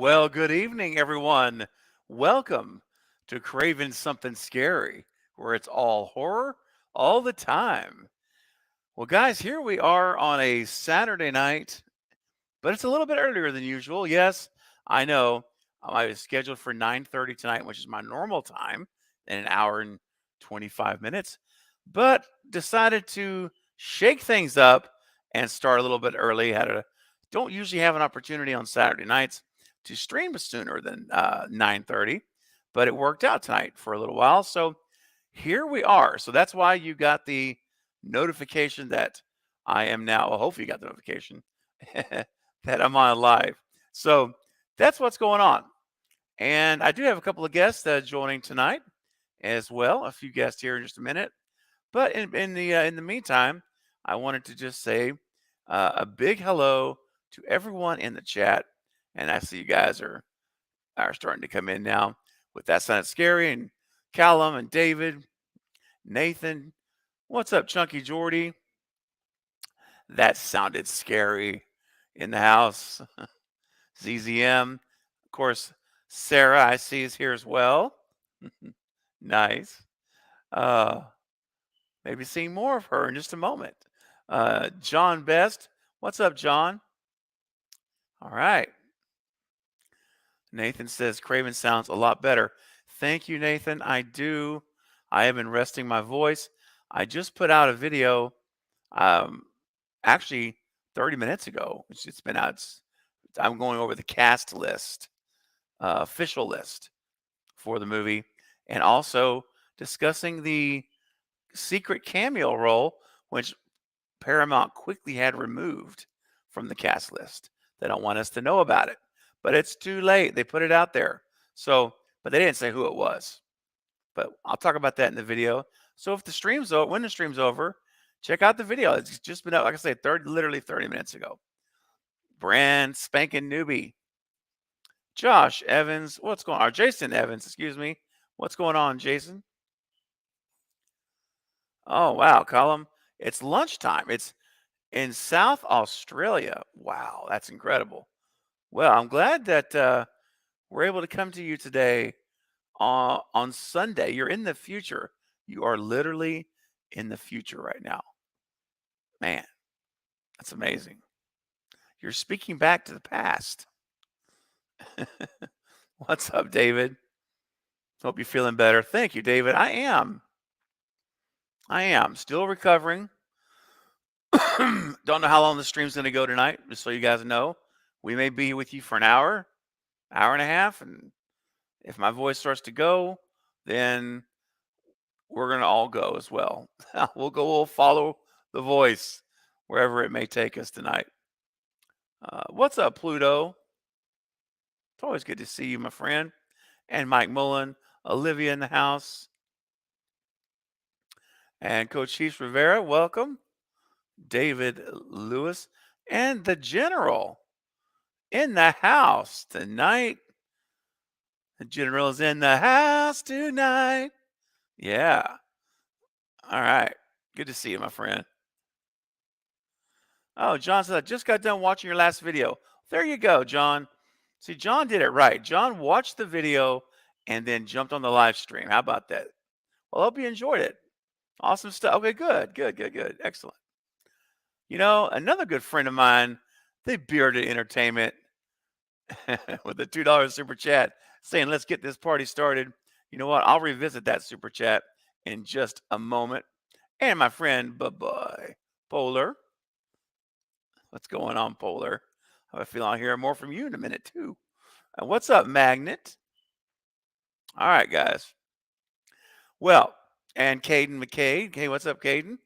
Well, good evening, everyone. Welcome to Craven Something Scary, where it's all horror all the time. Well, guys, here we are on a Saturday night, but it's a little bit earlier than usual. Yes, I know. I was scheduled for 9:30 tonight, which is my normal time, in an hour and 25 minutes, but decided to shake things up and start a little bit early. Don't usually have an opportunity on Saturday nights to stream sooner than 9:30, but it worked out tonight for a little while. So here we are. So that's why you got the notification that I am now. Well, hopefully you got the notification that I'm on live. So that's what's going on. And I do have a couple of guests joining tonight as well. A few guests here in just a minute. But in the meantime, I wanted to just say a big hello to everyone in the chat. And I see you guys are starting to come in now. With that sounded scary, and Callum and David, Nathan, what's up, Chunky Jordy? That sounded scary in the house. ZZM, of course, Sarah, I see is here as well. Nice. Uh, maybe seeing more of her in just a moment. John Best, what's up, John? All right. Nathan says Craven sounds a lot better. Thank you, Nathan. I do. I have been resting my voice. I just put out a video, um, actually 30 minutes ago. It's been out. I'm going over the cast list, official list for the movie, and also discussing the secret cameo role, which Paramount quickly had removed from the cast list. They don't want us to know about it, but it's too late. They put it out there. So, but they didn't say who it was. But I'll talk about that in the video. So if the stream's over, when the stream's over, check out the video. It's just been out, like I said, literally 30 minutes ago. Brand spanking newbie. Josh Evans, what's going on? Or Jason Evans, excuse me. What's going on, Jason? Oh, wow, Colum. It's lunchtime. It's in South Australia. Wow, that's incredible. Well, I'm glad that we're able to come to you today on Sunday. You're in the future. You are literally in the future right now. Man, that's amazing. You're speaking back to the past. What's up, David? Hope you're feeling better. Thank you, David. I am. Still recovering. Don't know how long the stream's going to go tonight, just so you guys know. We may be with you for an hour and a half, and if my voice starts to go, then we're going to all go as well. We'll follow the voice wherever it may take us tonight. What's up, Pluto? It's always good to see you, my friend. And Mike Mullen, Olivia in the house. And Coach Chiefs Rivera, welcome. David Lewis and the General in the house tonight. The General's in the house tonight. Yeah. All right. Good to see you, my friend. Oh, John said, I just got done watching your last video. There you go, John. See, John did it right. John watched the video and then jumped on the live stream. How about that? Well, I hope you enjoyed it. Awesome stuff. Okay, good. Excellent. You know, another good friend of mine, the Bearded Entertainment, with the $2 super chat saying, let's get this party started. You know what? I'll revisit that super chat in just a moment. And my friend, bye-bye, Polar. What's going on, Polar? I have a feeling I'll hear more from you in a minute, too. And what's up, Magnet? All right, guys. Well, and Caden McCade. Hey, what's up, Caden?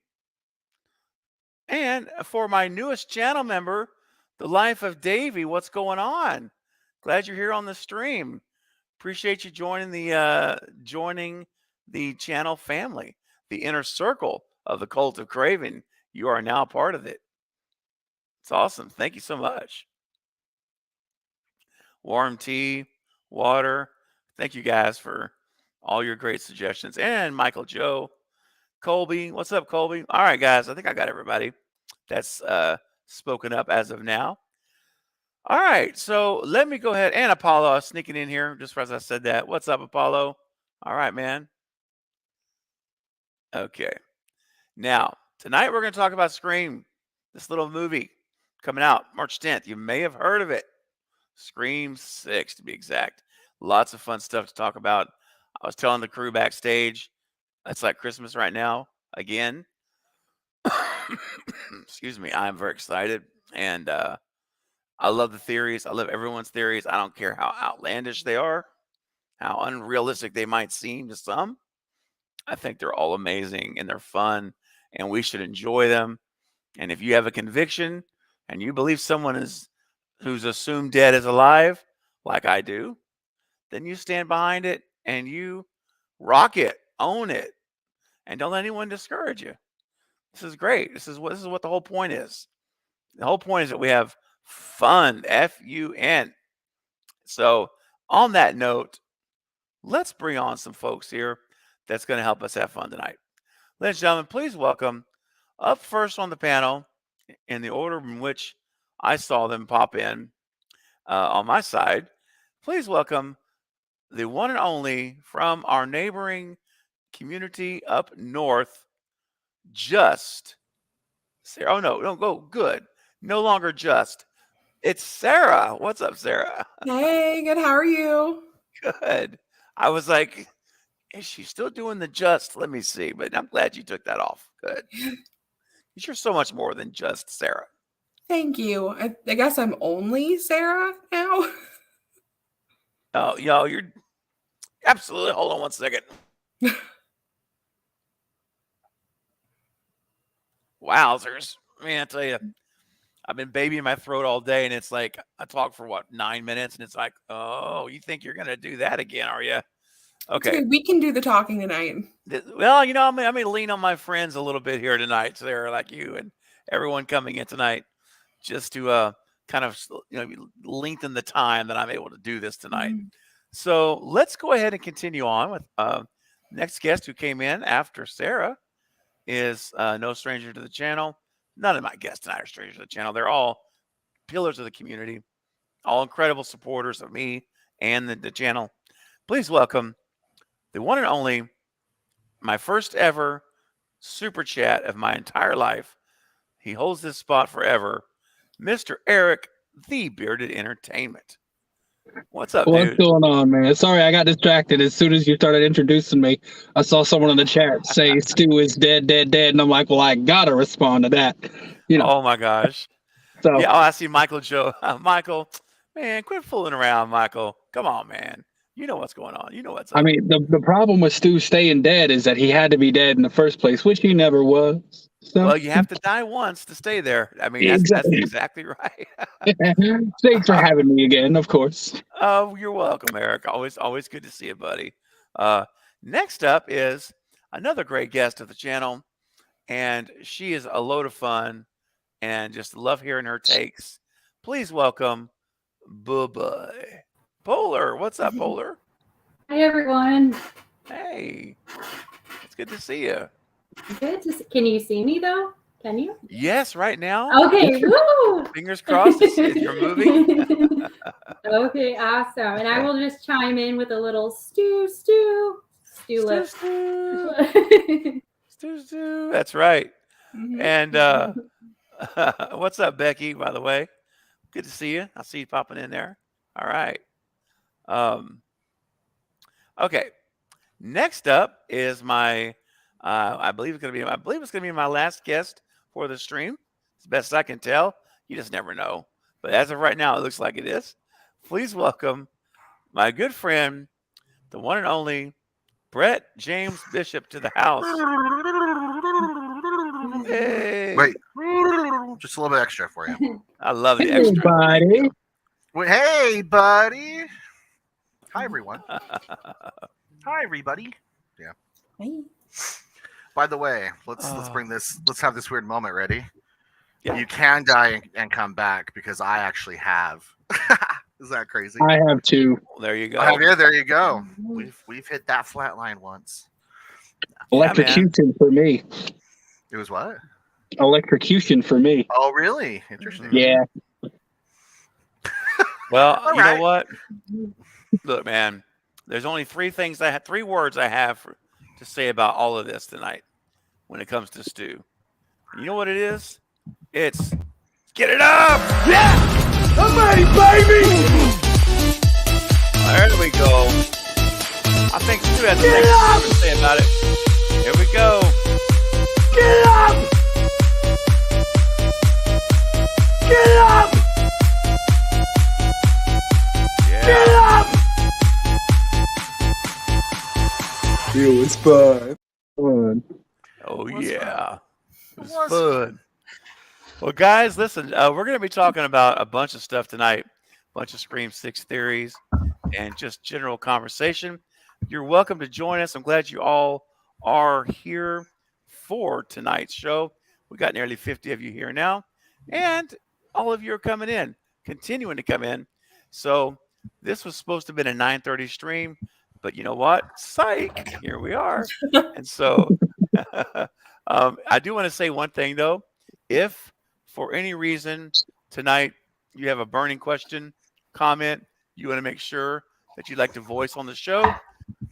And for my newest channel member, The Life of Davy, what's going on? Glad you're here on the stream. Appreciate you joining the channel family, the inner circle of the Cult of Craven. You are now part of it. It's awesome. Thank you so much. Warm tea, water. Thank you guys for all your great suggestions. And Michael Joe, Colby. What's up, Colby? All right, guys. I think I got everybody that's spoken up as of now. All right, so let me go ahead and Apollo sneaking in here just as I said that. What's up, Apollo? All right, man. Okay. Now, tonight we're going to talk about Scream, this little movie coming out March 10th. You may have heard of it. Scream 6 to be exact. Lots of fun stuff to talk about. I was telling the crew backstage, it's like Christmas right now again. Excuse me. I'm very excited. And I love the theories. I love everyone's theories. I don't care how outlandish they are, how unrealistic they might seem to some. I think they're all amazing and they're fun and we should enjoy them. And if you have a conviction and you believe someone is who's assumed dead is alive, like I do, then you stand behind it and you rock it, own it, and don't let anyone discourage you. This is great. This is what the whole point is. The whole point is that we have fun, FUN. So, on that note, let's bring on some folks here that's going to help us have fun tonight. Ladies and gentlemen, please welcome up first on the panel in the order in which I saw them pop in on my side. Please welcome the one and only from our neighboring community up north, Just Sarah. Oh, no, go good. No longer Just. It's Sarah. What's up, Sarah? Hey, good. How are you? Good. I was like, is she still doing the Just? Let me see. But I'm glad you took that off. Good. You're so much more than just Sarah. Thank you. I guess I'm only Sarah now. Oh, you're absolutely. Hold on one second. Wowzers. Man, I tell you, I've been babying my throat all day, and it's like I talk for 9 minutes, and it's like, oh, you think you're gonna do that again, are you? Okay. We can do the talking tonight. Well, I'm gonna lean on my friends a little bit here tonight, Sarah, like you and everyone coming in tonight, just to kind of lengthen the time that I'm able to do this tonight. So let's go ahead and continue on with next guest who came in after Sarah is no stranger to the channel. None of my guests tonight are strangers to the channel. They're all pillars of the community, all incredible supporters of me and the channel. Please welcome the one and only, my first ever super chat of my entire life. He holds this spot forever, Mr. Eric, the Bearded Entertainment. What's up, What's dude? going on, man? Sorry, I got distracted. As soon as you started introducing me, I saw someone in the chat say Stu is dead, and I'm like, well, I gotta respond to that. Oh my gosh. So yeah, I see Michael Joe. Michael, man, quit fooling around, Michael. Come on, man. You know what's going on. You know what's up. I mean, the problem with Stu staying dead is that he had to be dead in the first place, which he never was. So. Well, you have to die once to stay there. I mean, that's exactly right. Thanks for having me again, of course. Oh, you're welcome, Eric. Always good to see you, buddy. Next up is another great guest of the channel, and she is a load of fun, and just love hearing her takes. Please welcome Bubba Polar. What's up, Polar? Hi, everyone. Hey, it's good to see you. Good to see. Can you see me though? Can you? Yes, right now. Okay. Woo! Fingers crossed. You're moving. Okay, awesome. And I will just chime in with a little Stu. That's right. And what's up, Becky? By the way, good to see you. I see you popping in there. All right. Okay. Next up is my. I believe it's gonna be my last guest for the stream. As best I can tell. You just never know. But as of right now, it looks like it is. Please welcome my good friend, the one and only Brett James Bishop, to the house. Hey. Wait, just a little bit extra for you. I love the Hey, extra. buddy. Wait, hey, buddy. Hi, everyone. Hi, everybody. Yeah. Hey. By the way, let's bring this. Let's have this weird moment ready. Yeah. You can die and come back because I actually have. Is that crazy? I have two. Well, there you go. Yeah, there you go. We've hit that flat line once. Electrocution for me. It was what? Electrocution for me. Oh, really? Interesting. Yeah. Well, All you know right. what? Look, man, there's only three words I have to say about all of this tonight when it comes to Stu. And you know what it is? It's get it up! Yeah! I'm ready, baby! There we go. I think Stu has the next thing to say about it. Here we go. Get up! Get up! Yeah. Get up! It was fun. Oh, What's yeah. It was What's fun. Well, guys, listen, we're going to be talking about a bunch of stuff tonight, a bunch of Scream 6 theories, and just general conversation. You're welcome to join us. I'm glad you all are here for tonight's show. We got nearly 50 of you here now, and all of you are coming in, continuing to come in. So this was supposed to have been a 9:30 stream, but you know what? Psych, here we are. And so I do want to say one thing, though. If for any reason tonight you have a burning question, comment, you want to make sure that you'd like to voice on the show,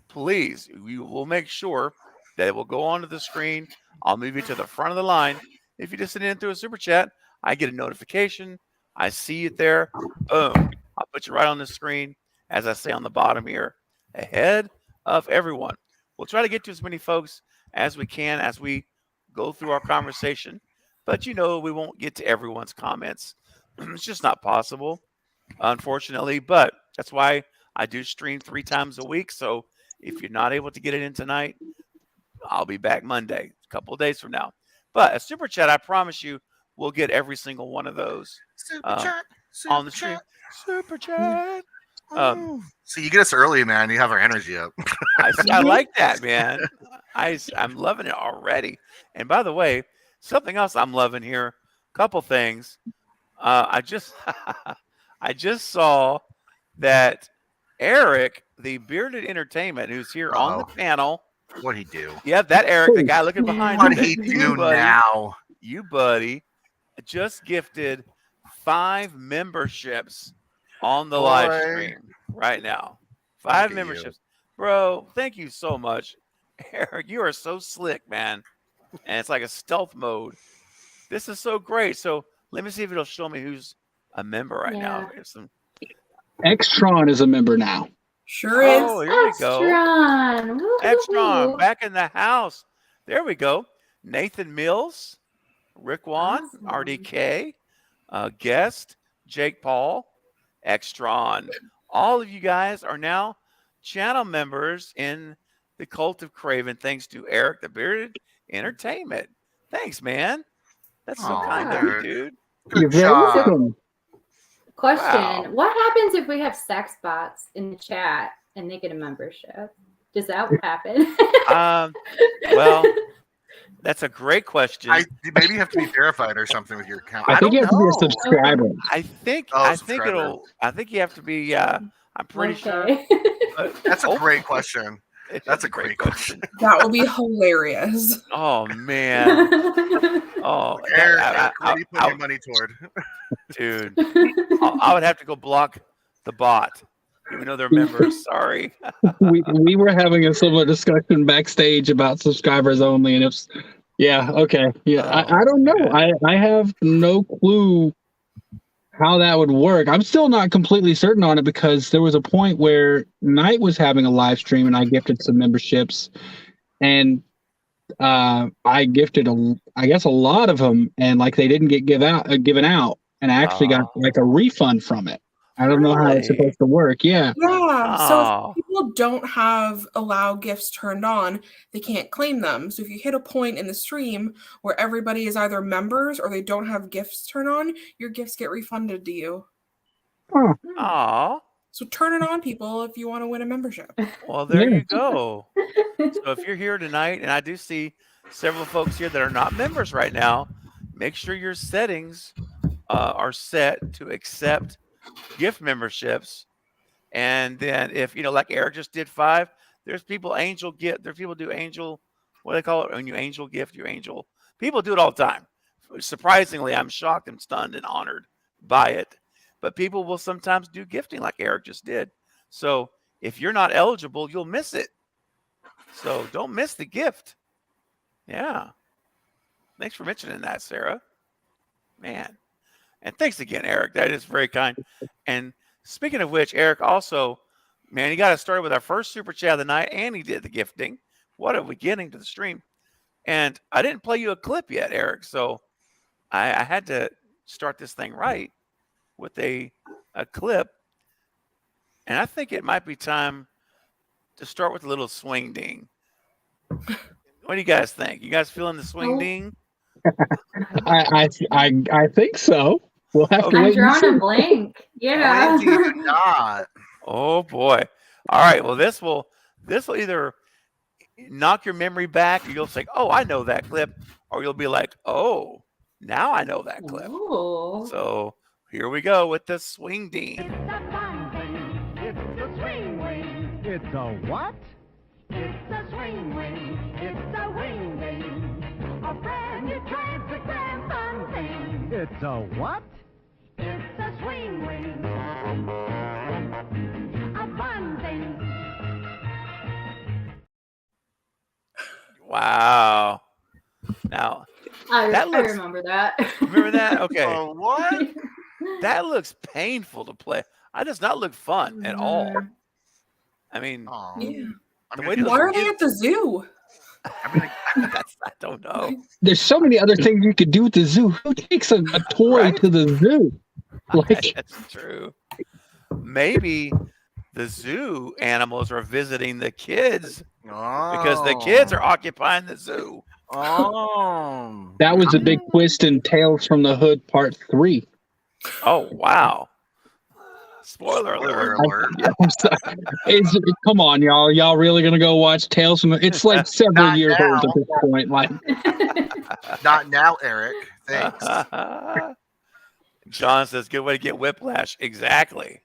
please, we will make sure that it will go onto the screen. I'll move you to the front of the line. If you just send it in through a super chat, I get a notification. I see it there. Boom. I'll put you right on the screen, as I say on the bottom here, ahead of everyone. We'll try to get to as many folks as we can as we go through our conversation. But we won't get to everyone's comments. It's just not possible, unfortunately. But that's why I do stream 3 times a week. So if you're not able to get it in tonight, I'll be back Monday, a couple of days from now. But a super chat, I promise you, we'll get every single one of those Super chat. on the stream. Super chat. So you get us early, man. You have our energy up. I like that, man. I'm loving it already. And by the way, something else I'm loving here, couple things. I just saw that Eric, the Bearded Entertainment, who's here on the panel. What'd he do? Yeah, that Eric, the guy looking behind What'd you. he do now? You, buddy, just gifted 5 memberships on the live stream right now. 5 memberships. Bro, thank you so much. Eric, you are so slick, man. And it's like a stealth mode. This is so great. So let me see if it'll show me who's a member right now. Extron is a member now. Sure is. Oh, here we go. Extron, back in the house. There we go. Nathan Mills, Rick Wan, RDK, guest, Jake Paul, Extron. All of you guys are now channel members in the Cult of Craven, thanks to Eric the Bearded Entertainment. Thanks, man. That's so kind of you, dude. You're very welcome. Question: Wow. What happens if we have sex bots in the chat and they get a membership? Does that happen? Well, that's a great question. Maybe you have to be verified or something with your account. I think you have to be a know. subscriber. I think subscriber. I think you have to be. I'm pretty sure. But That's a great question. That's a great question. That will be hilarious. Oh man. Oh, Eric, what are you putting your money toward? dude, I would have to go block the bot, even though they're members. Sorry. we were having a similar discussion backstage about subscribers only, and it's okay. I don't know. I have no clue how that would work. I'm still not completely certain on it because there was a point where Knight was having a live stream and I gifted some memberships, and I gifted a lot of them, and like they didn't get given out, and I actually got like a refund from it. I don't know how it's supposed to work. Yeah. So if people don't have allow gifts turned on, they can't claim them. So if you hit a point in the stream where everybody is either members or they don't have gifts turned on, your gifts get refunded to you. Aw. So turn it on, people, if you want to win a membership. Well, there you go. So if you're here tonight, and I do see several folks here that are not members right now, make sure your settings are set to accept gift memberships. And then if like Eric just did 5, there's people angel gift, there's people do angel, what do they call it when you angel gift, you angel, people do it all the time. Surprisingly, I'm shocked and stunned and honored by it. but people will sometimes do gifting like Eric just did. So if you're not eligible, you'll miss it. So don't miss the gift. Yeah. Thanks for mentioning that, Sarah. Man. And thanks again, Eric. That is very kind. And speaking of which, Eric also, man, he got us started with our first super chat of the night, and he did the gifting. What are we getting to the stream? And I didn't play you a clip yet, Eric. So I had to start this thing right with a clip. And I think it might be time to start with a little swing ding. What do you guys think? You guys feeling the swing ding? I think so. We'll have to I'm wait and drawing see. a blank. Yeah. not. Oh boy. All right. Well, this will either knock your memory back, or you'll say, "Oh, I know that clip," or you'll be like, "Oh, now I know that clip." Ooh. So here we go with the swing ding. It's a fun thing. It's a swing wing. It's a what? It's a swing wing. It's a wing wing. A brand new grand fun thing. It's a what? It's a swing wing. A fun thing. Wow. Now I that looks- remember that. remember that? Okay. What? That looks painful to play. That does not look fun at all. I mean, Aw. Yeah. the way Why are they at the zoo? I don't know. There's so many other things you could do at the zoo. Who takes a toy Right? to the zoo? Like, That's true. Maybe the zoo animals are visiting the kids because the kids are occupying the zoo. Oh. that was a big twist in Tales from the Hood Part 3. Oh wow! Spoiler Spoiler alert! alert. I'm sorry. Come on, y'all. Y'all really gonna go watch Tales from the? It's like several Not years now. old at this point. Like, Not now, Eric. Thanks. John says, "Good way to get whiplash." Exactly.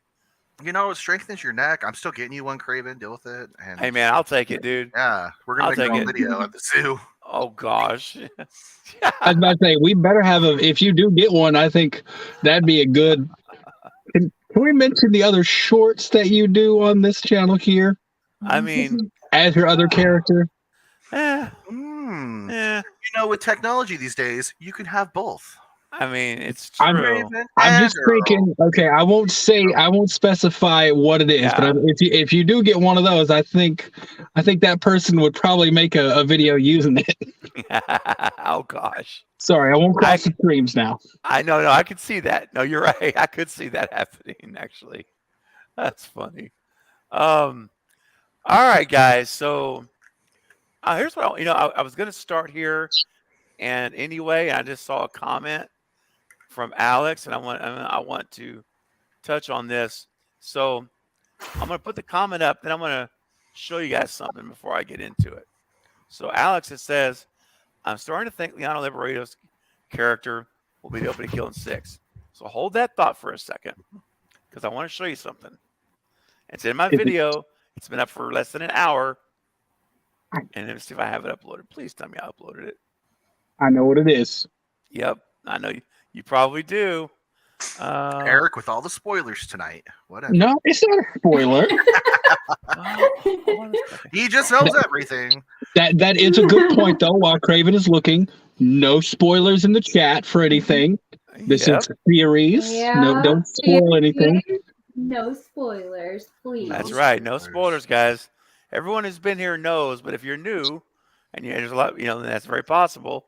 You know, it strengthens your neck. I'm still getting you one, Craven. Deal with it. And Hey man, I'll take it, dude. yeah, we're I'll gonna make take a it. video at the zoo. Oh gosh. I was about to say, we better have a. If you do get one, I think that'd be a good. Can we mention the other shorts that you do on this channel here I mean, as your other character? Hmm. eh, You know, with technology these days, you can have both. I mean, it's true. I'm just thinking. Okay, I won't specify what it is, Yeah. but if you do get one of those, I think that person would probably make a video using it. Oh gosh. Sorry, I won't cross the streams now. I know, no, I could see that. No, you're right. I could see that happening, actually. That's funny. All right, guys. So here's what I was going to start here, and anyway, I just saw a comment from Alex, and I want to touch on this. So I'm going to put the comment up, then I'm going to show you guys something before I get into it. So Alex, it says, I'm starting to think Leona Liberado's character will be the opening kill in 6. So hold that thought for a second, because I want to show you something. It's in my video. It's been up for less than an hour. And let's see if I have it uploaded. Please tell me I uploaded it. I know what it is. Yep, I know you probably do. Eric with all the spoilers tonight. Whatever. No, it's not a spoiler. Hold on a second. He just knows everything. That is a good point though. While Craven is looking, no spoilers in the chat for anything. This Yep, is theories. Yeah. No, don't spoil anything. No spoilers, please. that's right. No spoilers, guys. Everyone who's been here knows, but if you're new, and there's a lot, then that's very possible.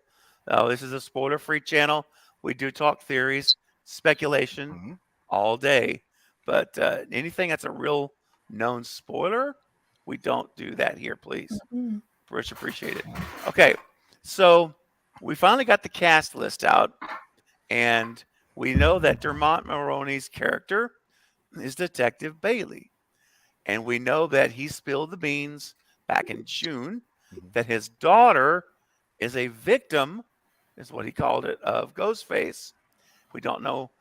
This is a spoiler-free channel. We do talk theories, speculation all day, but anything that's a real known spoiler, we don't do that here, please. Much appreciated. Okay, so we finally got the cast list out, and we know that Dermot Mulroney's character is Detective Bailey. And we know that he spilled the beans back in June, that his daughter is a victim, is what he called it, of Ghostface. We don't know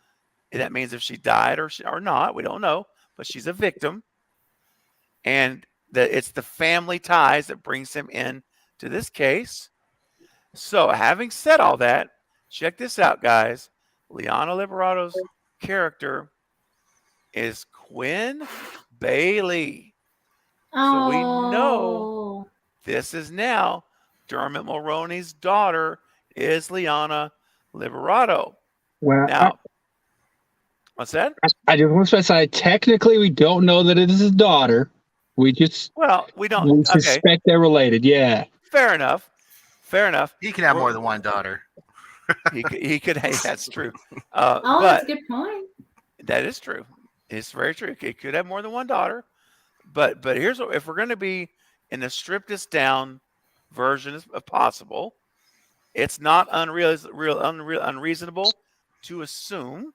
if that means if she died or not. We don't know, but she's a victim. And that it's the family ties that brings him in to this case. So having said all that, check this out, guys. Leona Liberado's character is Quinn Bailey. Oh. So we know this is now Dermot Mulroney's daughter is Liana Liberato. Well, Now, what's that? I just want to specify, technically, we don't know that it is his daughter. We just we don't. suspect they're related. Yeah. Fair enough. He can have more than one daughter. He could. Hey, that's true. That's but a good point. that is true. It's very true. He could have more than one daughter. But here's what: if we're going to be in the stripped down version as possible, it's not unreasonable to assume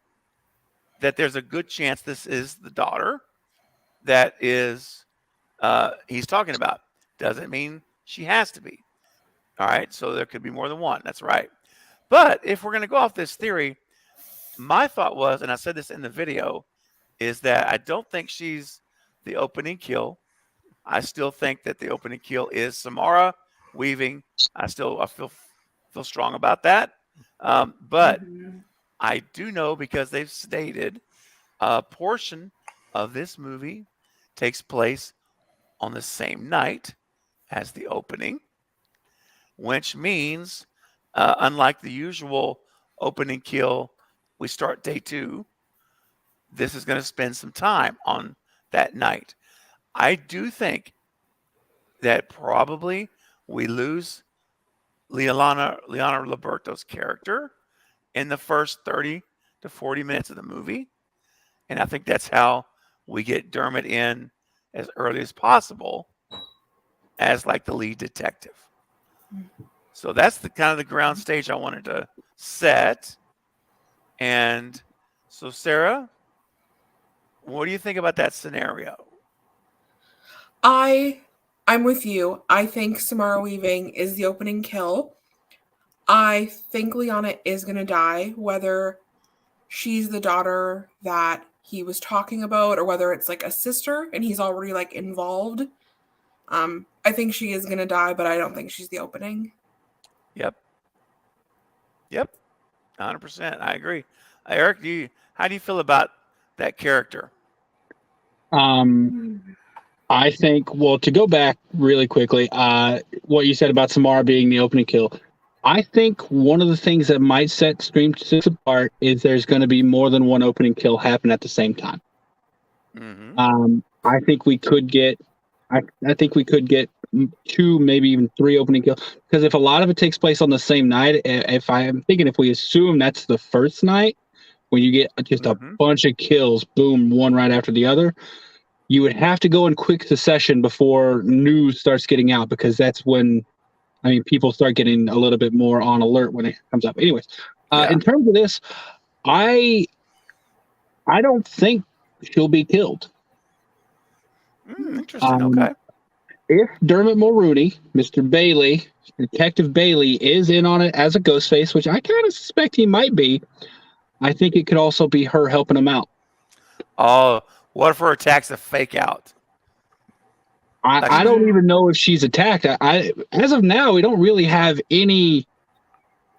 that there's a good chance this is the daughter that is he's talking about. Doesn't mean she has to be. All right, so there could be more than one. That's right. But if we're going to go off this theory, my thought was, and I said this in the video, is that I don't think she's the opening kill. I still think that the opening kill is Samara Weaving. I feel strong about that. But I do know, because they've stated a portion of this movie takes place on the same night as the opening, which means, unlike the usual opening kill, we start day 2. This is going to spend some time on that night. I do think that probably we lose Liana Liberto's character in the first 30 to 40 minutes of the movie. And I think that's how we get Dermot in as early as possible as like the lead detective. So that's the kind of the ground stage I wanted to set. And so, Sarah, what do you think about that scenario? I'm with you. I think Samara Weaving is the opening kill. I think Liana is going to die, whether she's the daughter that he was talking about or whether it's like a sister and he's already like involved. I think she is going to die, but I don't think she's the opening. Yep. 100%. I agree. Eric, how do you feel about that character? I think, well, to go back really quickly, what you said about Samara being the opening kill, I think one of the things that might set Scream 6 apart is there's going to be more than one opening kill happen at the same time. Mm-hmm. I think we could get, I think we could get 2, maybe even 3 opening kills, because if a lot of it takes place on the same night, if we assume that's the first night, when you get just a bunch of kills, boom, one right after the other, you would have to go in quick succession before news starts getting out, because that's when, people start getting a little bit more on alert when it comes up. Anyways, in terms of this, I don't think she'll be killed. Interesting. Okay. If Dermot Mulroney, Mr. Bailey, Detective Bailey, is in on it as a Ghostface, which I kind of suspect he might be, I think it could also be her helping him out. Oh, what if her attack's a fake out? I don't even know if she's attacked. As of now, we don't really have any.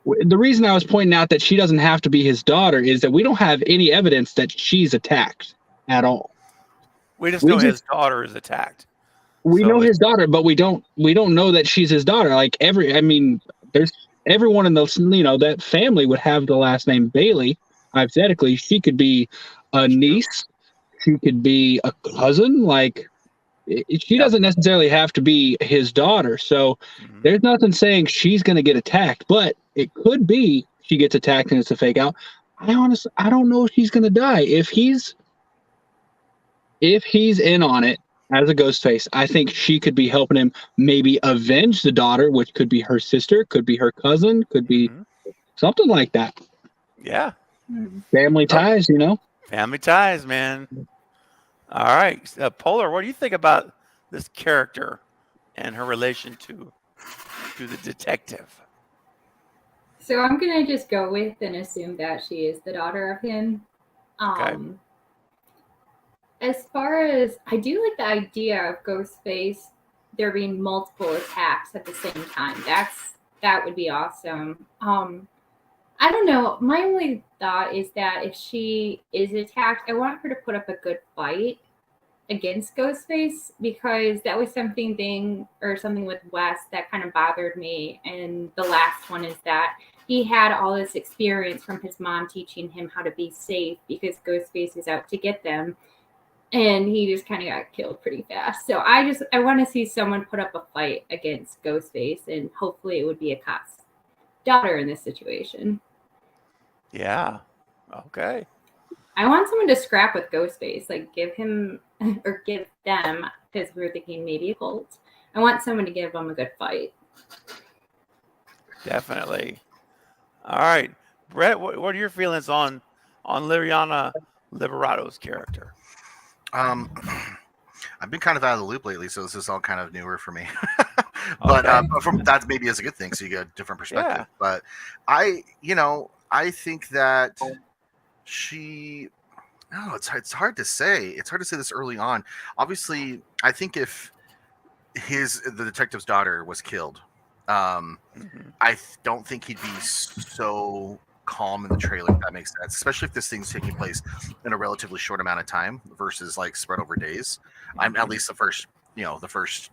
The reason I was pointing out that she doesn't have to be his daughter is that we don't have any evidence that she's attacked at all. We just know his daughter is attacked. We know his daughter, but we don't know that she's his daughter. Like there's everyone in those, that family would have the last name Bailey. Hypothetically, she could be a niece. She could be a cousin. Like, she doesn't necessarily have to be his daughter. So there's nothing saying she's going to get attacked, but it could be she gets attacked and it's a fake out. I don't know if she's going to die. If he's in on it as a Ghostface, I think she could be helping him maybe avenge the daughter, which could be her sister, could be her cousin, could be something like that. Yeah. Family ties, Family ties, man. All right. Polar, what do you think about this character and her relation to the detective? So I'm going to just go with and assume that she is the daughter of him. Okay. As far as, I do like the idea of Ghostface, there being multiple attacks at the same time. That would be awesome. I don't know. My only thought is that if she is attacked, I want her to put up a good fight against Ghostface, because that was something with Wes that kind of bothered me. And the last one is that he had all this experience from his mom teaching him how to be safe because Ghostface is out to get them. And he just kind of got killed pretty fast. So I want to see someone put up a fight against Ghostface, and hopefully it would be a cop's daughter in this situation. Yeah. Okay. I want someone to scrap with Ghostface, like give him or give them, because we were thinking maybe a cult. I want someone to give them a good fight. Definitely. All right, Brett, what are your feelings on Liliana Liberado's character? I've been kind of out of the loop lately, so this is all kind of newer for me. But from that maybe is a good thing, so you get a different perspective. Yeah. But I think that she. No, it's hard to say. It's hard to say this early on. Obviously, I think if the detective's daughter was killed, I don't think he'd be so calm in the trailer, if that makes sense, especially if this thing's taking place in a relatively short amount of time versus like spread over days. I'm at least the first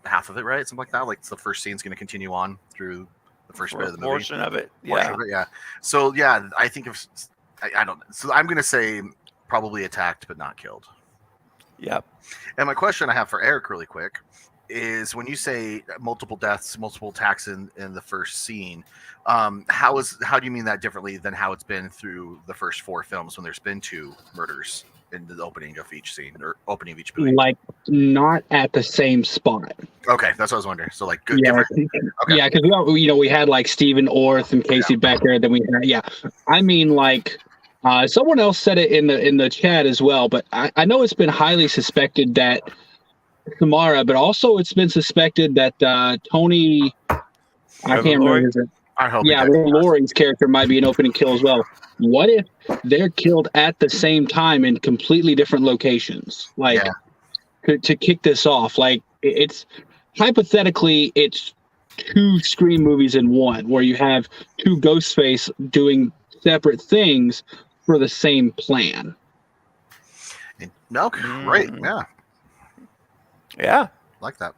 half of it, right? Something like that. Like the first scene's going to continue on through the first bit of the movie. Portion of it. Yeah. So yeah, I think I don't. So I'm going to say probably attacked but not killed. Yep. And my question I have for Eric really quick is, when you say multiple deaths, multiple attacks in the first scene, how do you mean that differently than how it's been through the first 4 films when there's been 2 murders in the opening of each scene or opening of each movie? Like not at the same spot. Okay, that's what I was wondering. So like good. Yeah, Okay. Yeah, because we had like Stephen Orth and Casey Becker. Then we had I mean like. Someone else said it in the chat as well, but I know it's been highly suspected that Samara, but also it's been suspected that Tony, I can't remember his name. I hope. Yeah, Laurie's character might be an opening kill as well. What if they're killed at the same time in completely different locations? Like to kick this off, like it's hypothetically it's 2 Scream movies in one, where you have 2 Ghostface doing separate things for the same plan. No, great, yeah, like that.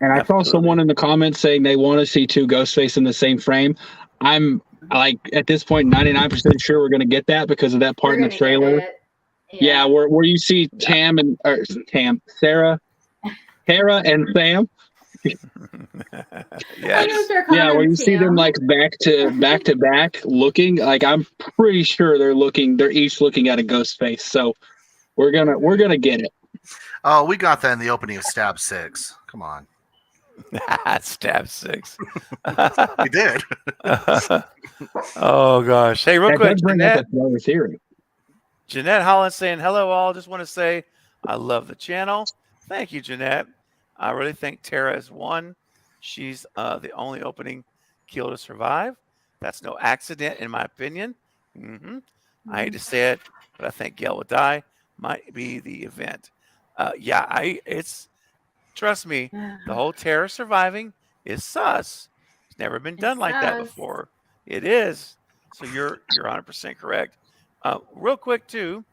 And I saw someone in the comments saying they want to see 2 Ghostface in the same frame. I'm like at this point 99% sure we're going to get that because of that part in the trailer. Yeah, where you see Sarah, Tara, and Sam. Yes. Yeah, where you see them like back to back looking, like I'm pretty sure they're each looking at a ghost face. So we're gonna get it. Oh, we got that in the opening of Stab 6. Come on. Stab 6. We did. Oh gosh. Hey, real quick, Jeanette Holland saying hello all. Just want to say I love the channel. Thank you, Jeanette. I really think Tara is one. She's the only opening kill to survive. That's no accident, in my opinion. I hate to say it, but I think Gale would die. Might be the event. Trust me, the whole Tara surviving is sus. It's never been done like that before. It is. So you're 100% correct. Real quick too,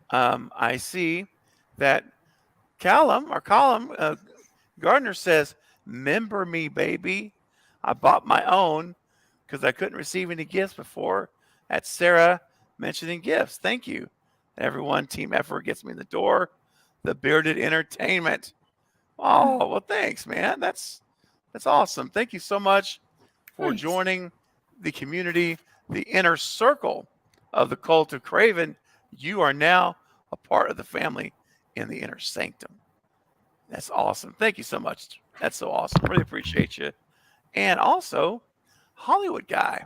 I see that Callum Gardner says, "Member me, baby. I bought my own because I couldn't receive any gifts before." That's Sarah mentioning gifts. Thank you. Everyone, team effort gets me in the door. The Bearded Entertainment. Oh, well, thanks, man. That's awesome. Thank you so much for joining the community, the inner circle of the Cult of Craven. You are now a part of the family in the inner sanctum. That's awesome. Thank you so much. That's so awesome. Really appreciate you. And also, Hollywood Guy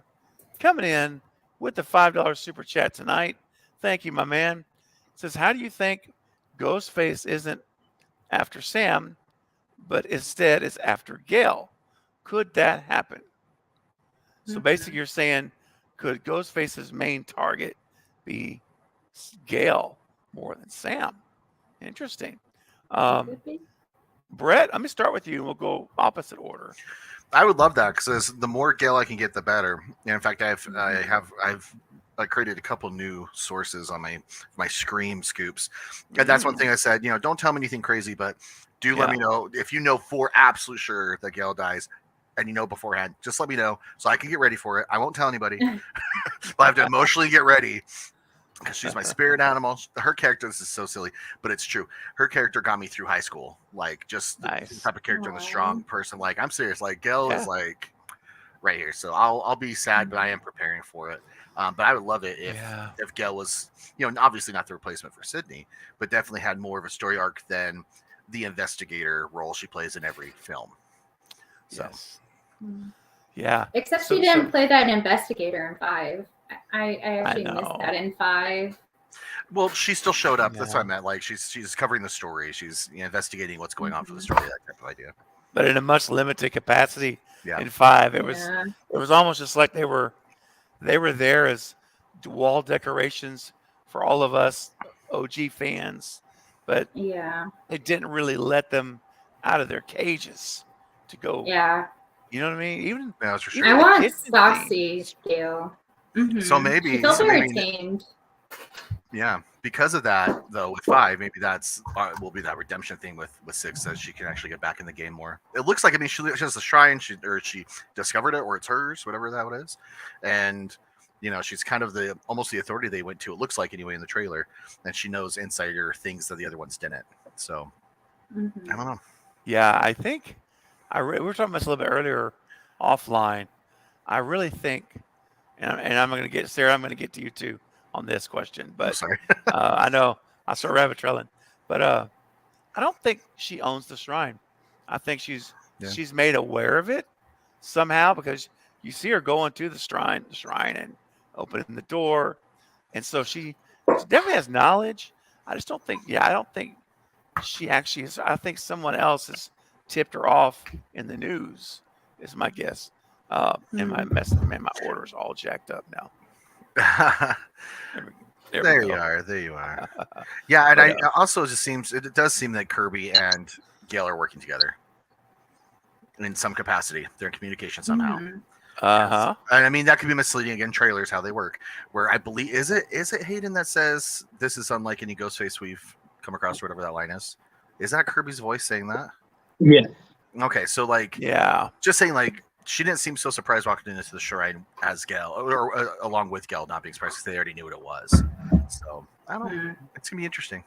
coming in with the $5 super chat tonight. Thank you, my man. Says, how do you think Ghostface isn't after Sam, but instead is after Gale? Could that happen? So basically you're saying, could Ghostface's main target be Gale more than Sam? Interesting. Brett, let me start with you, and we'll go opposite order. I would love that because the more Gale I can get, the better. And in fact, I've created a couple new sources on my Scream scoops, and that's one thing I said. Don't tell me anything crazy, but do let me know if you know for absolute sure that Gale dies, and beforehand. Just let me know so I can get ready for it. I won't tell anybody. I have to emotionally get ready. Because she's my spirit animal. Her character, this is so silly, but it's true. Her character got me through high school. Like, just the type of character and the strong person. Like, I'm serious. Like, Gale is like right here. So I'll be sad, but I am preparing for it. But I would love it if Gale was, obviously not the replacement for Sydney, but definitely had more of a story arc than the investigator role she plays in every film. So, yeah. Except she didn't play that investigator in 5. I actually missed that in 5. Well, she still showed up. That's what I meant. Like she's covering the story. She's investigating what's going on for the story. That type of idea. But in a much limited capacity. In 5, it was almost just like they were there as wall decorations for all of us OG fans, but they didn't really let them out of their cages to go. Yeah. You know what I mean? Even for sure. I want Saucy Gale. So maybe she felt very tamed. Yeah, because of that though, with 5, maybe that's will be that redemption thing with 6, that she can actually get back in the game more. It looks like she has the shrine, she discovered it, or it's hers, whatever that is, and she's kind of almost the authority they went to. It looks like anyway in the trailer, and she knows insider things that the other ones didn't. So I don't know. Yeah, I think we were talking about this a little bit earlier offline. I really think. And I'm going to get Sarah. I'm going to get to you too on this question, but sorry. I know I saw rabbit trailing, but I don't think she owns the shrine. I think she's made aware of it somehow, because you see her going to the shrine and opening the door, and so she definitely has knowledge. I just don't think. I don't think she actually is. I think someone else has tipped her off in the news. Is my guess. And my order's all jacked up now. There you are. Yeah, and it also just seems it does seem that Kirby and Gale are working together in some capacity. They're in communication somehow. And I mean, that could be misleading. Again, trailers, how they work. Where I believe is it Hayden that says this is unlike any Ghostface we've come across, or whatever that line is. Is that Kirby's voice saying that? Yeah. Okay, so just saying she didn't seem so surprised walking into the shrine as Gale, or along with Gale, not being surprised because they already knew what it was. So I don't know. It's gonna be interesting.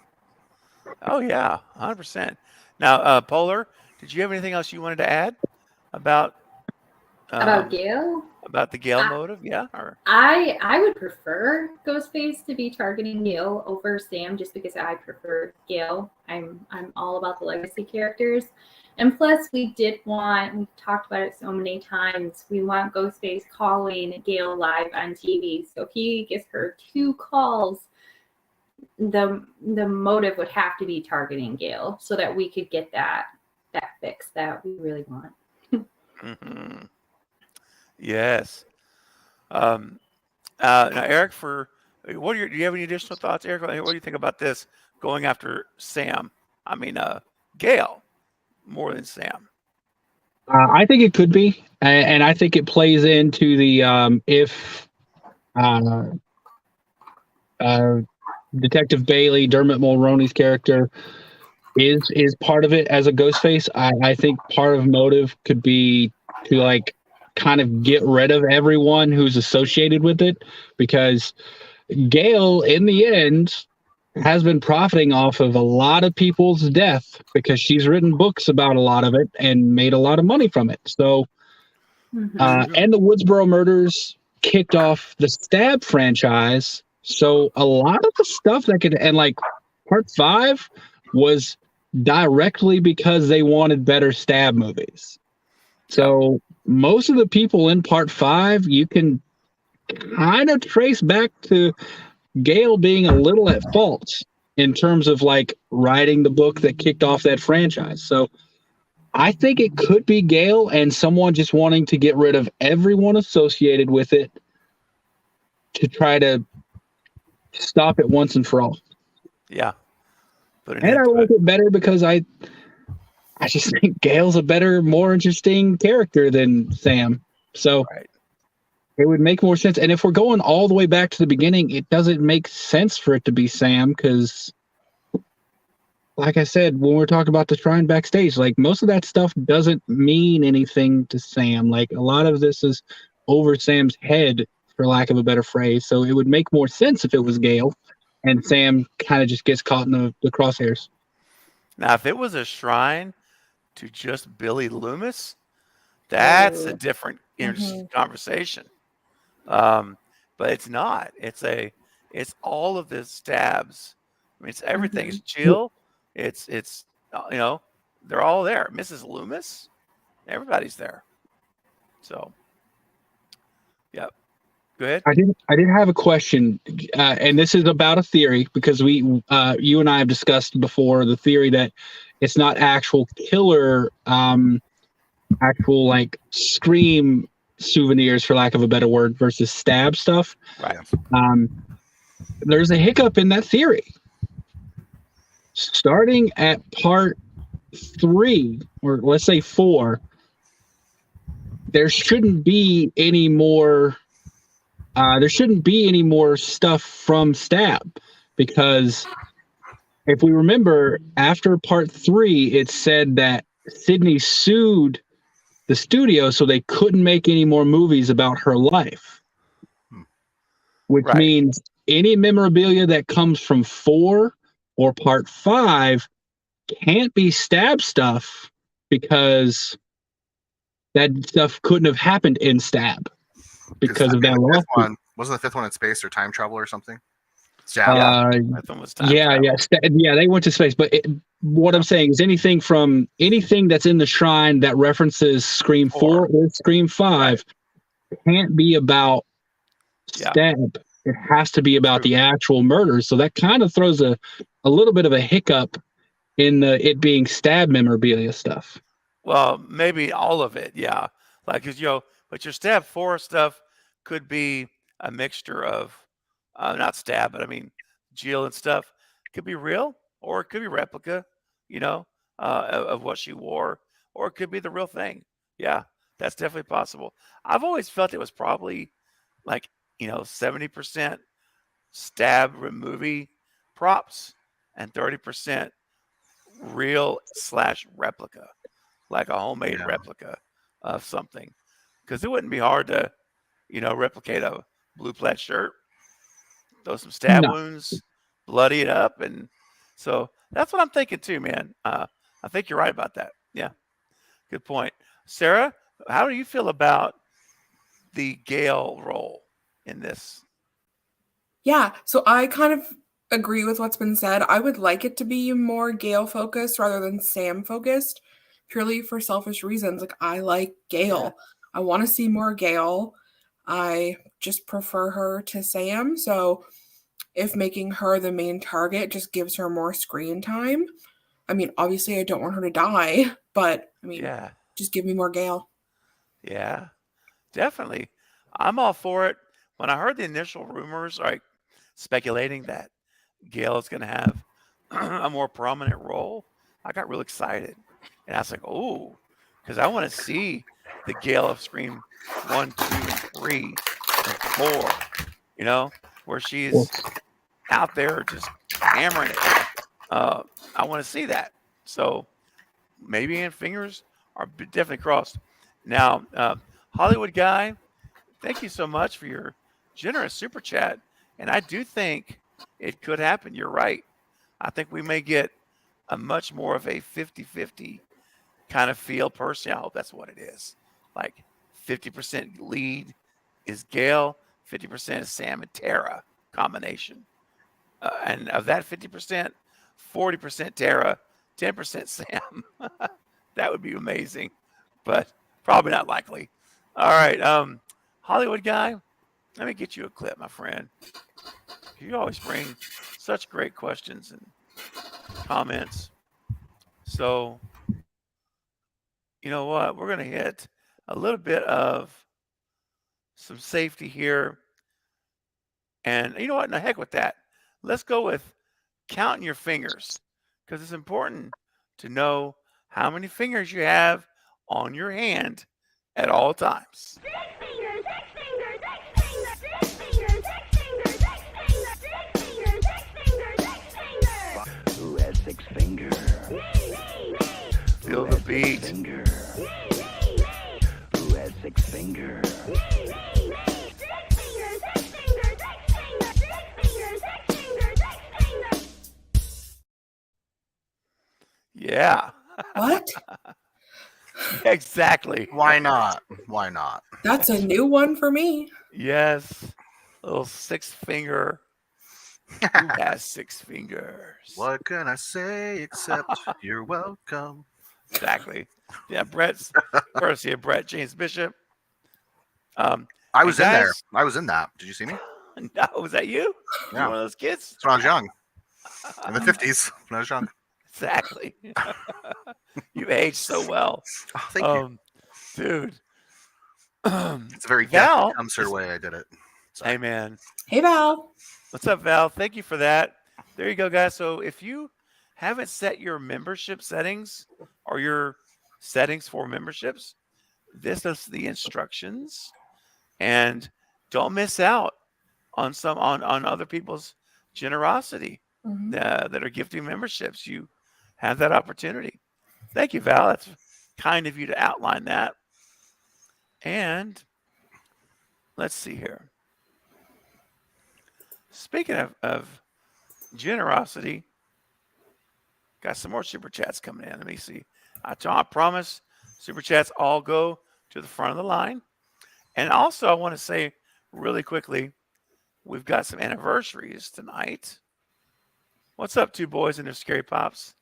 Oh yeah, 100%. Now, Polar, did you have anything else you wanted to add about Gale? About the Gale motive? Yeah. Or I would prefer Ghostface to be targeting Gale over Sam, just because I prefer Gale. I'm all about the legacy characters. And plus, we've talked about it so many times, we want Ghostface calling Gale live on TV. So if he gives her 2 calls, the motive would have to be targeting Gale, so that we could get that fix that we really want. Yes. Now, Eric, do you have any additional thoughts, Eric? What do you think about this, going after Sam? I mean, Gale more than Sam. I think it could be, and I think it plays into the if Detective Bailey, Dermot Mulroney's character, is part of it as a Ghostface. I think part of motive could be to kind of get rid of everyone who's associated with it, because Gale, in the end, has been profiting off of a lot of people's death, because she's written books about a lot of it and made a lot of money from it. So, and the Woodsboro murders kicked off the Stab franchise. So a lot of the stuff and part 5 was directly because they wanted better Stab movies. So most of the people in part 5, you can kind of trace back to Gale being a little at fault in terms of writing the book that kicked off that franchise. So I think it could be Gale and someone just wanting to get rid of everyone associated with it to try to stop it once and for all. Yeah. And I like it better because I I just think Gale's a better, more interesting character than Sam. So Right. it would make more sense. And if we're going all the way back to the beginning, it doesn't make sense for it to be Sam because, like I said, when we're talking about the shrine backstage, like most of that stuff doesn't mean anything to Sam. Like a lot of this is over Sam's head, for lack of a better phrase. So it would make more sense if it was Gale and Sam kind of just gets caught in the crosshairs. Now, if it was a shrine to just Billy Loomis, that's a different conversation. But it's not. It's all of the stabs. I mean, it's everything. It's Jill. It's they're all there. Mrs. Loomis, everybody's there. So, yep. Go ahead. I did have a question, and this is about a theory because you and I have discussed before the theory that it's not actual killer, actual like scream souvenirs, for lack of a better word, versus stab stuff. Right. There's a hiccup in that theory. Starting at part 3, or let's say 4, there shouldn't be any more. There shouldn't be any more stuff from Stab, because if we remember, after part 3, it said that Sydney sued the studio so they couldn't make any more movies about her life, which means any memorabilia that comes from 4 or part 5 can't be Stab stuff because that stuff couldn't have happened in Stab. Because of that lawsuit. Wasn't the 5th one in space or time travel or something? I thought it was time travel. Yeah, they went to space. But what I'm saying is anything that's in the shrine that references Scream 4 or Scream 5 can't be about Stab. It has to be about the actual murders. So that kind of throws a little bit of a hiccup in it being Stab memorabilia stuff. Well, maybe all of it, yeah. Like, but your Stab 4 stuff could be a mixture of, not Stab, but I mean, Jill and stuff. It could be real, or it could be replica, of what she wore, or it could be the real thing. Yeah, that's definitely possible. I've always felt it was probably like, 70% Stab movie props and 30% real / replica, like a homemade replica of something. Because it wouldn't be hard to, replicate a blue plaid shirt, throw some stab wounds, bloody it up. And so that's what I'm thinking too, man. I think you're right about that. Yeah, good point. Sarah, how do you feel about the Gale role in this? Yeah, so I kind of agree with what's been said. I would like it to be more Gale focused rather than Sam focused, purely for selfish reasons. Like, I like Gale. Yeah. I want to see more Gale. I just prefer her to Sam. So if making her the main target just gives her more screen time, I mean, obviously I don't want her to die, but I mean, just give me more Gale. Yeah, definitely. I'm all for it. When I heard the initial rumors, like speculating that Gale is going to have a more prominent role, I got real excited. And I was like, oh, because I want to see the Gale of Scream 1, 2, and 3, and 4, where she's out there just hammering it. I want to see that. So maybe, and fingers are definitely crossed. Now, Hollywood Guy, thank you so much for your generous super chat. And I do think it could happen. You're right. I think we may get a much more of a 50-50 kind of feel personally. I hope that's what it is. Like 50% lead is Gale, 50% is Sam and Tara combination. And of that 50%, 40% Tara, 10% Sam. That would be amazing, but probably not likely. All right. Hollywood Guy, let me get you a clip, my friend. You always bring such great questions and comments. So, you know what? We're going to hit a little bit of some safety here. And you know what? No, heck with that. Let's go with counting your fingers, because it's important to know how many fingers you have on your hand at all times. Who has 6 fingers? Feel the beat. Who has 6 fingers? Yeah. What? Exactly. Why not? Why not? That's a new one for me. Yes. Little 6 finger. Who has 6 fingers? What can I say except you're welcome? Exactly. Yeah, Brett's courtesy of Brett James Bishop. I was in there. guys- I was in that. Did you see me? No, was that you? Yeah. You one of those kids? That's when I was young. In the 50s, when I was young. Exactly. You aged so well. Oh, thank you. Dude. It's a very Val Death Comes Her Way I did it. Sorry. Hey, man. Hey, Val. What's up, Val? Thank you for that. There you go, guys. So if you haven't set your membership settings or your settings for memberships, this is the instructions. And don't miss out on on other people's generosity that are gifting memberships. You have that opportunity. Thank you, Val. That's kind of you to outline that. And let's see here. Speaking of generosity, got some more super chats coming in. Let me see. I promise super chats all go to the front of the line. And also, I want to say really quickly, we've got some anniversaries tonight. What's up, two boys and their scary pops?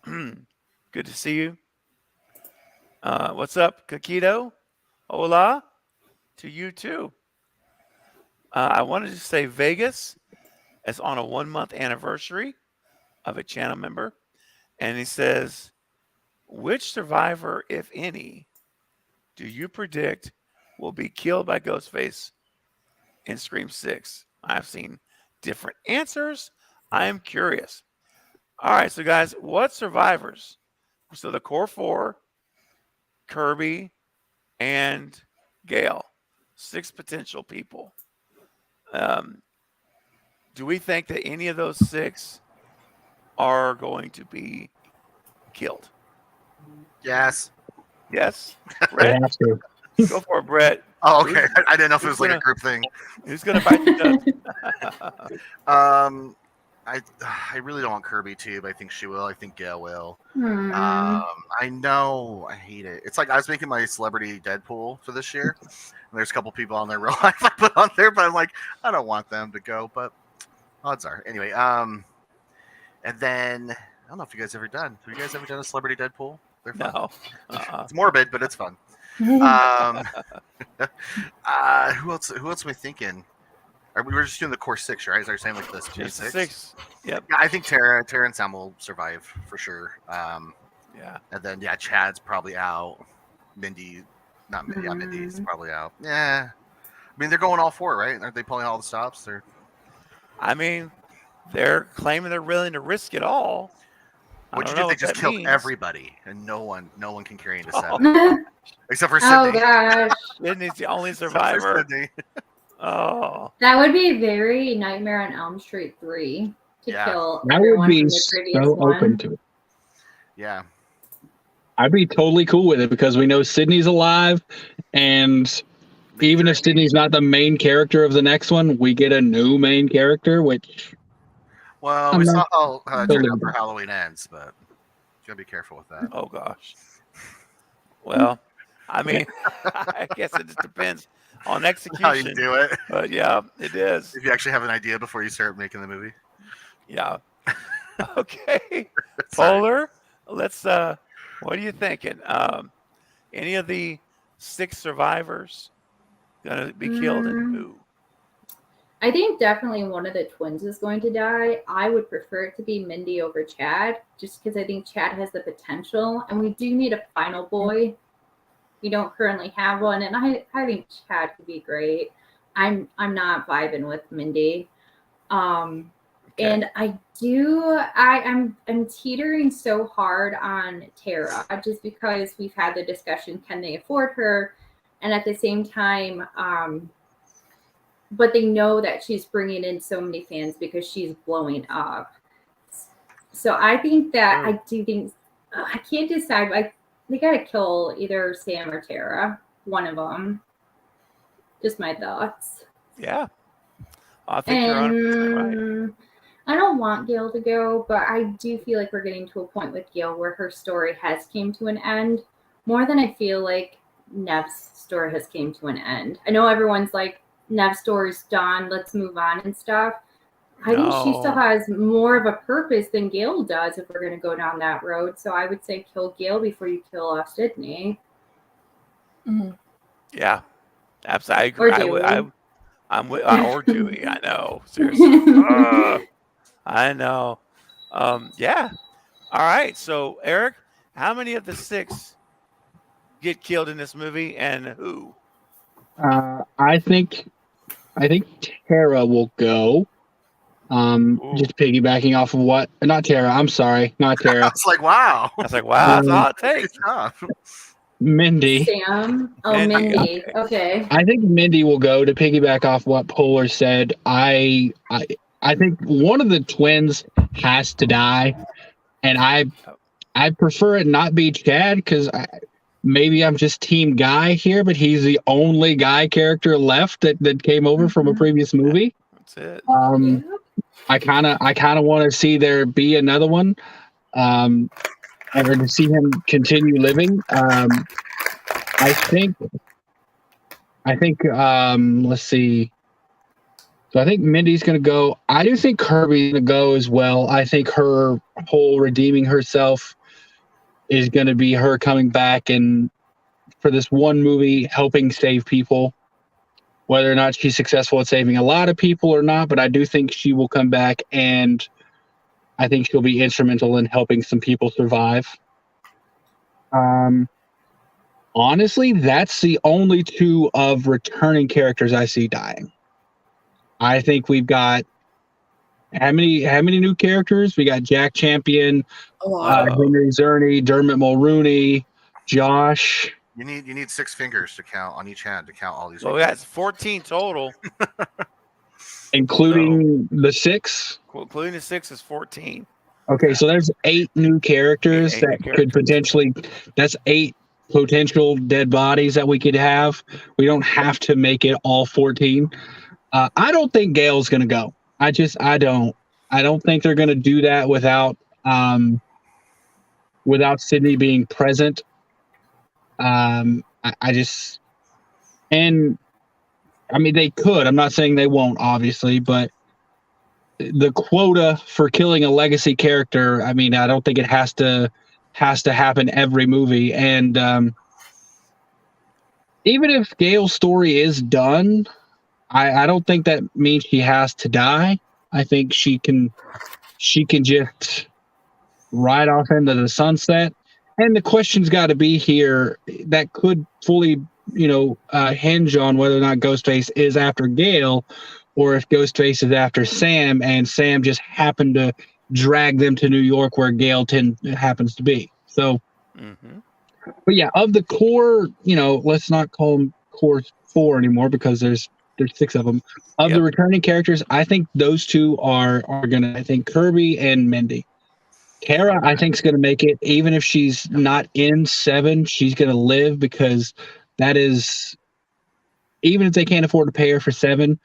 Good to see you. What's up, Kakito? Hola to you too. I wanted to say Vegas is on a 1-month anniversary of a channel member. And he says, which survivor, if any, do you predict will be killed by Ghostface in Scream 6? I've seen different answers. I am curious. All right, so guys, what survivors? So the core 4, Kirby, and Gale, 6 potential people. Do we think that any of those 6 are going to be killed? Yes. Yes? Brett? Go for it, Brett. Oh, okay. I didn't know if it was like a group thing. Who's going to bite the dust? I really don't want Kirby to, but I think she will. I think Gale will. Hmm. I know. I hate it. It's like I was making my celebrity Deadpool for this year. And there's a couple people on there real life I put on there, but I'm like, I don't want them to go, but odds are. Anyway, and then I don't know if you guys ever done. Have you guys ever done a celebrity Deadpool? They're fun. No. It's morbid, but it's fun. Who else am I thinking? We were just doing the core 6, right? Is that saying like this? Just 6? 6. Yep. Yeah, I think Tara and Sam will survive for sure. Yeah. And then Chad's probably out. Mindy, not Mindy. Yeah, Mindy's probably out. Yeah. I mean, they're going all 4, right? Aren't they pulling all the stops? I mean, they're claiming they're willing to risk it all. What'd you do if they just killed everybody and no one can carry into 7? Except for Sydney. Oh gosh. Sydney's the only survivor. Oh. That would be very Nightmare on Elm Street 3 to kill I everyone would be from the previous so one. open to it. Yeah. I'd be totally cool with it because we know Sydney's alive, and even if Sydney's not the main character of the next one, we get a new main character, which... Well, we saw how for Halloween ends, but you gotta be careful with that. Oh gosh. Well, I mean, I guess it just depends on execution. How you do it. But yeah, it is. If you actually have an idea before you start making the movie. Yeah. Okay. Polar, let's what are you thinking? Any of the 6 survivors gonna be killed and who? I think definitely one of the twins is going to die. I would prefer it to be Mindy over Chad, just because I think Chad has the potential, and we do need a final boy. We don't currently have one, and I think Chad could be great. I'm not vibing with Mindy. And I'm teetering so hard on Tara just because we've had the discussion, can they afford her? And at the same time, but they know that she's bringing in so many fans because she's blowing up. So I think that I do think I can't decide. They got to kill either Sam or Tara, one of them. Just my thoughts. Yeah. I think you're 100% right. I don't want Gale to go, but I do feel like we're getting to a point with Gale where her story has came to an end more than I feel like Nev's story has came to an end. I know everyone's like, Nev's story's done, let's move on and stuff. I think she still has more of a purpose than Gale does if we're going to go down that road. So I would say kill Gale before you kill Sydney. Mm-hmm. Yeah. Absolutely. I agree. I'm with or Dewey. I know. Seriously. I know. Yeah. All right. So, Eric, how many of the 6 get killed in this movie, and who? I think Tara will go. Just piggybacking off of what? Not Tara. I'm sorry, not Tara. It's like, wow. That's like, wow. That's all it takes. Mindy. Sam. Oh, Mindy. Okay. I think Mindy will go. To piggyback off what Polar said, I think one of the twins has to die, and I prefer it not be Chad because maybe I'm just Team Guy here, but he's the only Guy character left that came over from a previous movie. That's it. I kind of want to see there be another one. Or to see him continue living. I think. Let's see. So I think Mindy's going to go. I do think Kirby's going to go as well. I think her whole redeeming herself is going to be her coming back and for this one movie helping save people. Whether or not she's successful at saving a lot of people or not, but I do think she will come back and I think she'll be instrumental in helping some people survive. Honestly, that's the only 2 of returning characters I see dying. I think we've got how many new characters? We got Jack Champion, Henry Zerny, Dermot Mulrooney, Josh. You need 6 fingers to count on each hand to count all these. Well, that's 14 total. Including the 6? Including the 6 is 14. Okay, so there's 8 new characters could potentially. That's 8 potential dead bodies that we could have. We don't have to make it all 14. I don't think Gale's going to go. I don't. I don't think they're going to do that without Sydney being present. And I mean, they could. I'm not saying they won't, obviously, but the quota for killing a legacy character, I mean, I don't think it has to happen every movie. And even if Gale's story is done, I don't think that means she has to die. I think she can just ride off into the sunset. And the question's got to be here that could fully, hinge on whether or not Ghostface is after Gale or if Ghostface is after Sam and Sam just happened to drag them to New York where Gale happens to be. So, But yeah, of the core, let's not call them core 4 anymore because there's 6 of them. Of the returning characters, I think those 2 are gonna. I think Kirby and Mindy. Tara, I think, is gonna make it. Even if she's not in 7, she's gonna live because that is. Even if they can't afford to pay her for 7,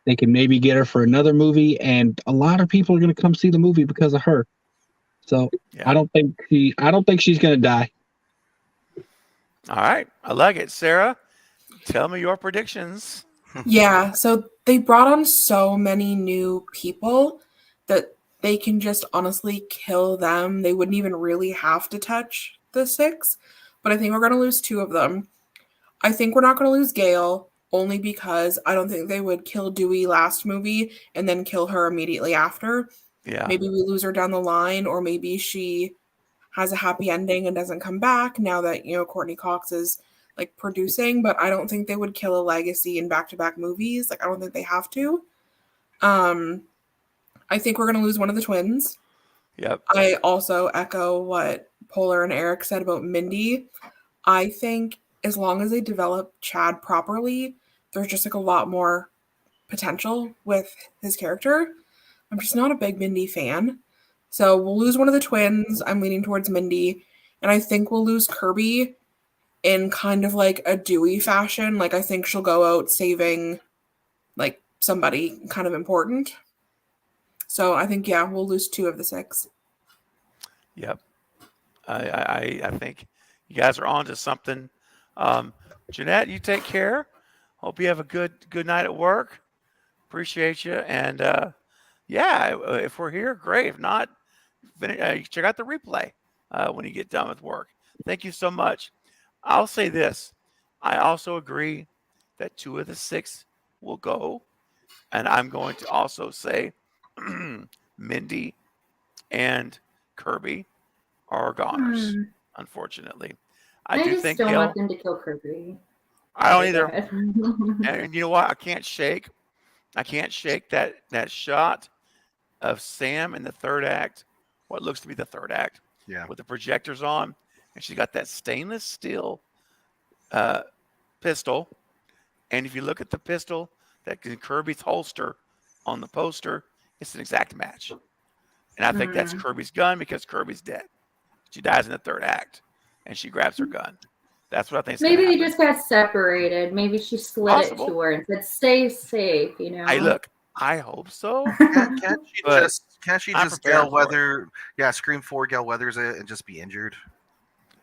they can maybe get her for another movie, and a lot of people are gonna come see the movie because of her. So I don't think she's gonna die. All right, I like it, Sarah. Tell me your predictions. Yeah, so they brought on so many new people that they can just honestly kill them. They wouldn't even really have to touch the 6, but I think we're going to lose 2 of them. I think we're not going to lose Gale only because I don't think they would kill Dewey last movie and then kill her immediately after. Yeah. Maybe we lose her down the line, or maybe she has a happy ending and doesn't come back now that, Courtney Cox is producing, but I don't think they would kill a legacy in back-to-back movies. I don't think they have to. I think we're going to lose one of the twins. Yep. I also echo what Polar and Eric said about Mindy. I think as long as they develop Chad properly, there's just like a lot more potential with his character. I'm just not a big Mindy fan. So we'll lose one of the twins. I'm leaning towards Mindy. And I think we'll lose Kirby in kind of like a Dewey fashion. Like I think she'll go out saving like somebody kind of important. So I think, yeah, we'll lose 2 of the 6. Yep. I think you guys are on to something. Jeanette, you take care. Hope you have a good night at work. Appreciate you. And yeah, if we're here, great. If not, check out the replay when you get done with work. Thank you so much. I'll say this. I also agree that 2 of the 6 will go. And I'm going to also say Mindy and Kirby are goners, unfortunately. I do just think don't Gale, want them to kill Kirby. I don't Go either. ahead. And you know what? I can't shake that shot of Sam in the 3rd act, what looks to be the 3rd act, with the projectors on, and she's got that stainless steel pistol. And if you look at the pistol that's in Kirby's holster on the poster, it's an exact match. And I think that's Kirby's gun because Kirby's dead. She dies in the 3rd act, and she grabs her gun. That's what I think. Maybe they just got separated. Maybe she slid it to her and said, "Stay safe." You know. Hey, look. I hope so. Can't she just Gale Weather? Yeah, scream 4 Gale Weathers it and just be injured.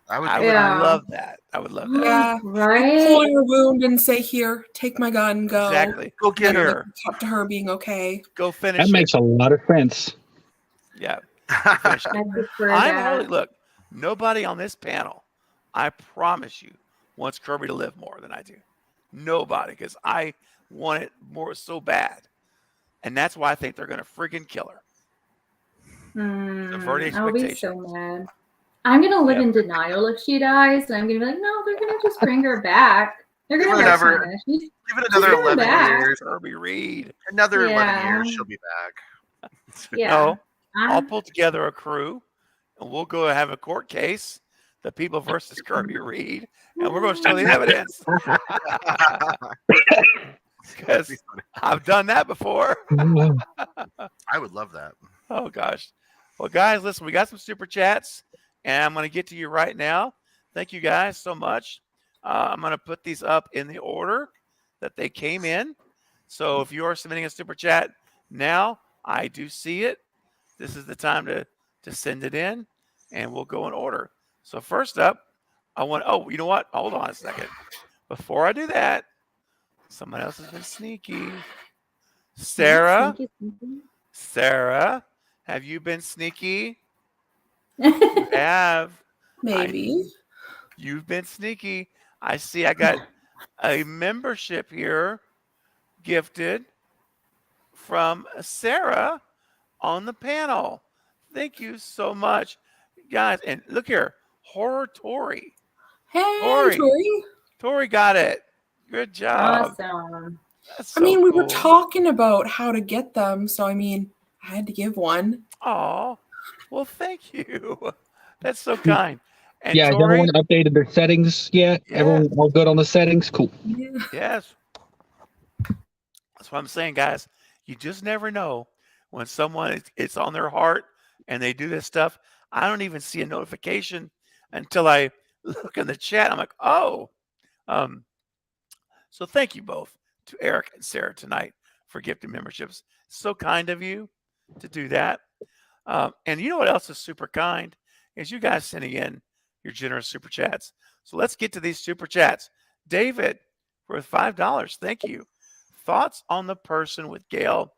I would love that. I would love that. Yeah, right. Pull your wound and say, "Here, take my gun. Go." Exactly. Go get her. Up to her being okay. Go finish. That makes a lot of sense. Yeah. I'm look. Nobody on this panel, I promise you, wants Kirby to live more than I do. Nobody, because I want it more so bad, and that's why I think they're going to freaking kill her. I'll be so mad. I'm gonna live in denial if she dies, and I'm gonna be like, no, they're gonna just bring her back. They're gonna give it another 11 years. Kirby Reed. Another 11 years, she'll be back. Yeah. No, I'll pull together a crew, and we'll go have a court case. The people versus Kirby Reed, and we're going to show the evidence. Because I've done that before. I would love that. Oh, gosh. Well, guys, listen, we got some super chats, and I'm going to get to you right now. Thank you guys so much. I'm going to put these up in the order that they came in. So if you are submitting a super chat now, I do see it. This is the time to send it in, and we'll go in order. So first up, you know what? Hold on a second. Before I do that, someone else has been sneaky. Sarah, have you been sneaky? You have. Maybe. You've been sneaky. I see I got a membership here gifted from Sarah on the panel. Thank you so much, guys. And look here. Horror Tori. Hey, Tori got it. Good job. Awesome. So we cool. were talking about how to get them, so I had to give one. Oh, well, thank you. That's so kind. And yeah, Tori, has everyone updated their settings yet? Yeah. Everyone all good on the settings? Cool. Yeah. Yes. That's what I'm saying, guys. You just never know when someone it's on their heart and they do this stuff. I don't even see a notification until I look in the chat. I'm like, oh. So thank you both to Eric and Sarah tonight for gifting memberships. So kind of you to do that. And you know what else is super kind is you guys sending in your generous super chats. So let's get to these super chats. David, for $5, thank you. Thoughts on the person with Gale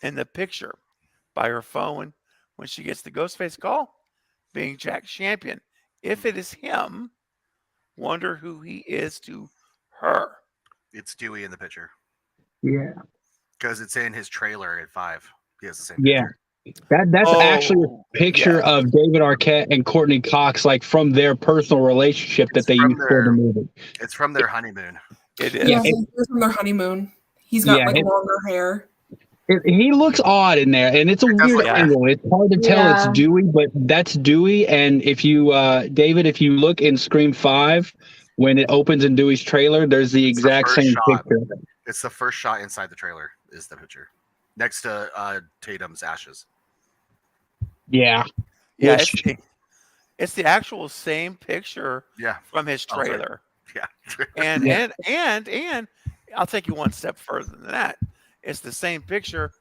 in the picture by her phone when she gets the Ghostface call? Being Jack's champion. If it is him, wonder who he is to her. It's Dewey in the picture. Yeah. Because it's in his trailer at 5. He has the same picture. That's actually a picture of David Arquette and Courtney Cox, like from their personal relationship that they used for the movie. It's from their honeymoon. It is. Yeah, it's from their honeymoon. He's got longer hair. He looks odd in there, and it's a weird like- angle. It's hard to tell it's Yeah. Dewey, but that's Dewey. And if you, David, if you look in Scream 5, when it opens in Dewey's trailer, there's the It's the exact first same shot. picture. It's the first shot inside the trailer is the picture next to Tatum's ashes. Yeah. Yeah, Which- it's the actual same picture Yeah, from his Oh, sorry. trailer. yeah. And Yeah. and I'll take you one step further than that. It's the same picture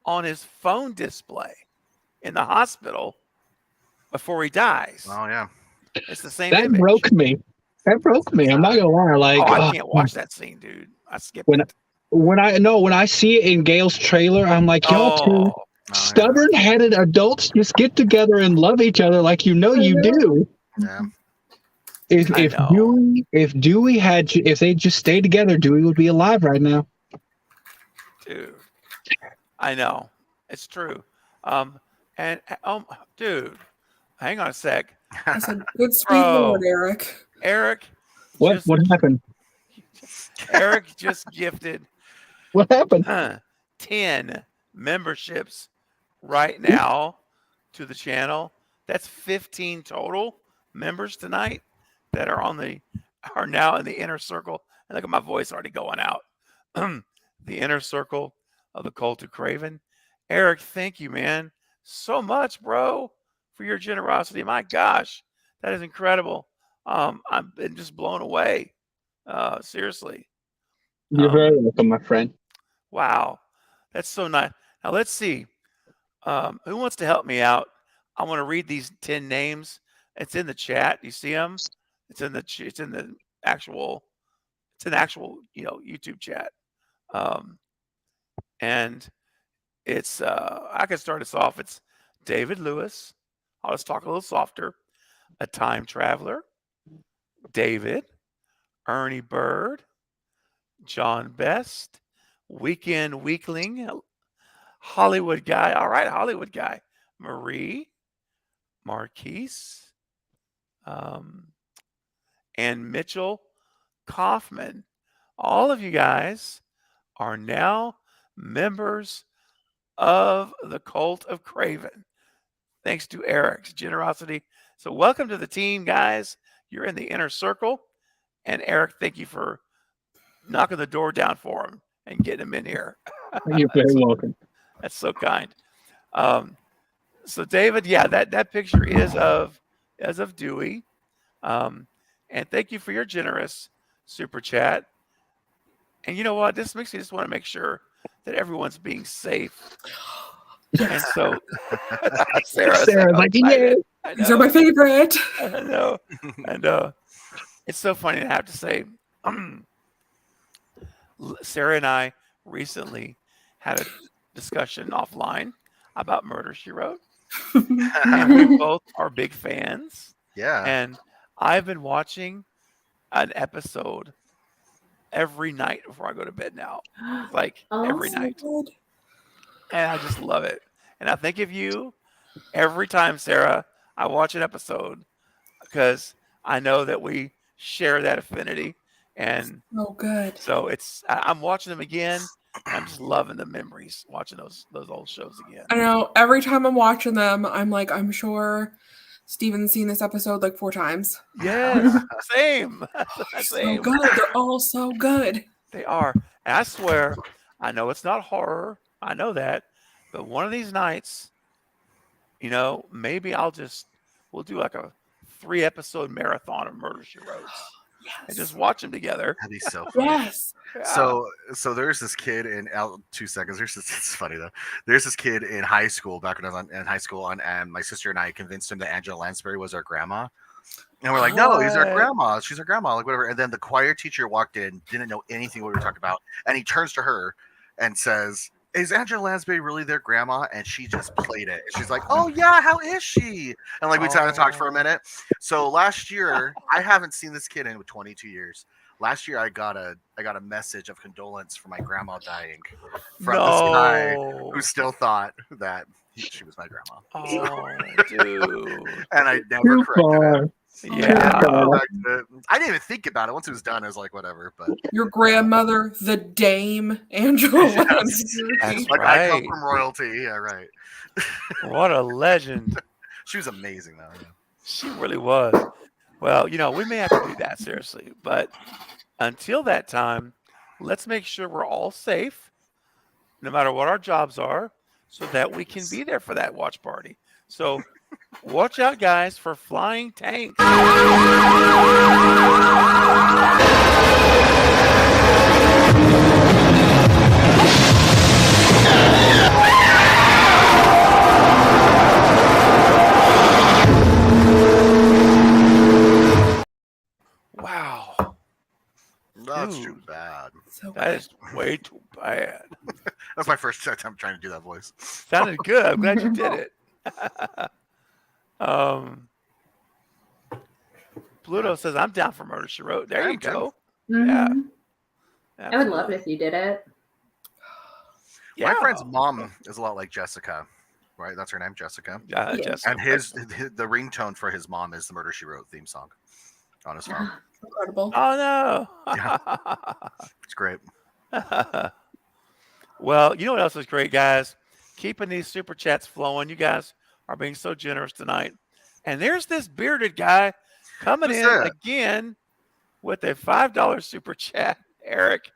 on his phone display in the hospital before he dies. Oh yeah. It's the same That image. broke me. That broke me. I'm not gonna lie. Like, Oh, I can't watch that scene, dude. I skipped When- it. when I see it in Gale's trailer, I'm like, y'all two Oh, Oh, yeah. stubborn-headed adults just get together and love each other like you know you do. Yeah. If I if know. Dewey if they just stayed together, Dewey would be alive right now. dude. I know. It's true. And dude, hang on a sec. I said, good speed Bro. Lord, Eric. Eric What just, what happened? Eric just gifted What happened? 10 memberships right now to the channel. That's 15 total members tonight that are now in the inner circle. And look at my voice already going out. The inner circle of the cult of Craven. Eric, thank you, man, so much, bro, for your generosity. My gosh, that is incredible. I've been just blown away. Seriously. You're very welcome, my friend. Wow, that's so nice. Now let's see. Who wants to help me out? I want to read these 10 names. It's in the chat. You see them? It's in the actual YouTube chat. And it's I can start us off. It's David Lewis. I'll just talk a little softer. A Time Traveler, David, Ernie Bird, John Best, Weekend Weakling, Hollywood Guy. All right, Hollywood Guy. Marie, Marquise, and Mitchell Kaufman. All of you guys are now members of the Cult of Craven, thanks to Eric's generosity. So welcome to the team, guys. You're in the inner circle. And Eric, thank you for knocking the door down for him and getting him in here. You're very welcome. That's so kind. So David, yeah, that picture is of Dewey. And thank you for your generous super chat. And you know what? This makes me just want to make sure that everyone's being safe. And so Sarah's like, yeah. I These are know. my favorite. I know. And it's so funny to have to say, Sarah and I recently had a discussion offline about Murder, She Wrote. And we both are big fans. Yeah. And I've been watching an episode every night before I go to bed now. Like every Awesome. night. And I just love it. And I think of you every time, Sarah, I watch an episode because I know that we share that affinity. And Oh, good. so I'm watching them again. And I'm just loving the memories watching those old shows again. I know every time I'm watching them, I'm like, I'm sure Steven's seen this episode like 4 times. Yes, same. So Same. good. They're all so good. They are. And I swear, I know it's not horror. I know that. But one of these nights, maybe we'll do like a 3-episode marathon of Murder, She Wrote. And just watch them together. That'd be so funny. Yes. Yeah. So there's this kid in 2 seconds. It's funny though. There's this kid in high school back when I was in high school, and my sister and I convinced him that Angela Lansbury was our grandma. And we're like, no, he's our What? grandma. She's our grandma, like whatever. And then the choir teacher walked in, didn't know anything what we were talking about, and he turns to her and says, "Is Angela Lansbury really their grandma?" And she just played it. She's like, "Oh yeah, how is she?" And like we kind of talked for a minute. So last year, I haven't seen this kid in 22 years. Last year, I got a message of condolence for my grandma dying from this guy who still thought that she was my grandma. Oh, dude. And I never Too corrected far. it. Yeah. Go back to it. I didn't even think about it. Once it was done, I was like, whatever. But Your grandmother, the Dame Angela Yes. Lansbury. That's like, I come right. from royalty. Yeah, right. What a legend. She was amazing, though. Yeah. She really was. Well, we may have to do that seriously. But until that time, let's make sure we're all safe, no matter what our jobs are, so that we can be there for that watch party. So watch out, guys, for flying tanks. Wow. That's Dude. too bad. So That is way too bad. That's my first time trying to do that voice. Sounded good. I'm glad you did it. Pluto says, I'm down for Murder, She Wrote. There I you am too. go. Mhm. Yeah. I would love it if you did it. Yeah. My friend's mom is a lot like Jessica, right? That's her name, Jessica. Yeah. Jessica. And the ringtone for his mom is the Murder She Wrote theme song on his phone. incredible. Oh, no. It's great. Well, you know what else is great, guys? Keeping these super chats flowing. You guys are being so generous tonight. And there's this bearded guy coming Who's in that? again with a $5 super chat. Eric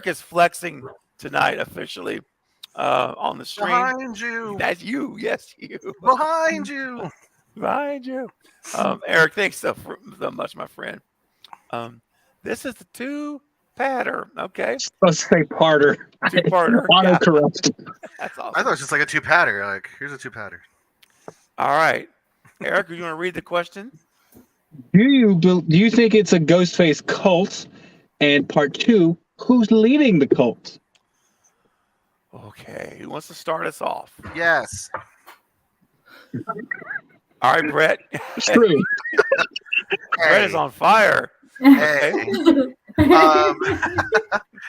is flexing tonight officially on the stream. Behind you. That's you. Yes, you. Behind you. Behind you. Eric, thanks so much, my friend. This is the two-patter. Okay. Supposed to say parter. Two-parter. Yeah, Autocorrect. that's awesome. I thought it was just like a two-patter. Like, here's a two-patter. All right. Eric, you want to read the question? Do you think it's a Ghostface cult? And part 2, who's leading the cult? Okay. Who wants to start us off? Yes. All right, Brett. It's true. Brett is on fire. Hey.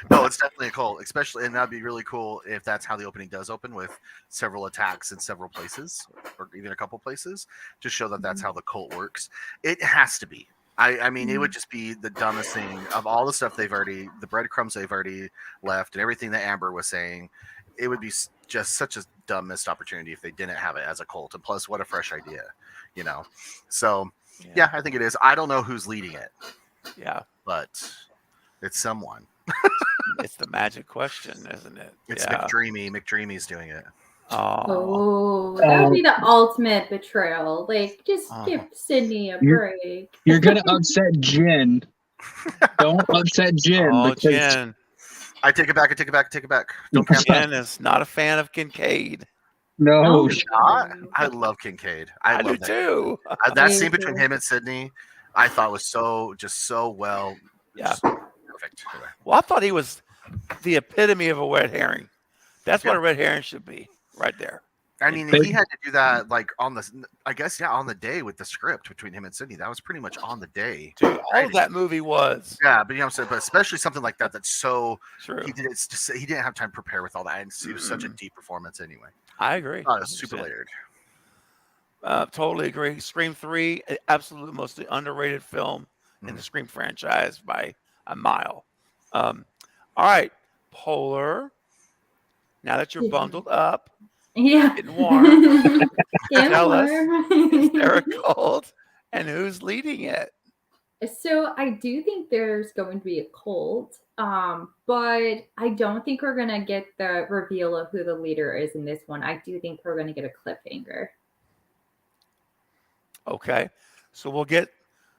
No, it's definitely a cult, especially, and that'd be really cool if that's how the opening does open, with several attacks in several places, or even a couple places, to show that that's how the cult works. It has to be. I mean, it would just be the dumbest thing of all the stuff the breadcrumbs they've already left, and everything that Amber was saying. It would be just such a dumb missed opportunity if they didn't have it as a cult. And plus, what a fresh idea, So, yeah, I think it is. I don't know who's leading it. Yeah. But it's someone. It's the magic question, isn't it? It's yeah. McDreamy. McDreamy's doing it. Oh. That would be the ultimate betrayal. Like, just give Sydney a You're- break. You're going to upset Jen. Don't upset Jen. Oh, because Jen. I take it back. Don't count Jen is not a fan of Kincaid. No. Oh, I love Kincaid. I love do that. too. That Me scene between too. him and Sydney, I thought was so well. Yeah. just perfect. Anyway. Well, I thought he was the epitome of a red herring. That's what a red herring should be, right there. I mean, he had to do that like on the day with the script between him and Sydney. That was pretty much on the day. Dude, all of that movie was Yeah, but you know what I'm saying. But especially something like that that's so true. he didn't have time to prepare with all that, and it was such a deep performance anyway. I agree. It was super 100%. layered. Totally agree. Scream 3, absolutely most underrated film in the Scream franchise by a mile. All right, Polar. Now that you're bundled up, Yeah. getting warm, Get Tell us. is warm. there a cult, and who's leading it? So I do think there's going to be a cult, but I don't think we're going to get the reveal of who the leader is in this one. I do think we're going to get a cliffhanger. Okay, so we'll get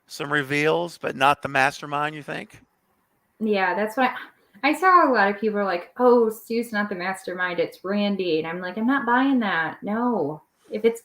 some reveals, but not the mastermind, you think? Yeah, that's what I saw. A lot of people are like, oh, Stu's not the mastermind, it's Randy. And I'm like, I'm not buying that. No. If there's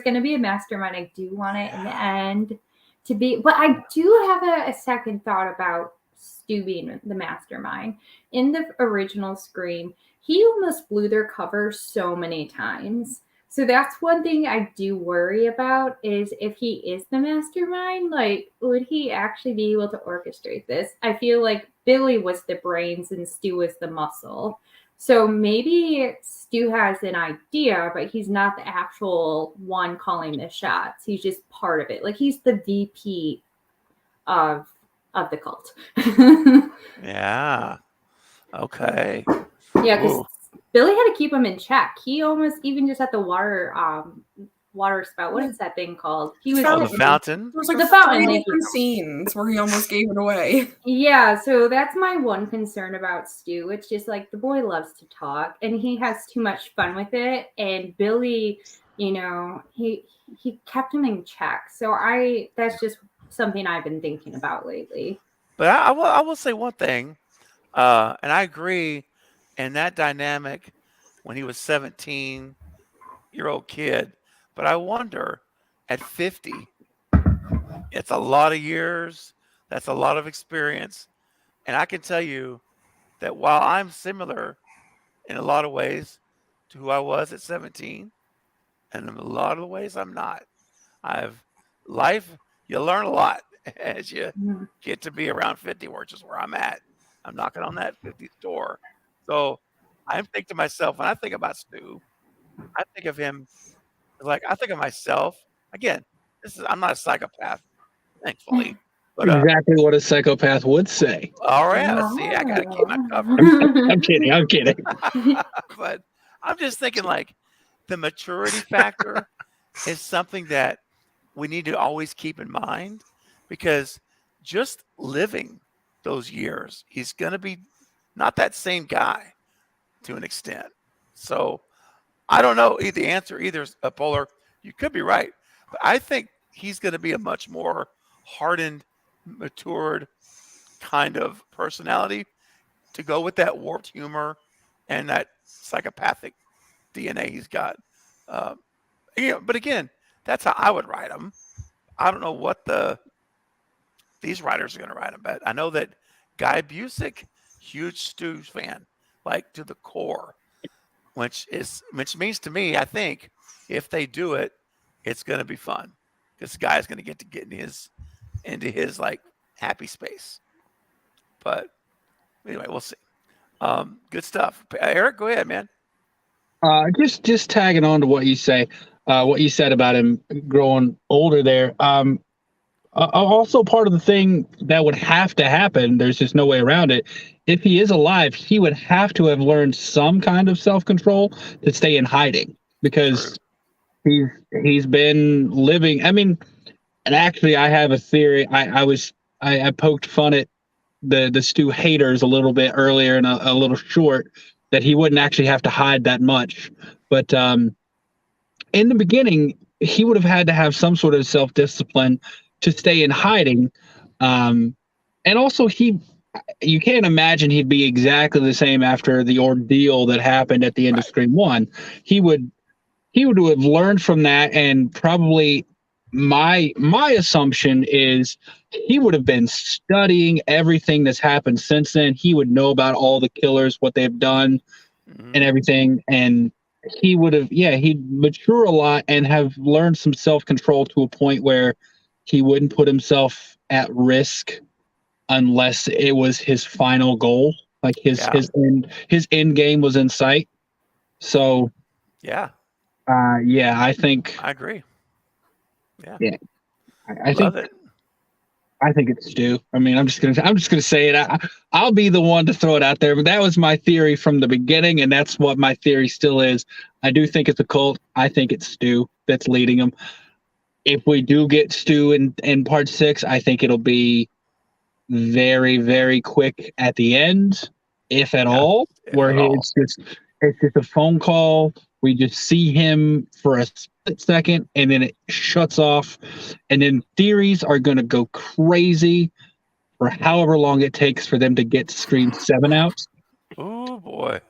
going to be a mastermind, I do want it in the end to be. But I do have a second thought about Stu being the mastermind. In the original Scream, he almost blew their cover so many times. So that's one thing I do worry about, is if he is the mastermind, like, would he actually be able to orchestrate this? I feel like Billy was the brains and Stu was the muscle. So maybe Stu has an idea, but he's not the actual one calling the shots. He's just part of it. Like he's the VP of the cult. Yeah. Okay. Yeah, because Ooh. Billy had to keep him in check. He almost even just at the water spout. What is that thing called? He was Oh, the fountain. There was like The fountain, 3 thank different you. scenes where he almost gave it away. Yeah, so that's my one concern about Stu. It's just like the boy loves to talk and he has too much fun with it. And Billy, you know, he kept him in check. So that's just something I've been thinking about lately. But I will say one thing, and I agree in that dynamic when he was 17-year-old kid. But I wonder at 50, it's a lot of years. That's a lot of experience. And I can tell you that while I'm similar in a lot of ways to who I was at 17, and in a lot of ways I'm not. You learn a lot as you get to be around 50, which is where I'm at. I'm knocking on that 50th door. So I think to myself, when I think about Stu, I think of him like I think of myself. Again, I'm not a psychopath, thankfully. But Exactly what a psychopath would say. all right, let's see. I gotta keep my cover. I'm kidding. But I'm just thinking like the maturity factor is something that we need to always keep in mind, because just living those years, he's going to be not that same guy to an extent. So I don't know the answer either, Polar. You could be right, but I think he's going to be a much more hardened, matured kind of personality to go with that warped humor and that psychopathic DNA he's got. But again, that's how I would write him. I don't know what these writers are going to write him, but I know that Guy Busick, huge Stu fan, like to the core, which means to me, I think if they do it, it's going to be fun because Guy's going to get into his like happy space. But anyway, we'll see. Good stuff. Eric, go ahead, man. Just tagging on to what you said about him growing older there. Also part of the thing that would have to happen, there's just no way around it. If he is alive, he would have to have learned some kind of self-control to stay in hiding, because he's been living. I mean, and actually I have a theory. I poked fun at the Stu haters a little bit earlier in a little short, that he wouldn't actually have to hide that much. But in the beginning, he would have had to have some sort of self-discipline to stay in hiding. And also you can't imagine he'd be exactly the same after the ordeal that happened at the end of Scream 1. He would have learned from that, and probably my assumption is he would have been studying everything that's happened since then. He would know about all the killers, what they've done, and everything. And he would have, he'd mature a lot and have learned some self-control to a point where he wouldn't put himself at risk unless it was his final goal. Like his end game was in sight. So I think I agree. Yeah. I think it. I think it's Stu. I mean, I'm just gonna say it. I'll be the one to throw it out there, but that was my theory from the beginning, and that's what my theory still is. I do think it's a cult. I think it's Stu that's leading them. If we do get Stu in part 6, I think it'll be very, very quick at the end, if at all, where it's just a phone call. We just see him for a split second, and then it shuts off. And then theories are going to go crazy for however long it takes for them to get Scream 7 out. Oh, boy.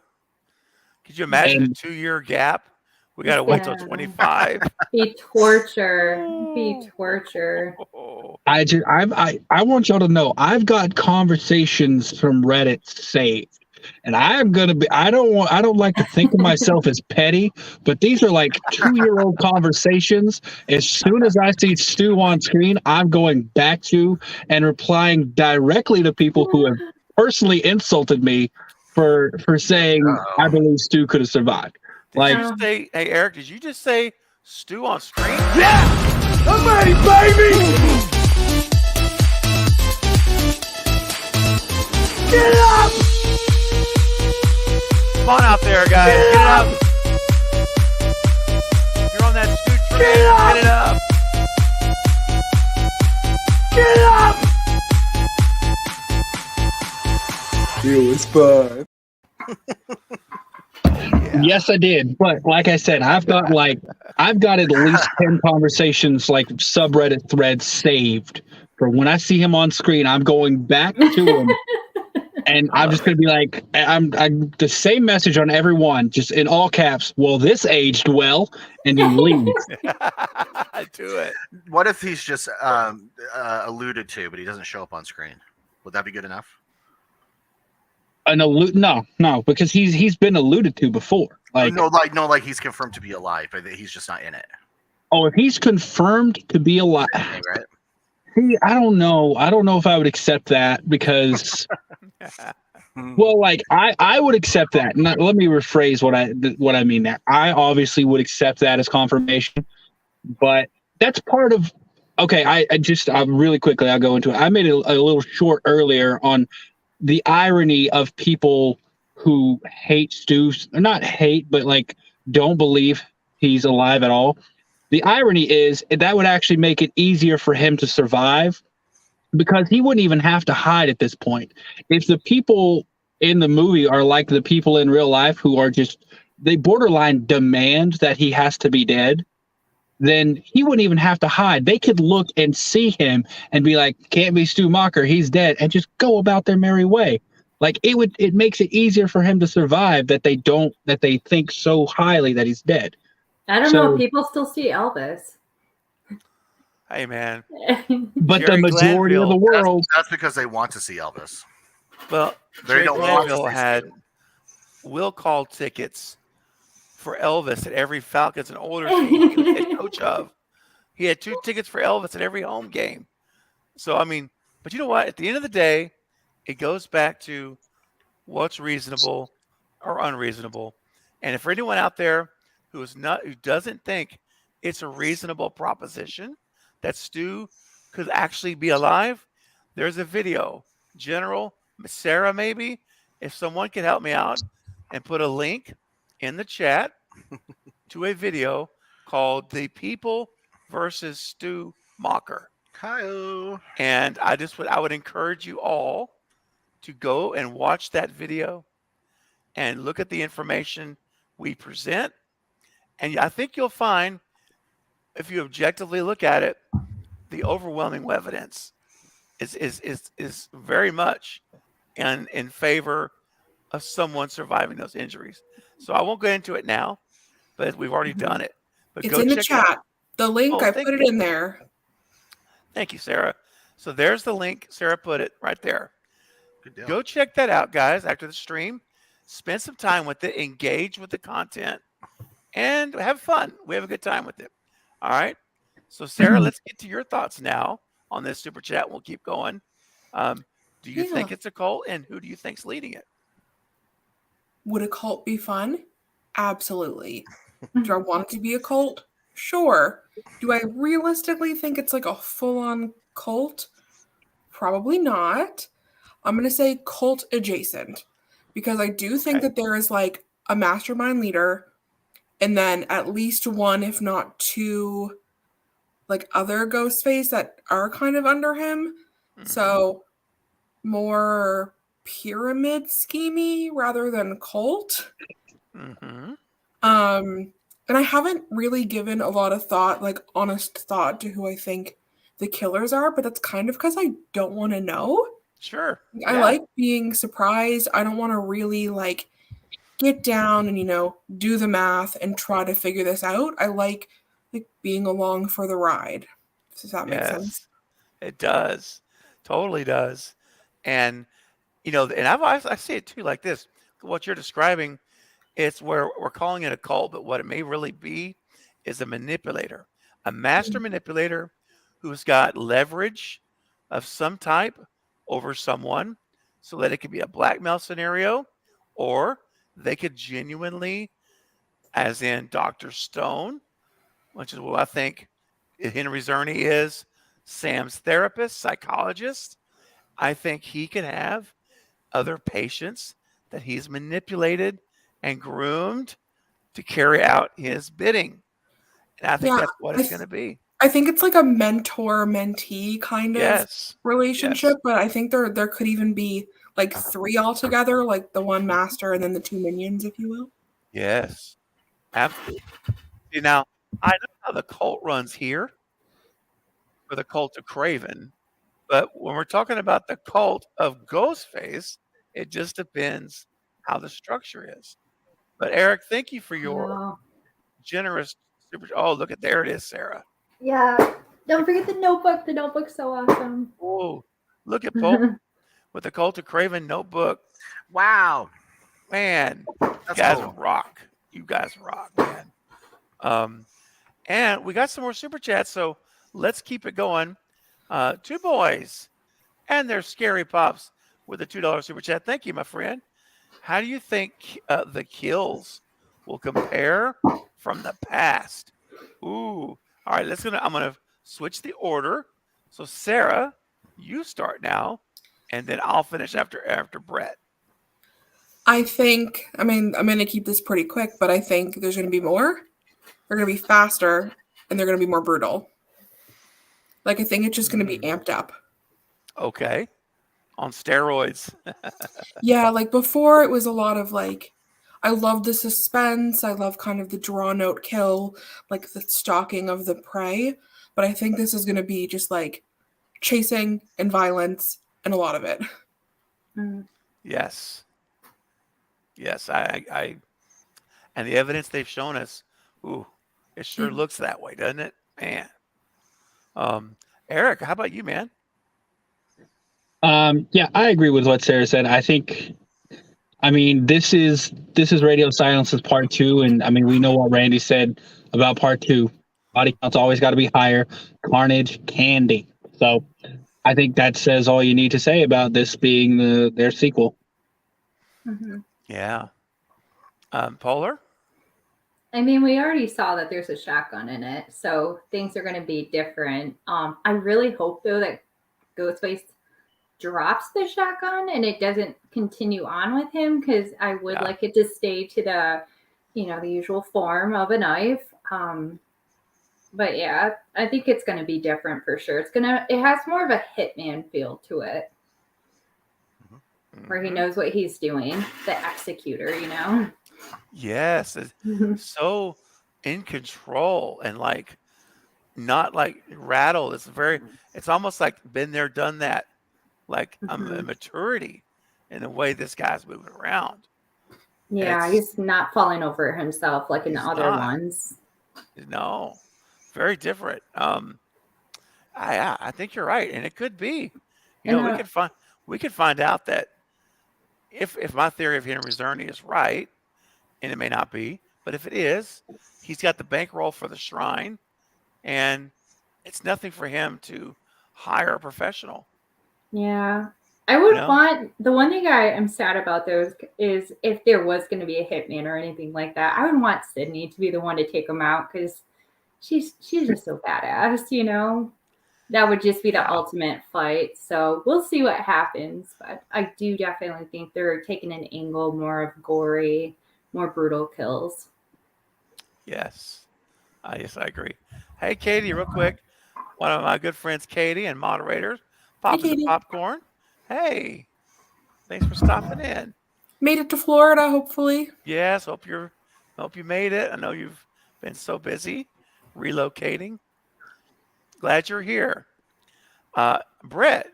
Could you imagine a 2-year gap? We got to wait till 25. Be torture. I want y'all to know, I've got conversations from Reddit saved. And I don't like to think of myself as petty, but these are like 2-year-old conversations. As soon as I see Stu on screen, I'm going back to and replying directly to people who have personally insulted me for saying I believe Stu could have survived. Did you say, hey Eric? Did you just say Stu on screen? Yeah! I'm ready, baby! Get up! Come on out there, guys. Get it up. You're on that Stu train. Get it up. Get up! It was fun. Yes, I did. But like I said, I've got at least 10 conversations, like subreddit threads saved for when I see him on screen. I'm going back to him, and I'm just going to be like, I'm the same message on every one, just in all caps. Well, this aged well, and then leave. Do it. What if he's just alluded to, but he doesn't show up on screen? Would that be good enough? No, because he's been alluded to before. Like he's confirmed to be alive, but he's just not in it. Oh, if he's confirmed to be alive, right? See, I don't know. I don't know if I would accept that because, well, like I would accept that. Let me rephrase what I mean. That I obviously would accept that as confirmation, but that's part of. Okay, I really quickly I'll go into it. I made a little short earlier on the irony of people who hate Stu, or not hate, but like don't believe he's alive at all. The irony is that would actually make it easier for him to survive because he wouldn't even have to hide at this point. If the people in the movie are like the people in real life who are just, they borderline demand that he has to be dead, then he wouldn't even have to hide. They could look and see him and be like, can't be Stu Macher, he's dead, and just go about their merry way. Like it makes it easier for him to survive that they think so highly that he's dead. I don't know. People still see Elvis. Hey, man. But Jerry the majority Glanville, of the world. That's because they want to see Elvis. Well, Jerry Glanville had will call tickets for Elvis at every Falcons and Oilers game he was head coach of. He had 2 tickets for Elvis at every home game. So, I mean, but you know what? At the end of the day, it goes back to what's reasonable or unreasonable. And if for anyone out there who doesn't think it's a reasonable proposition that Stu could actually be alive, there's a video. General Sarah, maybe, if someone could help me out and put a link in the chat to a video called "The People versus Stu Macher." Hi-oh. And I would encourage you all to go and watch that video and look at the information we present. And I think you'll find, if you objectively look at it, the overwhelming evidence is very much in favor of someone surviving those injuries. So I won't go into it now, but we've already done it. But it's in the chat. The link, I put it in there. Thank you, Sarah. So there's the link. Sarah put it right there. Good deal. Go check that out, guys, after the stream. Spend some time with it. Engage with the content. And have fun. We have a good time with it. All right. So, Sarah, let's get to your thoughts now on this super chat. We'll keep going. Do you think it's a cult, and who do you think's leading it? Would a cult be fun? Absolutely. Do I want it to be a cult? Sure. Do I realistically think it's like a full-on cult? Probably not. I'm going to say cult adjacent because I do think that there is like a mastermind leader and then at least one, if not 2, like other Ghostface that are kind of under him. Mm-hmm. So more pyramid schemey rather than cult. Mm-hmm. And I haven't really given a lot of thought, like honest thought, to who I think the killers are, but that's kind of because I don't want to know. Sure. I like being surprised. I don't want to really like get down and, do the math and try to figure this out. I like being along for the ride. Does that make sense? It does. Totally does. And, and I see it too like this. What you're describing, it's where we're calling it a cult, but what it may really be is a manipulator, a master manipulator who's got leverage of some type over someone so that it could be a blackmail scenario or they could genuinely, as in Dr. Stone, which is what I think Henry Zerny is, Sam's therapist, psychologist. I think he can have other patients that he's manipulated and groomed to carry out his bidding. And I think Yeah, that's what it's going to be. I think it's like a mentor-mentee kind of Yes. relationship, Yes. but I think there could even be like 3 altogether, like the one master and then the 2 minions, if you will. Yes. Absolutely. See, now, I know how the cult runs here for the cult of Craven, but when we're talking about the cult of Ghostface, it just depends how the structure is. But Eric, thank you for your Oh, generous super. Oh, look at there it is, Sarah. yeah. Don't forget the notebook. The notebook's so awesome. Oh, look at Pope with the Cult of Craven notebook. Wow. Man, you That's guys cool. rock. You guys rock, man. And we got some more super chats, so let's keep it going. 2 boys and their scary pops with a $2 super chat. Thank you, my friend. How do you think the kills will compare from the past? Ooh. All right, I'm gonna switch the order. So Sarah, you start now, and then I'll finish after Brett. I think, I mean, I'm going to keep this pretty quick, but I think there's going to be more. They're going to be faster, and they're going to be more brutal. Like, I think it's just going to be amped up. Okay. On steroids. Yeah, like before it was a lot of like, I love the suspense. I love kind of the drawn out kill, like the stalking of the prey. But I think this is going to be just like chasing and violence and a lot of it. Yes. Yes, I and the evidence they've shown us, ooh, it sure looks that way, doesn't it? Man. Eric, how about you, man? Yeah, I agree with what Sarah said. I mean, this is Radio Silence's part 2, and I mean, we know what Randy said about part 2. Body count's always got to be higher. Carnage, candy. So, I think that says all you need to say about this being their sequel. Yeah. Polar? I mean, we already saw that there's a shotgun in it, so things are going to be different. I really hope, though, that Ghostface drops the shotgun and it doesn't continue on with him, because I would like it to stay to the usual form of a knife. But yeah, I think it's going to be different for sure. It has more of a Hitman feel to it, where he knows what he's doing, the executor, Yes. So in control and like not like rattled. It's almost like been there, done that. Like a maturity in the way this guy's moving around. Yeah, he's not falling over himself like in the other ones. No, very different. I think you're right, and it could be. We could find out that if my theory of Henry Zerny is right, and it may not be, but if it is, he's got the bankroll for the shrine, and it's nothing for him to hire a professional. Yeah. I would want, the one thing I am sad about those is if there was going to be a hitman or anything like that, I would want Sydney to be the one to take him out, because she's just so badass, That would just be the ultimate fight. So we'll see what happens. But I do definitely think they're taking an angle more of gory, more brutal kills. Yes. Yes, I agree. Hey, Katie, real quick. One of my good friends, Katie, and moderators, popping the popcorn. Hey, thanks for stopping in. Made it to Florida, hopefully. Yes, hope you made it. I know you've been so busy relocating. Glad you're here. Brett,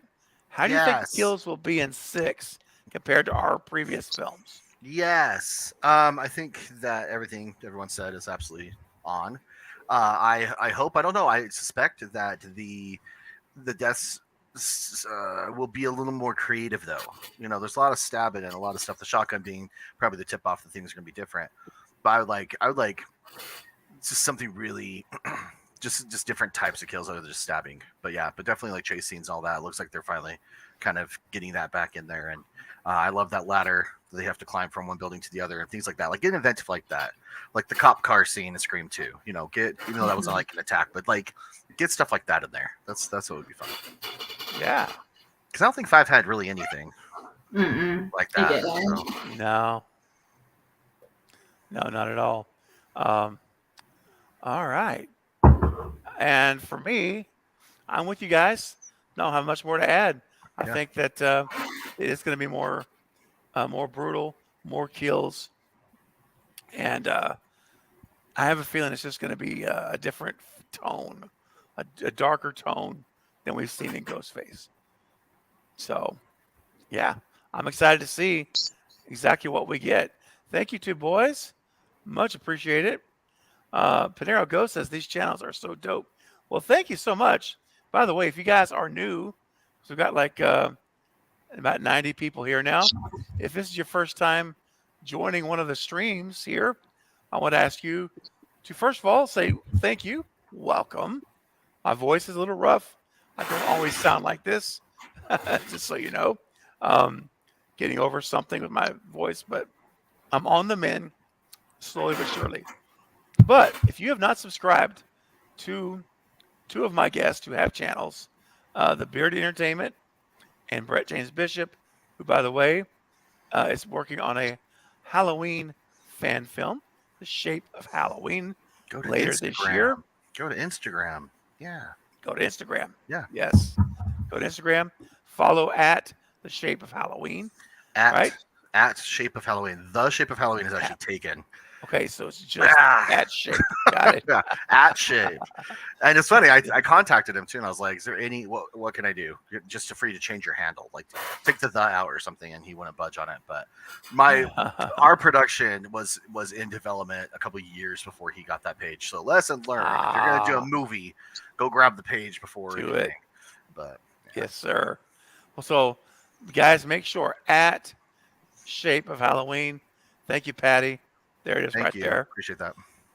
how do you think the kills will be in 6 compared to our previous films? Yes. I think that everything everyone said is absolutely on. I hope, I don't know, I suspect that the deaths will be a little more creative, though. There's a lot of stabbing and a lot of stuff. The shotgun being probably the tip off, the things are going to be different. But I would like just something really just different types of kills other than just stabbing. But yeah, but definitely like chase scenes, all that. It looks like they're finally kind of getting that back in there. And I love that ladder that they have to climb from one building to the other and things like that. Like get inventive like that, like the cop car scene in Scream 2. You know, get even though that wasn't like an attack, but like get stuff like that in there. That's what would be fun. Yeah. Because I don't think 5 had really anything like that. It didn't. So. No, not at all. All right. And for me, I'm with you guys. Don't have much more to add. I think that it's going to be more brutal, more kills, and I have a feeling it's just going to be a different tone, a darker tone than we've seen in Ghostface. So, yeah, I'm excited to see exactly what we get. Thank you two boys. Much appreciated. Panero Ghost says these channels are so dope. Well, thank you so much. By the way, if you guys are new, so we've got like about 90 people here now. If this is your first time joining one of the streams here, I want to ask you to first of all say thank you, welcome. My voice is a little rough. I don't always sound like this, just so you know. Getting over something with my voice, but I'm on the mend, slowly but surely. But if you have not subscribed to two of my guests who have channels, the Bearded Entertainment and Brett James Bishop, who, by the way, is working on a Halloween fan film, The Shape of Halloween, later this year. Go to Instagram. Yeah. Go to Instagram. Yeah. Yes. Go to Instagram. Follow at The Shape of Halloween. At Shape of Halloween. The Shape of Halloween is actually taken. Okay, so it's just at Shape. Got it. Yeah, at Shape. And it's funny, I contacted him too, and I was like, is there any, what can I do? Just free to change your handle. Like, take the out or something, and he wouldn't budge on it. But our production was in development a couple of years before he got that page. So lesson learned. If you're going to do a movie, go grab the page before do anything. it. But yes, sir. Well, so guys, make sure at Shape of Halloween. Thank you, Patty. There it is. Thank right you. there. Appreciate that.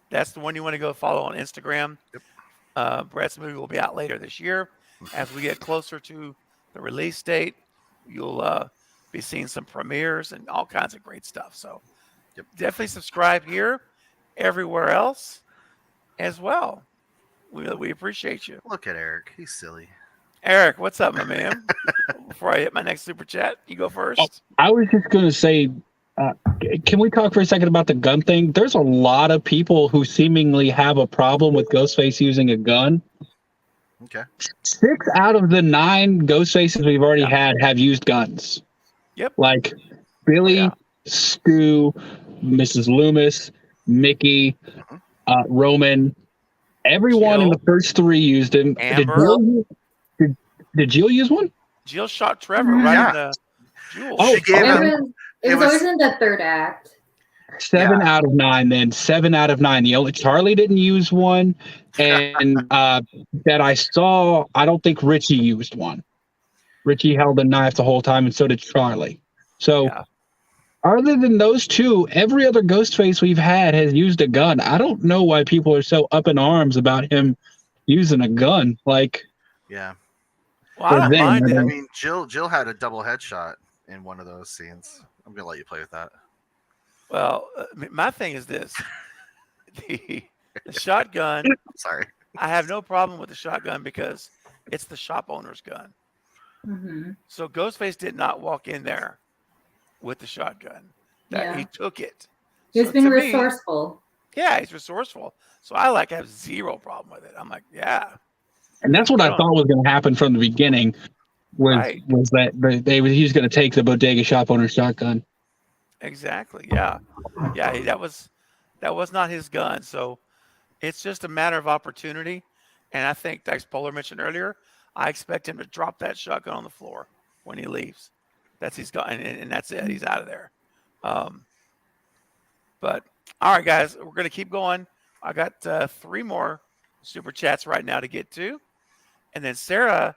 That's the one you want to go follow on Instagram. Yep. Brett's movie will be out later this year. As we get closer to the release date, you'll be seeing some premieres and all kinds of great stuff. So definitely subscribe here, everywhere else as well. We appreciate you. Look at Eric. He's silly. Eric, what's up, my man? Before I hit my next super chat, you go first. I was just going to say, can we talk for a second about the gun thing? There's a lot of people who seemingly have a problem with Ghostface using a gun. Okay. 6 out of the 9 Ghostfaces we've already had have used guns. Yep. Like Billy, Stu, Mrs. Loomis, Mickey, Roman. Everyone Jill. in the first 3 used him. Amber. Did Jill use one? Jill shot Trevor right in the jewel. Oh, She gave him. It was always in the third act. 7 out of 9 then. 7 out of 9. The only Charlie didn't use one. And that I saw, I don't think Richie used one. Richie held a knife the whole time, and so did Charlie. So other than those 2, every other Ghostface we've had has used a gun. I don't know why people are so up in arms about him using a gun. Like, Yeah. Well, I don't mind it. I mean, Jill had a double headshot in one of those scenes. I'm gonna let you play with that. Well, my thing is this: the shotgun. I'm sorry. I have no problem with the shotgun because it's the shop owner's gun. Mm-hmm. So Ghostface did not walk in there with the shotgun. He took it. He's So being to me, resourceful. yeah, he's resourceful. So I have zero problem with it. I'm like, yeah. and that's what I thought was going to happen from the beginning. Was that he was going to take the bodega shop owner's shotgun? Exactly. Yeah. That was not his gun. So it's just a matter of opportunity. And I think, like Polar mentioned earlier, I expect him to drop that shotgun on the floor when he leaves. That's his gun, and that's it. He's out of there. But all right, guys, we're going to keep going. I got 3 more super chats right now to get to, and then Sarah,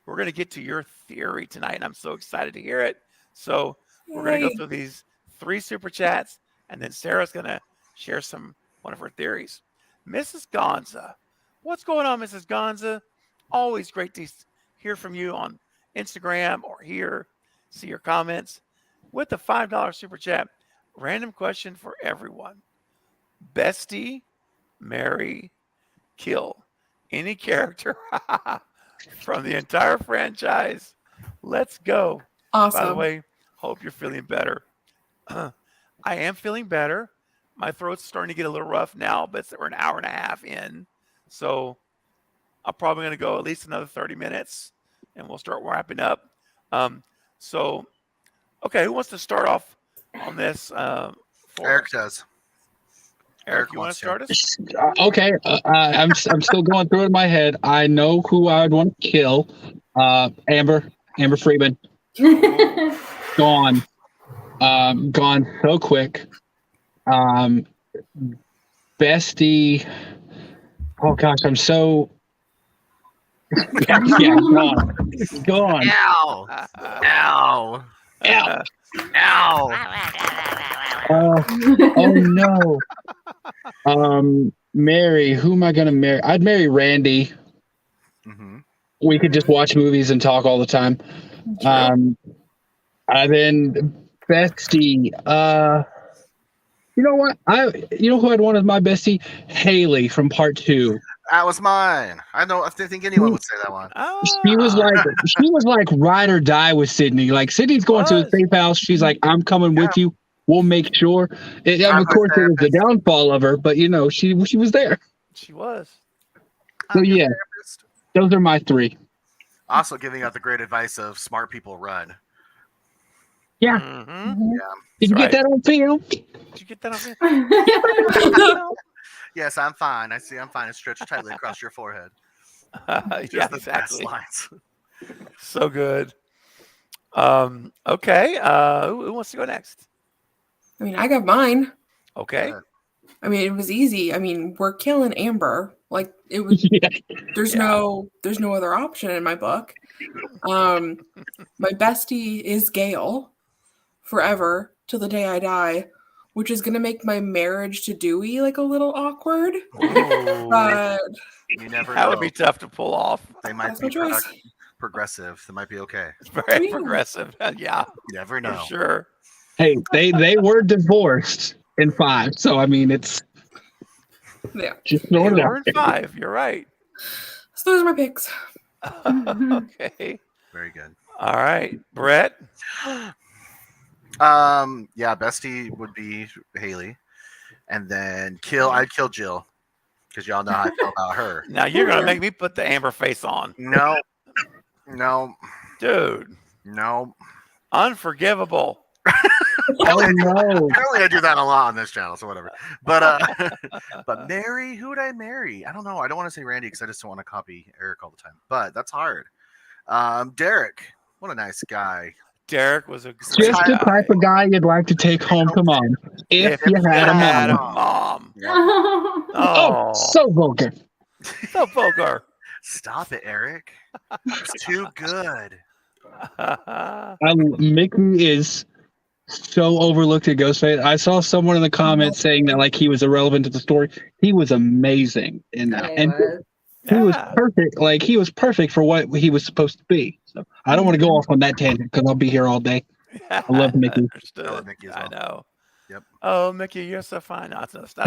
we're going to get to your theory tonight, and I'm so excited to hear it. So we're going to go through these 3 super chats, and then Sarah's going to share one of her theories. Mrs. Gonza, What's going on, Mrs. Gonza? Always great to hear from you on Instagram or here, see your comments. With the $5 super chat, random question for everyone. Bestie, marry, kill. Any character from the entire franchise. Let's go. Awesome. By the way, hope you're feeling better. I am feeling better. My throat's starting to get a little rough now, but we're an hour and a half in. So I'm probably going to go at least another 30 minutes and we'll start wrapping up. Okay, who wants to start off on this? Eric does. Eric, you want to start us? Okay, I'm still going through it in my head. I know who I would want to kill. Amber Freeman. Gone so quick. Bestie. Oh gosh, I'm so. Yeah, gone. Ow! Ow! Ow. Ow! Oh no. Marry. Who am I gonna marry? I'd marry Randy. Mm-hmm. We could just watch movies and talk all the time. And then bestie. You know what? You know who I'd want as my bestie? Haley from Part 2. That was mine. I think anyone would say that one. She was like ride or die with Sydney. Like Sydney's going to a safe house. She's like, I'm coming with you. We'll make sure. Of course, it was the downfall of her, but she was there. She was. So yeah, those are my three. Also giving out the great advice of smart people run. Yeah. Mm-hmm. Yeah. Did you get that on film? Did you get that on film? Yes, I'm fine. I see. I'm fine. It's stretched tightly across your forehead. Yeah, the exactly. best lines. So good. Okay. Who wants to go next? I mean, I got mine. Okay. I mean, it was easy. I mean, we're killing Amber. Like it was. There's no other option in my book. My bestie is Gale, forever till the day I die, which is gonna make my marriage to Dewey like a little awkward. But you never that know. would be tough to pull off. They might be progressive. They might be okay. It's very progressive. Yeah. You never know. For sure. Hey, they were divorced in 5, so I mean it's just They throwing it were out. in 5. You're right. So those are my picks. Okay. Very good. All right, Brett. Yeah, bestie would be Haley, and then I'd kill Jill, because y'all know how I feel about her. Now you're gonna make me put the Amber face on. No, dude. No. Unforgivable. Oh no. Apparently I do that a lot on this channel, so whatever. But but marry, who would I marry? I don't know. I don't want to say Randy because I just don't want to copy Eric all the time. But that's hard. Derek, what a nice guy. Derek was a great Just the type of guy you'd like to take home to mom if you had a mom. Yeah. Oh, so vulgar. So vulgar. Stop it, Eric. It's too good. Mickey is so overlooked at Ghostface. I saw someone in the comments saying that like he was irrelevant to the story. He was amazing in that, and he was perfect. Like he was perfect for what he was supposed to be. So I don't want to go off on that tangent because I'll be here all day. I love Mickey. Understood. I love Mickey as well. I know. Yep. Oh, Mickey, you're so fine. No, stop.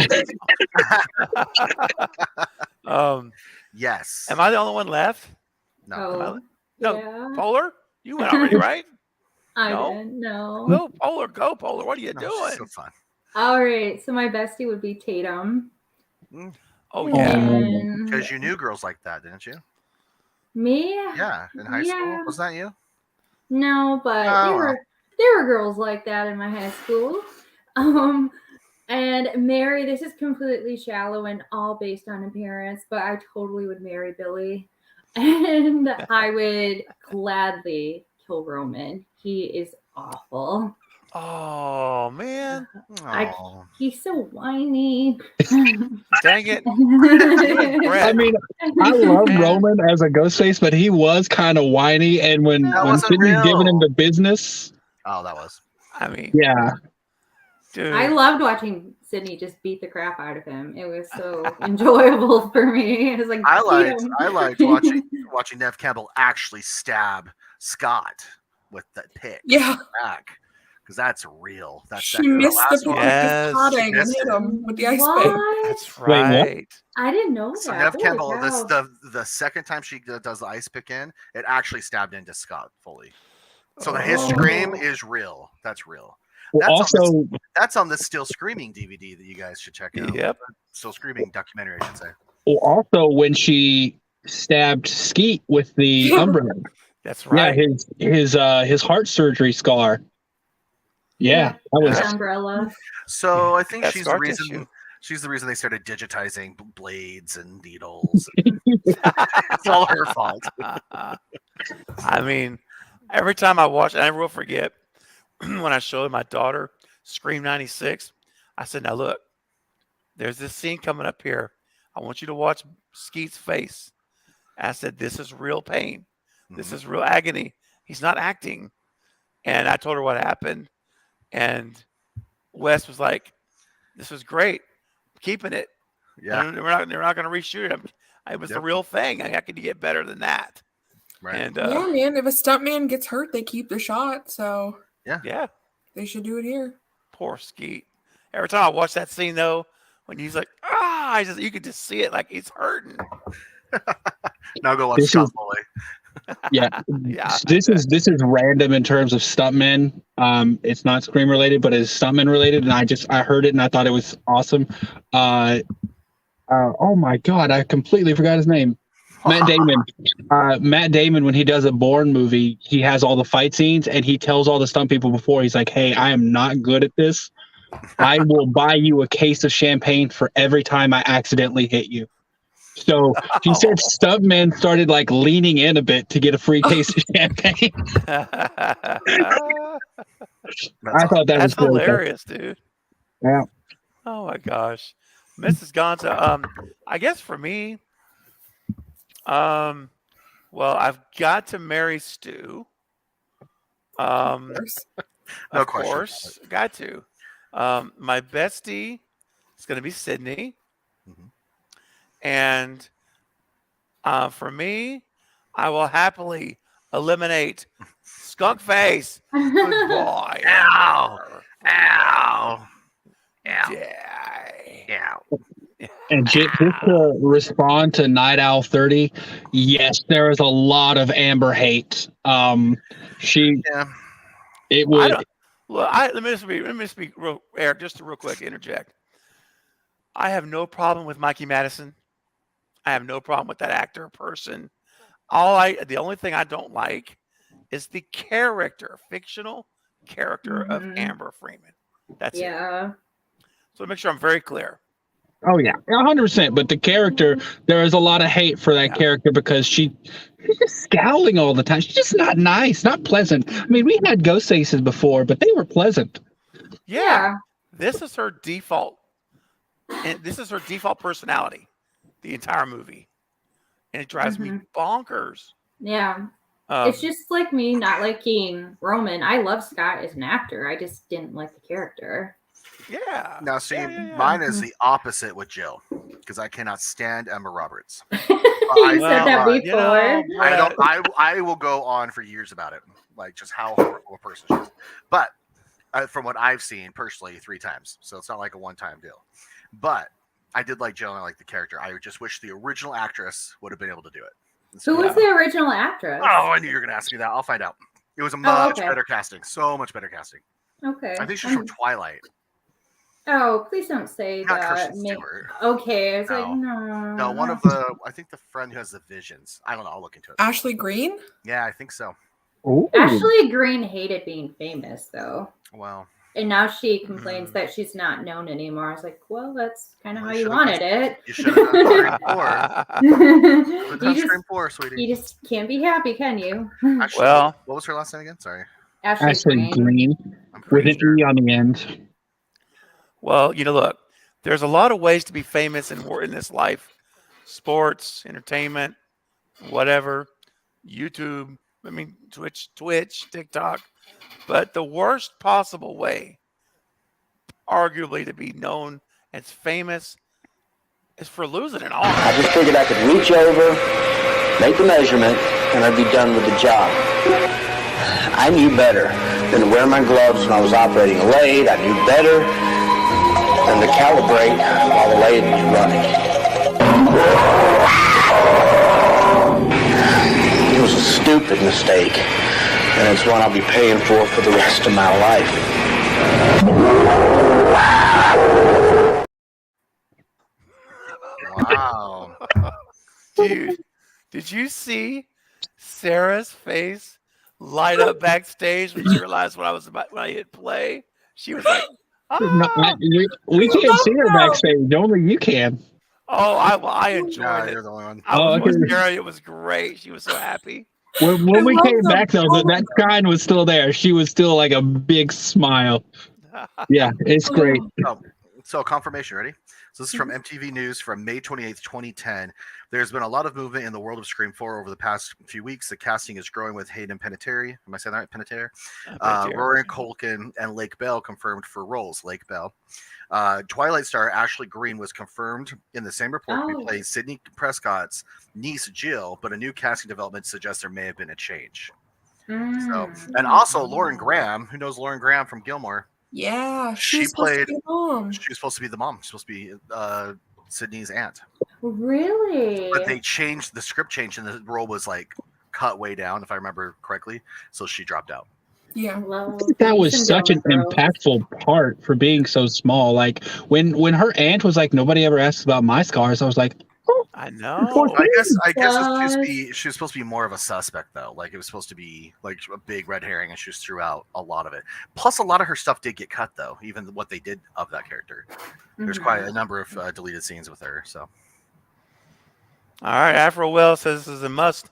Yes. Am I the only one left? No. No. Polar? You went already, right? I didn't know. Go Polar. What are you doing? So fun. All right. So my bestie would be Tatum. Oh yeah. Because you knew girls like that, didn't you? Me? Yeah. In high school, was that you? No, but there were girls like that in my high school. And Mary, this is completely shallow and all based on appearance, but I totally would marry Billy. And I would gladly kill Roman. He is awful. Oh man. He's so whiny. Dang it. I mean, I love Roman as a Ghostface, but he was kind of whiny. And when Sydney's giving him the business. Oh, that was. I mean. Yeah. Dude, I loved watching Sydney just beat the crap out of him. It was so enjoyable for me. It was like I beat liked him. watching Nev Campbell actually stab Scott with that pick Yeah. back, because that's real. She missed the last pick one. with Yes. his potting and Missed hit it. him with the ice pick. What? that's Wait, what? right. I didn't know So that. Nev Holy Campbell, cow. the second time she does the ice pick in, it actually stabbed into Scott fully. So his Oh. scream is real. That's real. Well, also, That's on the Still Screaming DVD that you guys should check out. Yep. Still Screaming documentary, I should say. when she stabbed Skeet with the umbrella. That's right. Yeah, his heart surgery scar. Yeah, that was The umbrella. So I think That's she's the scar reason. tissue. She's the reason they started digitizing blades and needles. It's all her fault. I mean, every time I watch, and I will forget when I showed my daughter Scream '96. I said, "Now look, there's this scene coming up here. I want you to watch Skeet's face." I said, "This is real pain. This is real agony. He's not acting." And I told her what happened, and Wes was like, "This was great. I'm keeping it. Yeah, They're not going to reshoot it. It was the real thing. How can you get better than that?" right. And Yeah, man. If a stuntman gets hurt, they keep the shot. So yeah, they should do it here. poor Skeet. Every time I watch that scene, though, when he's like, you could just see it like he's hurting. Now go watch Scott Foley. yeah. Yeah, This is random in terms of stuntmen. It's not Scream related, but it's stuntman related, and I heard it and I thought it was awesome. Oh my god, I completely forgot his name. Matt Damon. Matt Damon, when he does a Bourne movie, he has all the fight scenes and he tells all the stunt people before, he's like, "Hey, I am not good at this. I will buy you a case of champagne for every time I accidentally hit you." So he said stuntmen started like leaning in a bit to get a free case of champagne. I thought that that's was cool. hilarious, dude. Yeah. Oh my gosh, Mrs. Gonza. I guess for me, well, I've got to marry Stu. No Of question. course, got to. My bestie is going to be Sydney. Mhm. And for me, I will happily eliminate Skunk Face. Good boy. Ow! Ow! Ow! Yeah. Ow! And just to respond to Night Owl 30, yes, there is a lot of Amber hate. Yeah. It would. Let me speak real, Eric, just to real quick interject. I have no problem with Mikey Madison. I have no problem with that actor person. The only thing I don't like is the fictional character of Amber Freeman. That's it. So make sure I'm very clear. Oh yeah, 100%. But the character, there is a lot of hate for that character because she's just scowling all the time. She's just not nice, not pleasant. I mean, we had Ghostfaces before, but they were pleasant. Yeah. This is her default. And this is her default personality, the entire movie. And it drives me bonkers. Yeah. It's just like me not liking Roman. I love Scott as an actor. I just didn't like the character. Yeah. Now, see, mine is the opposite with Jill, because I cannot stand Emma Roberts. You said that before. I will go on for years about it, like just how horrible a person she is. But from what I've seen personally 3 times, so it's not like a one-time deal. But I did like Jill and I like the character. I just wish the original actress would have been able to do it. Who was the original actress? Oh, I knew you were going to ask me that. I'll find out. It was a much better casting. So much better casting. Okay. I think she's from Twilight. Oh, please don't say Not that. Kristen Stewart. Okay, I was like, no. No, one of the, I think the friend who has the visions. I don't know. I'll look into it. Ashley Green? Yeah, I think so. Ooh. Ashley Green hated being famous, though. Well. And now she complains that she's not known anymore. I was like, well, that's kind of how you wanted it. You should have done Scream 4. Sweetie. You just can't be happy, can you? Actually, what was her last name again? Sorry. Ashley Green with an E on the end. Well, look, there's a lot of ways to be famous in this life. Sports, entertainment, whatever, YouTube, Twitch, TikTok. But the worst possible way arguably to be known as famous, is for losing an arm. I just figured I could reach over, make the measurement, and I'd be done with the job. I knew better than to wear my gloves when I was operating a lathe. I knew better than to calibrate while the lathe was running. It was a stupid mistake, and it's one I'll be paying for the rest of my life. Wow. Dude, did you see Sarah's face light up backstage when she realized when I hit play? She was like, No, "Ah!" we can't see her backstage. Only you can. Oh, I enjoyed Nah, it. you're the only one. I was Oh, okay. with Sarah. It was great. She was so happy. When we love came the back, though, that shine was still there. She was still like a big smile. Yeah, it's great. So confirmation, ready? So this is from MTV News from May 28th, 2010. There's been a lot of movement in the world of Scream 4 over the past few weeks. The casting is growing with Hayden Panettiere. Am I saying that right? Panettiere? Rory Culkin and Lake Bell confirmed for roles. Lake Bell. Twilight star Ashley Greene was confirmed in the same report to be playing Sidney Prescott's niece Jill, but a new casting development suggests there may have been a change. So, and also Lauren Graham, who knows Lauren Graham from Gilmore? Yeah, She played. She was supposed to be the mom. She's supposed to be Sydney's aunt. Really? But they changed the script, changed, and the role was like cut way down, if I remember correctly. So she dropped out. Yeah, I think that was such an impactful part for being so small. Like when her aunt was like, "Nobody ever asks about my scars," I was like, "Oh, I know. I guess she was supposed to be more of a suspect though. Like it was supposed to be like a big red herring, and she just threw out a lot of it. Plus, a lot of her stuff did get cut though. Even what they did of that character, there's quite a number of deleted scenes with her. So, All right, Afro Well says this is a must.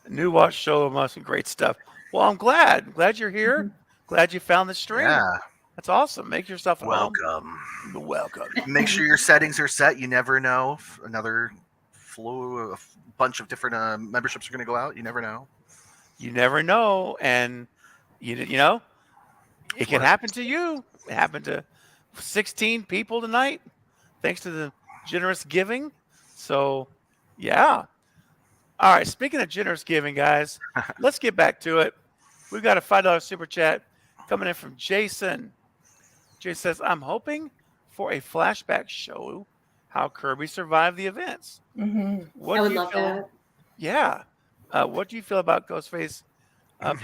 New watch show, must. Great stuff. Well, I'm glad you're here. Glad you found the stream. yeah, That's awesome. Make yourself at home. welcome. Welcome. Make sure your settings are set. You never know if another a bunch of different memberships are going to go out. You never know. You never know, and you know, it can happen to you. It happened to 16 people tonight, thanks to the generous giving. So, yeah. All right. Speaking of generous giving, guys, let's get back to it. We've got a $5 super chat coming in from Jason. Jason says, "I'm hoping for a flashback show how Kirby survived the events." What I would do you love feel? that. Yeah. What do you feel about Ghostface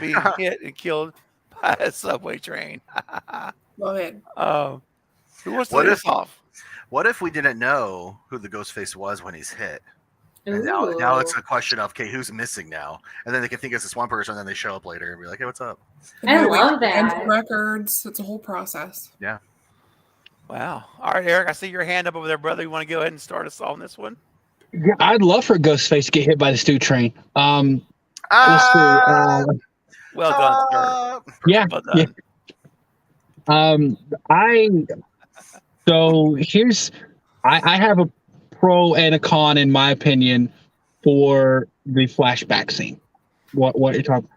being hit and killed by a subway train? love it. Who wants to lead us off? What if we didn't know who the Ghostface was when he's hit? And now it's a question of, okay, who's missing now? And then they can think it's this one person, and then they show up later and be like, hey, what's up? I love that. Records. It's a whole process. Yeah. Wow. All right, Eric, I see your hand up over there, brother. You want to go ahead and start us on this one? yeah, I'd love for Ghostface to get hit by the Stu train." Let's see, Well done, sir. yeah, Well done. I have a pro and a con in my opinion for the flashback scene. What you're talking?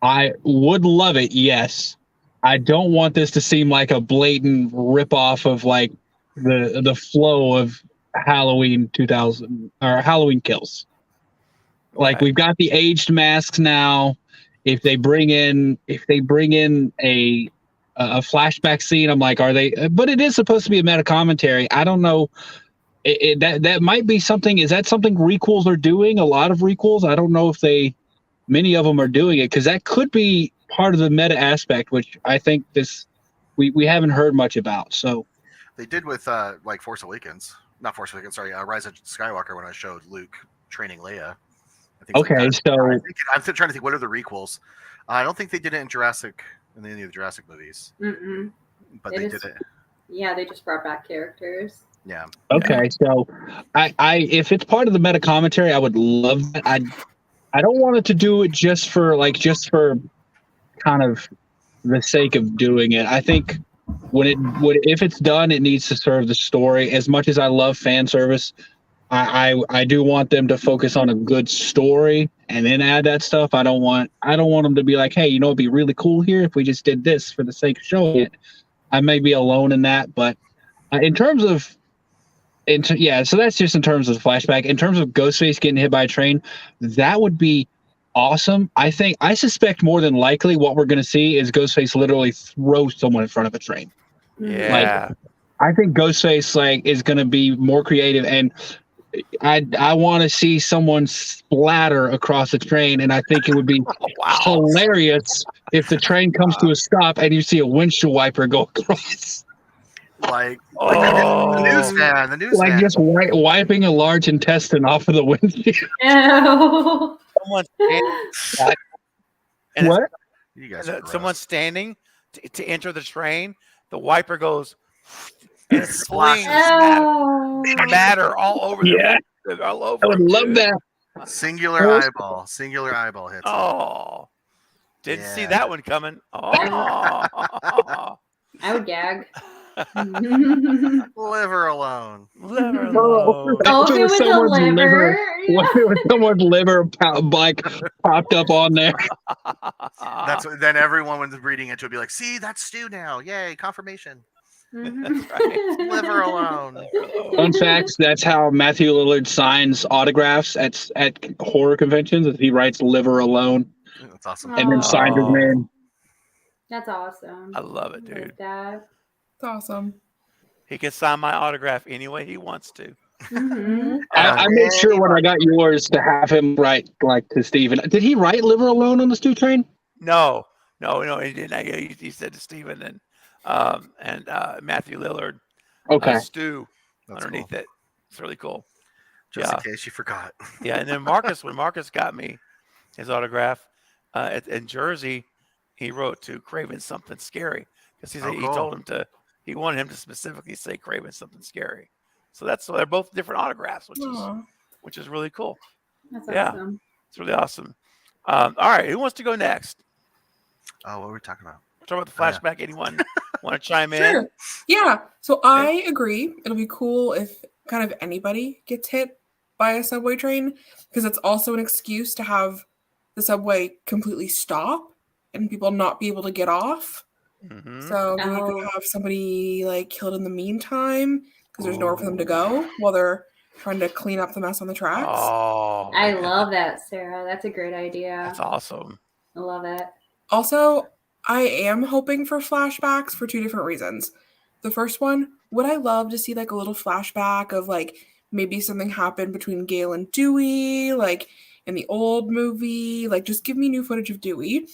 I would love it, yes. I don't want this to seem like a blatant ripoff of like the flow of Halloween 2000 or Halloween Kills. Like we've got the aged masks now. If they bring in a flashback scene, I'm like, are they? But it is supposed to be a meta commentary. I don't know. That might be something. Is that something requels are doing? A lot of requels. I don't know if many of them are doing it, because that could be part of the meta aspect, which I think we haven't heard much about. So They did with like Force Awakens, not Force Awakens. Sorry, Rise of Skywalker, when I showed Luke training Leia. okay, so I'm trying to think, what are the requels? I don't think they did it in any of the Jurassic movies. But they did it. Yeah, they just brought back characters. Yeah. okay, so I if it's part of the meta commentary, I would love that. I don't want it to do it just for kind of the sake of doing it. I think if it's done, it needs to serve the story. As much as I love fan service, I do want them to focus on a good story and then add that stuff. I don't want them to be like, hey, it'd be really cool here if we just did this for the sake of showing it. I may be alone in that, but in terms of so that's just in terms of the flashback. In terms of Ghostface getting hit by a train, that would be awesome. I suspect more than likely what we're going to see is Ghostface literally throw someone in front of a train. Yeah. I think Ghostface is going to be more creative, and I want to see someone splatter across the train, and I think it would be hilarious if the train comes to a stop and you see a windshield wiper go across. Like the newsman. Like just wiping a large intestine off of the windshield. Someone's standing, what? You guys someone's standing to enter the train. The wiper goes and it splashes matter all over. Yeah, all over. I would love that. Singular eyeball hits. Oh, didn't see that one coming. Oh, I would gag. Liver alone. Liver alone. What if someone's liver popped up on there? Then everyone was reading it would be like, see, that's Stu now. Yay, confirmation. That's right. Liver alone. Fun fact, that's how Matthew Lillard signs autographs at horror conventions. He writes liver alone. That's awesome. And then signs his name. That's awesome. I love it, dude. It's awesome. He can sign my autograph any way he wants to. I made sure when I got yours to have him write to Steven. Did he write Liver Alone on the Stu Train? No, he didn't. He said to Steven and Matthew Lillard. Stu underneath it. It's really cool. Just in case you forgot. Yeah, and then when Marcus got me his autograph in Jersey, he wrote to Craven something scary because he told him he wanted him to specifically say Craven something scary. So they're both different autographs, which is really cool. That's awesome. It's really awesome. All right, who wants to go next? Oh, what were we talking about? We're talking about the flashback. Anyone want to chime in? Sure. Yeah. So I agree. It'll be cool if kind of anybody gets hit by a subway train because it's also an excuse to have the subway completely stop and people not be able to get off. Mm-hmm. So we could have somebody killed in the meantime because there's nowhere for them to go while they're trying to clean up the mess on the tracks. Oh, I love that, Sarah. That's a great idea. That's awesome. I love it. Also, I am hoping for flashbacks for two different reasons. The first one, would I love to see a little flashback of maybe something happened between Gale and Dewey, in the old movie, just give me new footage of Dewey.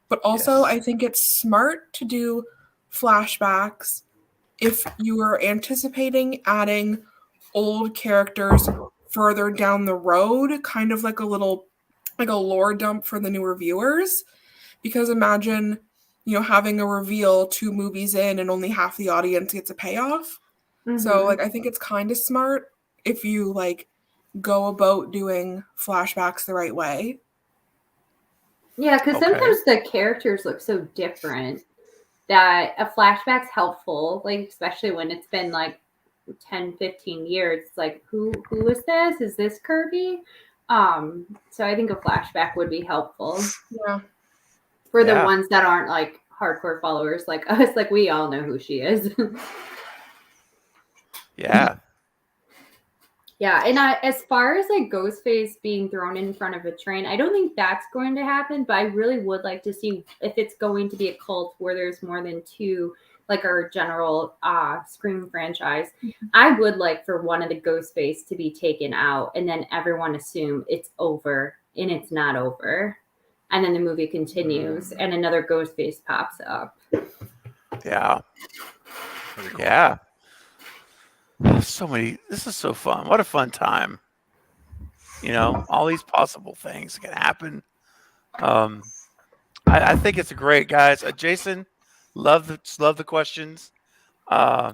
But also, I think it's smart to do flashbacks if you are anticipating adding old characters further down the road, kind of like a lore dump for the newer viewers. Because imagine, having a reveal 2 movies in and only half the audience gets a payoff. Mm-hmm. So, I think it's kind of smart if you, go about doing flashbacks the right way. Yeah, because sometimes the characters look so different that a flashback's helpful, especially when it's been 10, 15 years. It's who is this? Is this Kirby? So I think a flashback would be helpful. Yeah. For the ones that aren't hardcore followers like us, we all know who she is. Yeah. Yeah, and as far as Ghostface being thrown in front of a train, I don't think that's going to happen, but I really would like to see if it's going to be a cult where there's more than 2, our general Scream franchise. I would like for one of the Ghostface to be taken out and then everyone assume it's over, and it's not over. And then the movie continues and another Ghostface pops up. Yeah. Cool. Yeah. This is so fun. What a fun time. All these possible things can happen. I think it's great, guys. Jason, love the questions. I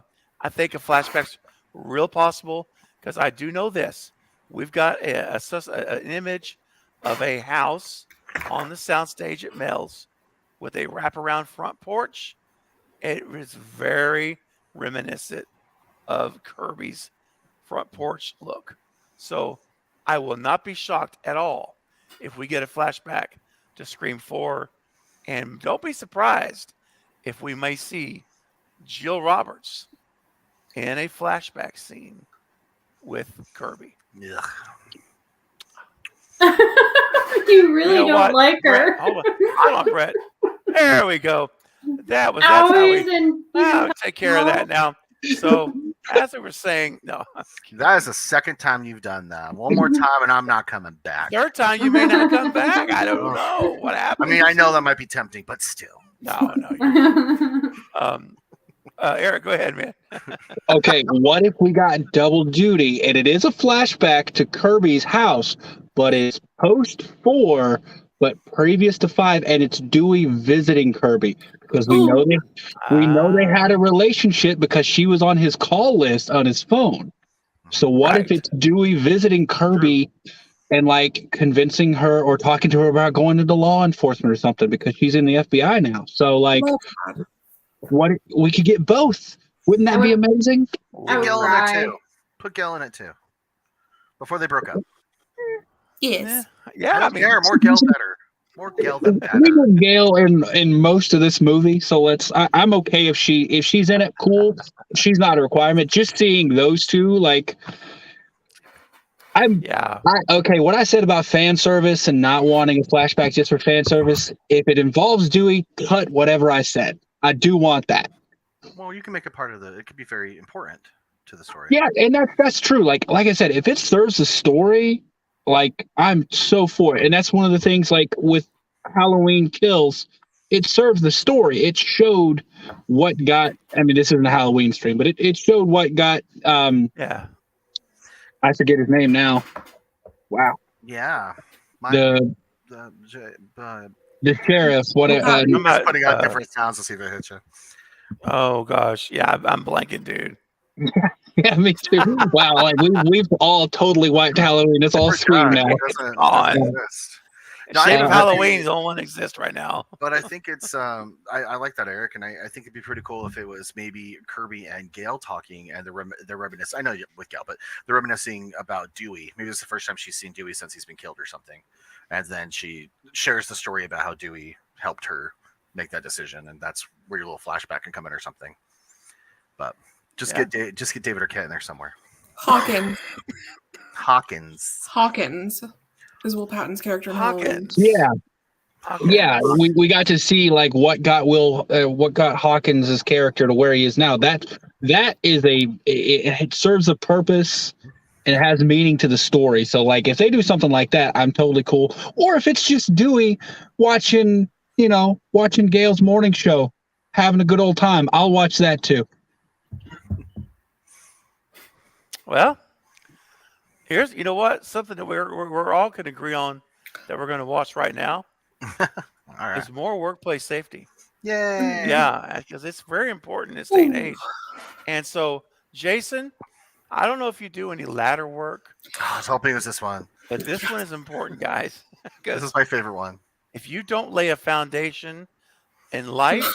think a flashback's real possible because I do know this. We've got an image of a house on the soundstage at Mel's with a wraparound front porch. It is very reminiscent of Kirby's front porch look. So I will not be shocked at all if we get a flashback to Scream 4. And don't be surprised if we may see Jill Roberts in a flashback scene with Kirby. Ugh. You really You know don't what? like her. Brett, hold on, Brett. There we go. That's how Always we and take care of that now. So as we were saying, no, That is the second time you've done that. One more time, and I'm not coming back. third time you may not come back. I don't know what I happened. mean, I know that might be tempting, but still. No. Eric, go ahead, man. Okay, what if we got double duty and it is a flashback to Kirby's house, but it's post 4, but previous to 5, and it's Dewey visiting Kirby because we know they had a relationship because she was on his call list on his phone. So what if it's Dewey visiting Kirby and like convincing her or talking to her about going into law enforcement or something because she's in the FBI now? So like, what we could get both. Wouldn't that be amazing? Put Gale in there too. Put Gale in it too. Before they broke up. Yes. Yeah. I don't care. More Gale better. More Gale than better. We got Gale in most of this movie, so I'm okay if she's in it. Cool. She's not a requirement. Just seeing those two, like, okay. What I said about fan service and not wanting a flashback just for fan service, if it involves Dewey, cut whatever I said. I do want that. Well, you can make it part of it could be very important to the story. Yeah, and that's true. Like I said, if it serves the story, like I'm so for it. And that's one of the things like with Halloween Kills, it serves the story. It showed what got this isn't a Halloween stream, but it showed what got I forget his name now. Wow. Yeah. The sheriff, I'm just putting out different sounds to see if it hits you. Oh gosh, yeah, I'm blanking, dude. Yeah, me too. Wow, like we've all totally wiped Halloween. It's all Scream now. Shame of Halloween is the only one that exists right now. But I think it's I like that, Eric, and I think it'd be pretty cool if it was maybe Kirby and Gale talking and they're reminiscing. I know with Gale, but they're reminiscing about Dewey. Maybe it's the first time she's seen Dewey since he's been killed or something, and then she shares the story about how Dewey helped her make that decision, and that's where your little flashback can come in or something. But just get David Arquette in there somewhere. Hawkins is Will Patton's character in Halloween. Yeah. Yeah, we got to see like what got Hawkins' character to where he is now. That is it serves a purpose and it has meaning to the story. So like if they do something like that, I'm totally cool. Or if it's just Dewey watching Gale's morning show, having a good old time, I'll watch that too. Well, here's something that we're all can agree on that we're going to watch right now. All right. Is more workplace safety. Yay! Yeah, because it's very important in this day and age. And so, Jason, I don't know if you do any ladder work. I was hoping it was this one. But this one is important, guys. This is my favorite one. If you don't lay a foundation in life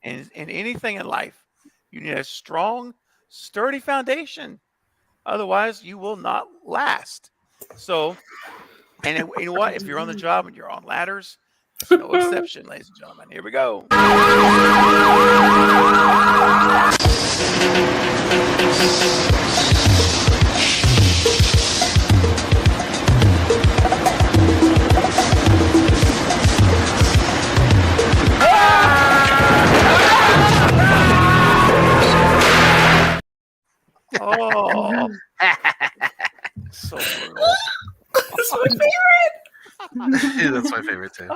and in anything in life, you need a strong, sturdy foundation. Otherwise, you will not last. So, and you know what? If you're on the job and you're on ladders, it's no exception, ladies and gentlemen. Here we go. Oh, so brutal. That's my favorite. Yeah, that's my favorite too.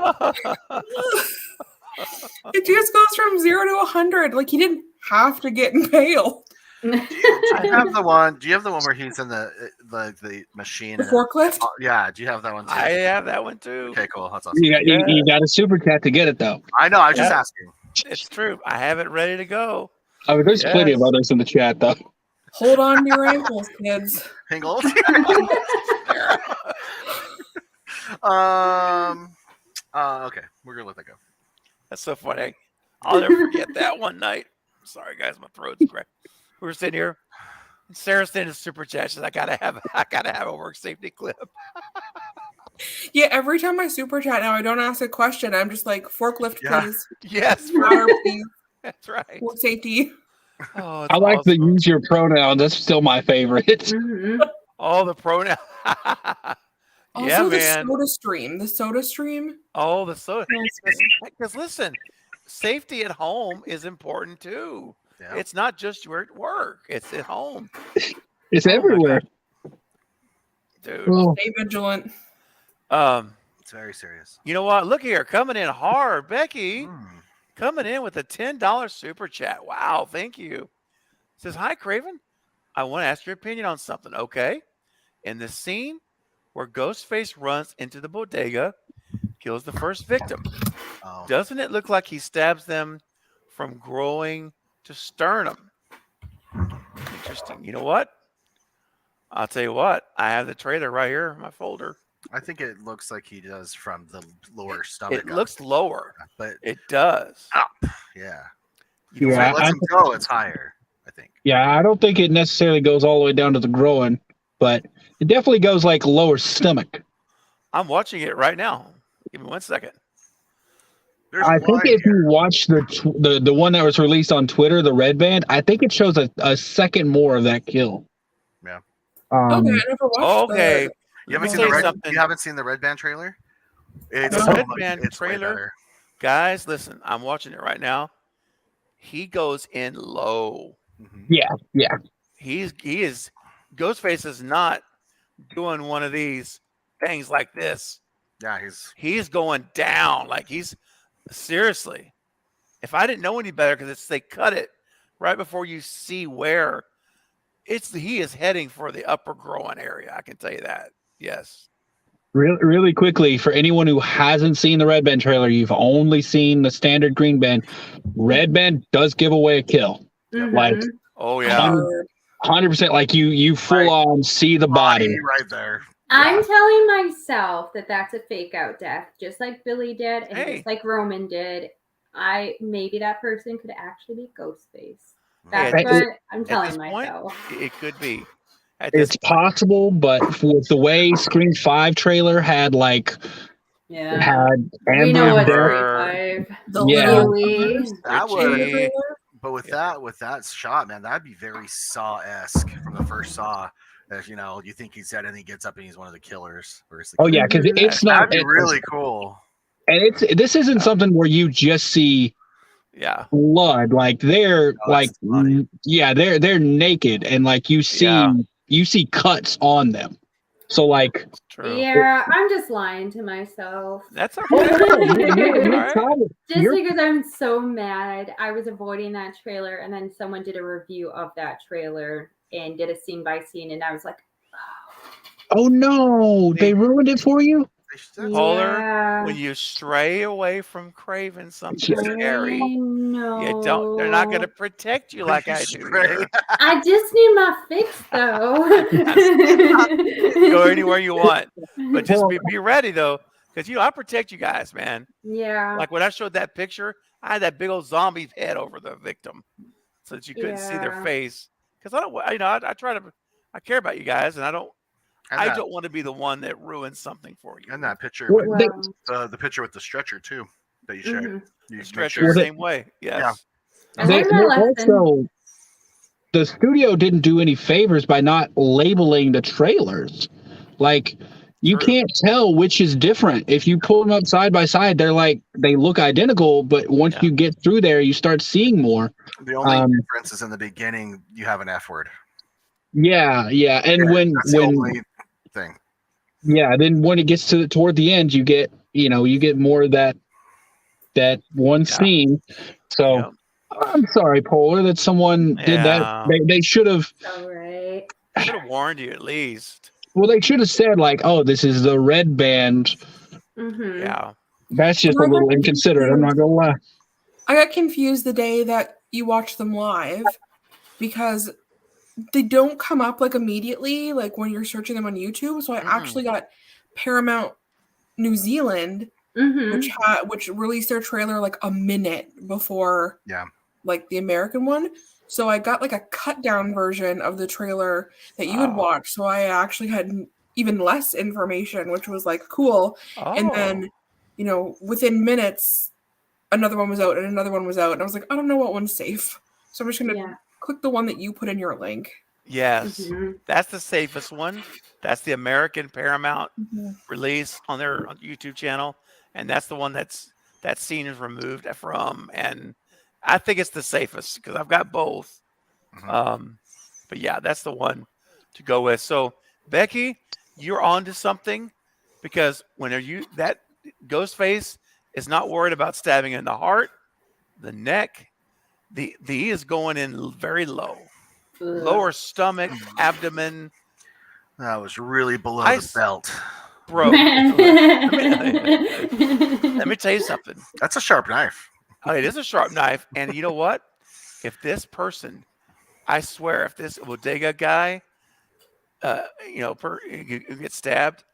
It just goes from 0 to 100. Like he didn't have to get impaled. Do you have the one where he's in the machine? The forklift? Yeah. Do you have that one too? I have that one too. Okay, cool. That's awesome. You got a super chat to get it though. I know. I was just asking. It's true. I have it ready to go. I mean, there's plenty of others in the chat though. Hold on to your ankles, kids. Hingles. Okay, we're gonna let that go. That's so funny. I'll never forget that one night. Sorry, guys, my throat's cracked. We were sitting here. And Sarah sent a super chat. She said, I gotta have a work safety clip. Yeah, every time I super chat now, I don't ask a question. I'm just like, forklift, Yeah. please. Yes. Water, please. That's right. for safety. Oh, it's I like to awesome. use your pronoun. That's still my favorite. Mhm. All the pronoun. Yeah, Also, the man. soda stream. The soda stream. Oh, the soda. Yes. Because listen, safety at home is important too. Yeah. It's not just you're at work; it's at home. It's Oh my everywhere. God, dude. Oh, Stay vigilant. It's very serious. You know what? Look here, coming in hard, Becky. Mm. Coming in with a $10 super chat. Wow, thank you. Says, hi, Craven. I want to ask your opinion on something. Okay. In the scene where Ghostface runs into the bodega, kills the first victim, Oh. doesn't it look like he stabs them from growing to sternum? Interesting. You know what? I'll tell you what. I have the trailer right here in my folder. I think it looks like he does from the lower stomach. It looks lower. but It does. up. Yeah. You know If Yeah, it lets him go, it's higher, I think. yeah. I don't think it necessarily goes all the way down to the groin, but it definitely goes like lower stomach. I'm watching it right now. Give me 1 second. There's I one think if here. you watch the one that was released on Twitter, the red band, I think it shows a second more of that kill. Yeah. Okay, I never watched Okay. the. You Let me haven't seen say the red, something. you haven't seen the Red Band trailer? It's The so Red much- Band it's way trailer? better. Guys, listen, I'm watching it right now. He goes in low. Mhm. Yeah. He is Ghostface is not doing one of these things like this. Yeah, He's going down. Like he's seriously. If I didn't know any better, because they cut it right before you see where he is heading for the upper groin area. I can tell you that. Yes. Really quickly, for anyone who hasn't seen the red band trailer, you've only seen the standard green band. Red band does give away a kill. Mhm. Like Oh yeah. 100%. Like you full on see the body. right there. I'm telling myself that that's a fake out death, just like Billy did, and Hey. just like Roman did. Maybe that person could actually be Ghostface. Hey, That's at what I'm At telling this point, myself. it could be. At this It's possible, but with the way Scream 5 trailer had like Yeah. had We know Amber's what's death. 35. The Yeah. little Really? That would, Richie. but with that shot, man, that'd be very Saw-esque from the first Saw. If you think he's dead and he gets up and he's one of the killers. Oh yeah, because it's not. That'd be really cool. And this isn't something where you just see Yeah. blood. Like they're Oh, like it's funny. they're naked and like you see cuts on them. So like True. Yeah, I'm just lying to myself. That's okay. you're All right. solid. Just You're- because I'm so mad, I was avoiding that trailer, and then someone did a review of that trailer and did a scene by scene, and I was like, oh no, they ruined it for you. Polar, yeah. when you stray away from Craving something Yeah. scary, I know. you don't. They're not going to protect you like I do. Stray. here. I just need my fix, though. Go anywhere you want, but just be ready though, because I protect you guys, man. Yeah. Like when I showed that picture, I had that big old zombie head over the victim, so that you couldn't see their Yeah. face. Because I don't, I try to, I care about you guys, and I don't want to be the one that ruins something for you. And that picture, Well, with, Well, the picture with the stretcher too, that you shared. mhm. You make Stretcher sure- the same way. Yes. I learned my lesson. also, the studio didn't do any favors by not labeling the trailers. Like you True. can't tell which is different. If you pull them up side by side, they look identical, but once Yeah. you get through there, you start seeing more. The only Um, difference is in the beginning you have an F word. Yeah. And Yeah, that's the only thing. then when it gets toward the end, you get more of that one scene. So Yep. I'm sorry, Polar, that someone did Yeah. that. They should have. All right. I should have warned you at least. Well, they should have said like, "Oh, this is the red band." Mm-hmm. Yeah. That's just a little inconsiderate. I'm not gonna lie. I got confused the day that you watched them live because they don't come up like immediately, like when you're searching them on YouTube. So I actually got Paramount New Zealand, Mm-hmm. which released their trailer like a minute before, Yeah. like the American one. So I got like a cut down version of the trailer that you had Oh. watched. So I actually had even less information, which was like cool. Oh. And then, within minutes, another one was out and another one was out, and I was like, I don't know what one's safe, so I'm just gonna click the one that you put in your link. Yes, Mm-hmm. that's the safest one. That's the American Paramount release on their YouTube channel, and that's the one that scene is removed from. And I think it's the safest because I've got both. But yeah, that's the one to go with. So Becky, you're on to something, because that Ghostface is not worried about stabbing in the heart, the neck. The E is going in very low. Lower stomach, abdomen. That was really below the belt. Bro, let me tell you something. That's a sharp knife. Oh, it is a sharp knife. And you know what? If this person, I swear, if this bodega guy, who gets stabbed,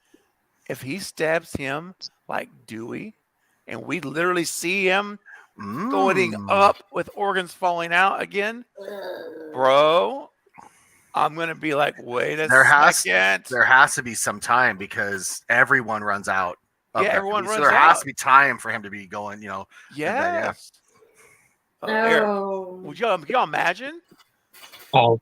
if he stabs him like Dewey, and we literally see him going up with organs falling out again, bro, I'm going to be like, wait a second. There has to be some time, because everyone runs out. Everyone runs out. So there has to be time for him to be going, Yes. Would y'all imagine? Oh,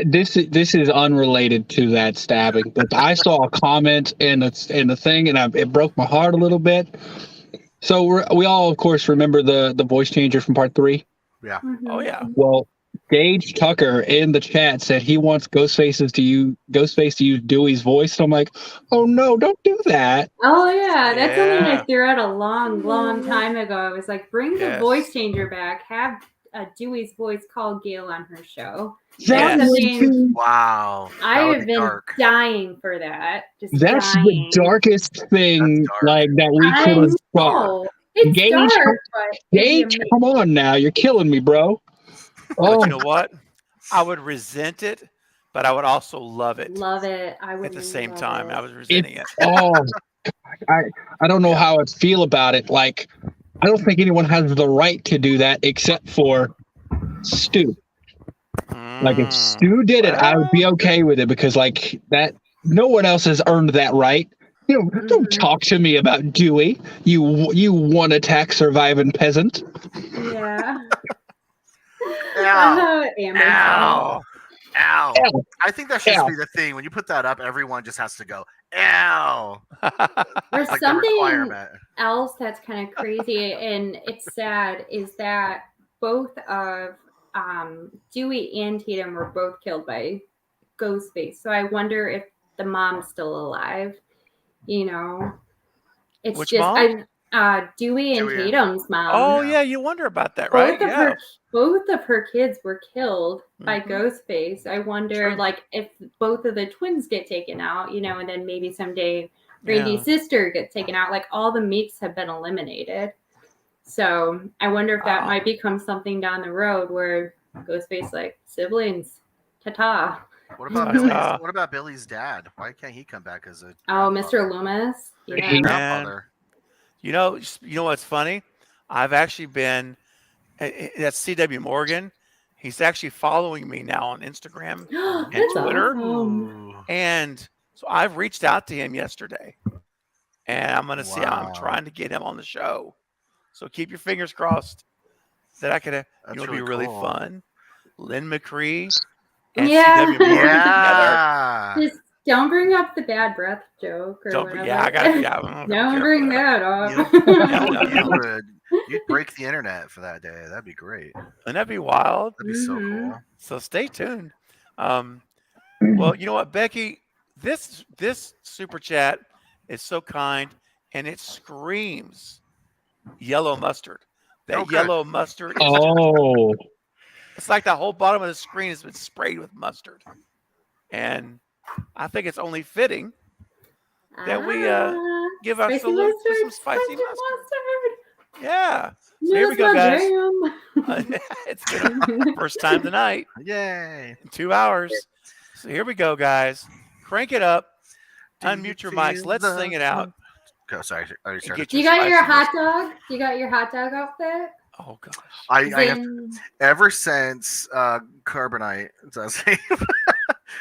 this is unrelated to that stabbing, but I saw a comment in the thing, and it broke my heart a little bit. So we all, of course, remember the voice changer from part 3. Yeah. Mm-hmm. Oh yeah. Well, Gage Tucker in the chat said he wants Ghostface to use Dewey's voice. So I'm like, oh no, don't do that. Oh yeah, that's something I threw out a long time ago. I was like, bring the voice changer back. Have Dewey's voice call Gale on her show. Wow. I have been dying for that. That's dying. The darkest thing that we could have thought. It's dark, but Gage, come on now, you're killing me, bro. But you know what? I would resent it, but I would also love it. Love it. I would at the same time. It. I was resenting it. Oh, I don't know how I feel about it. Like, I don't think anyone has the right to do that except for Stu. Like, if Stu did it, I would be okay with it, because that no one else has earned that right. Don't talk to me about Dewey. You one attack surviving peasant. Yeah. Ow. I think that should be the thing. When you put that up, everyone just has to go, ow. There's something else that's kind of crazy, and it's sad, is that both of Dewey and Tatum were both killed by Ghostface. So I wonder if the mom's still alive. It's Which just mom? Dewey and Tatum's mom. Oh yeah, you wonder about that, right? Both of her kids were killed by Ghostface. I wonder, if both of the twins get taken out, and then maybe someday Randy's sister gets taken out. Like, all the Meeks have been eliminated. So I wonder if that might become something down the road where Ghostface, siblings, ta-ta. What about Billy's dad? Why can't he come back as a Mr. Loomis? Yeah. Grandfather. You know what's funny? I've actually been. That's C.W. Morgan. He's actually following me now on Instagram and Twitter. Awesome. And so I've reached out to him yesterday. And I'm going to see how I'm trying to get him on the show. So keep your fingers crossed that I could. It'll be really fun. Lynn McCree and C.W. Morgan together. Just don't bring up the bad breath joke. Don't bring that up. You'd break the internet for that day. That'd be great. And that'd be wild. That'd be so cool. So stay tuned. Well, you know what, Becky? This super chat is so kind, and it screams yellow mustard. That yellow mustard. It's like the whole bottom of the screen has been sprayed with mustard. And I think it's only fitting that we give our salute to some spicy mustard. Yeah. So here we go, guys. It's been first time tonight. Yay. In 2 hours. So here we go, guys. Crank it up. Unmute your mics. Let's sing it out. Go, sorry. I already started. You got your hot dog? You got your hot dog outfit? Oh gosh. I have, ever since Carbonite,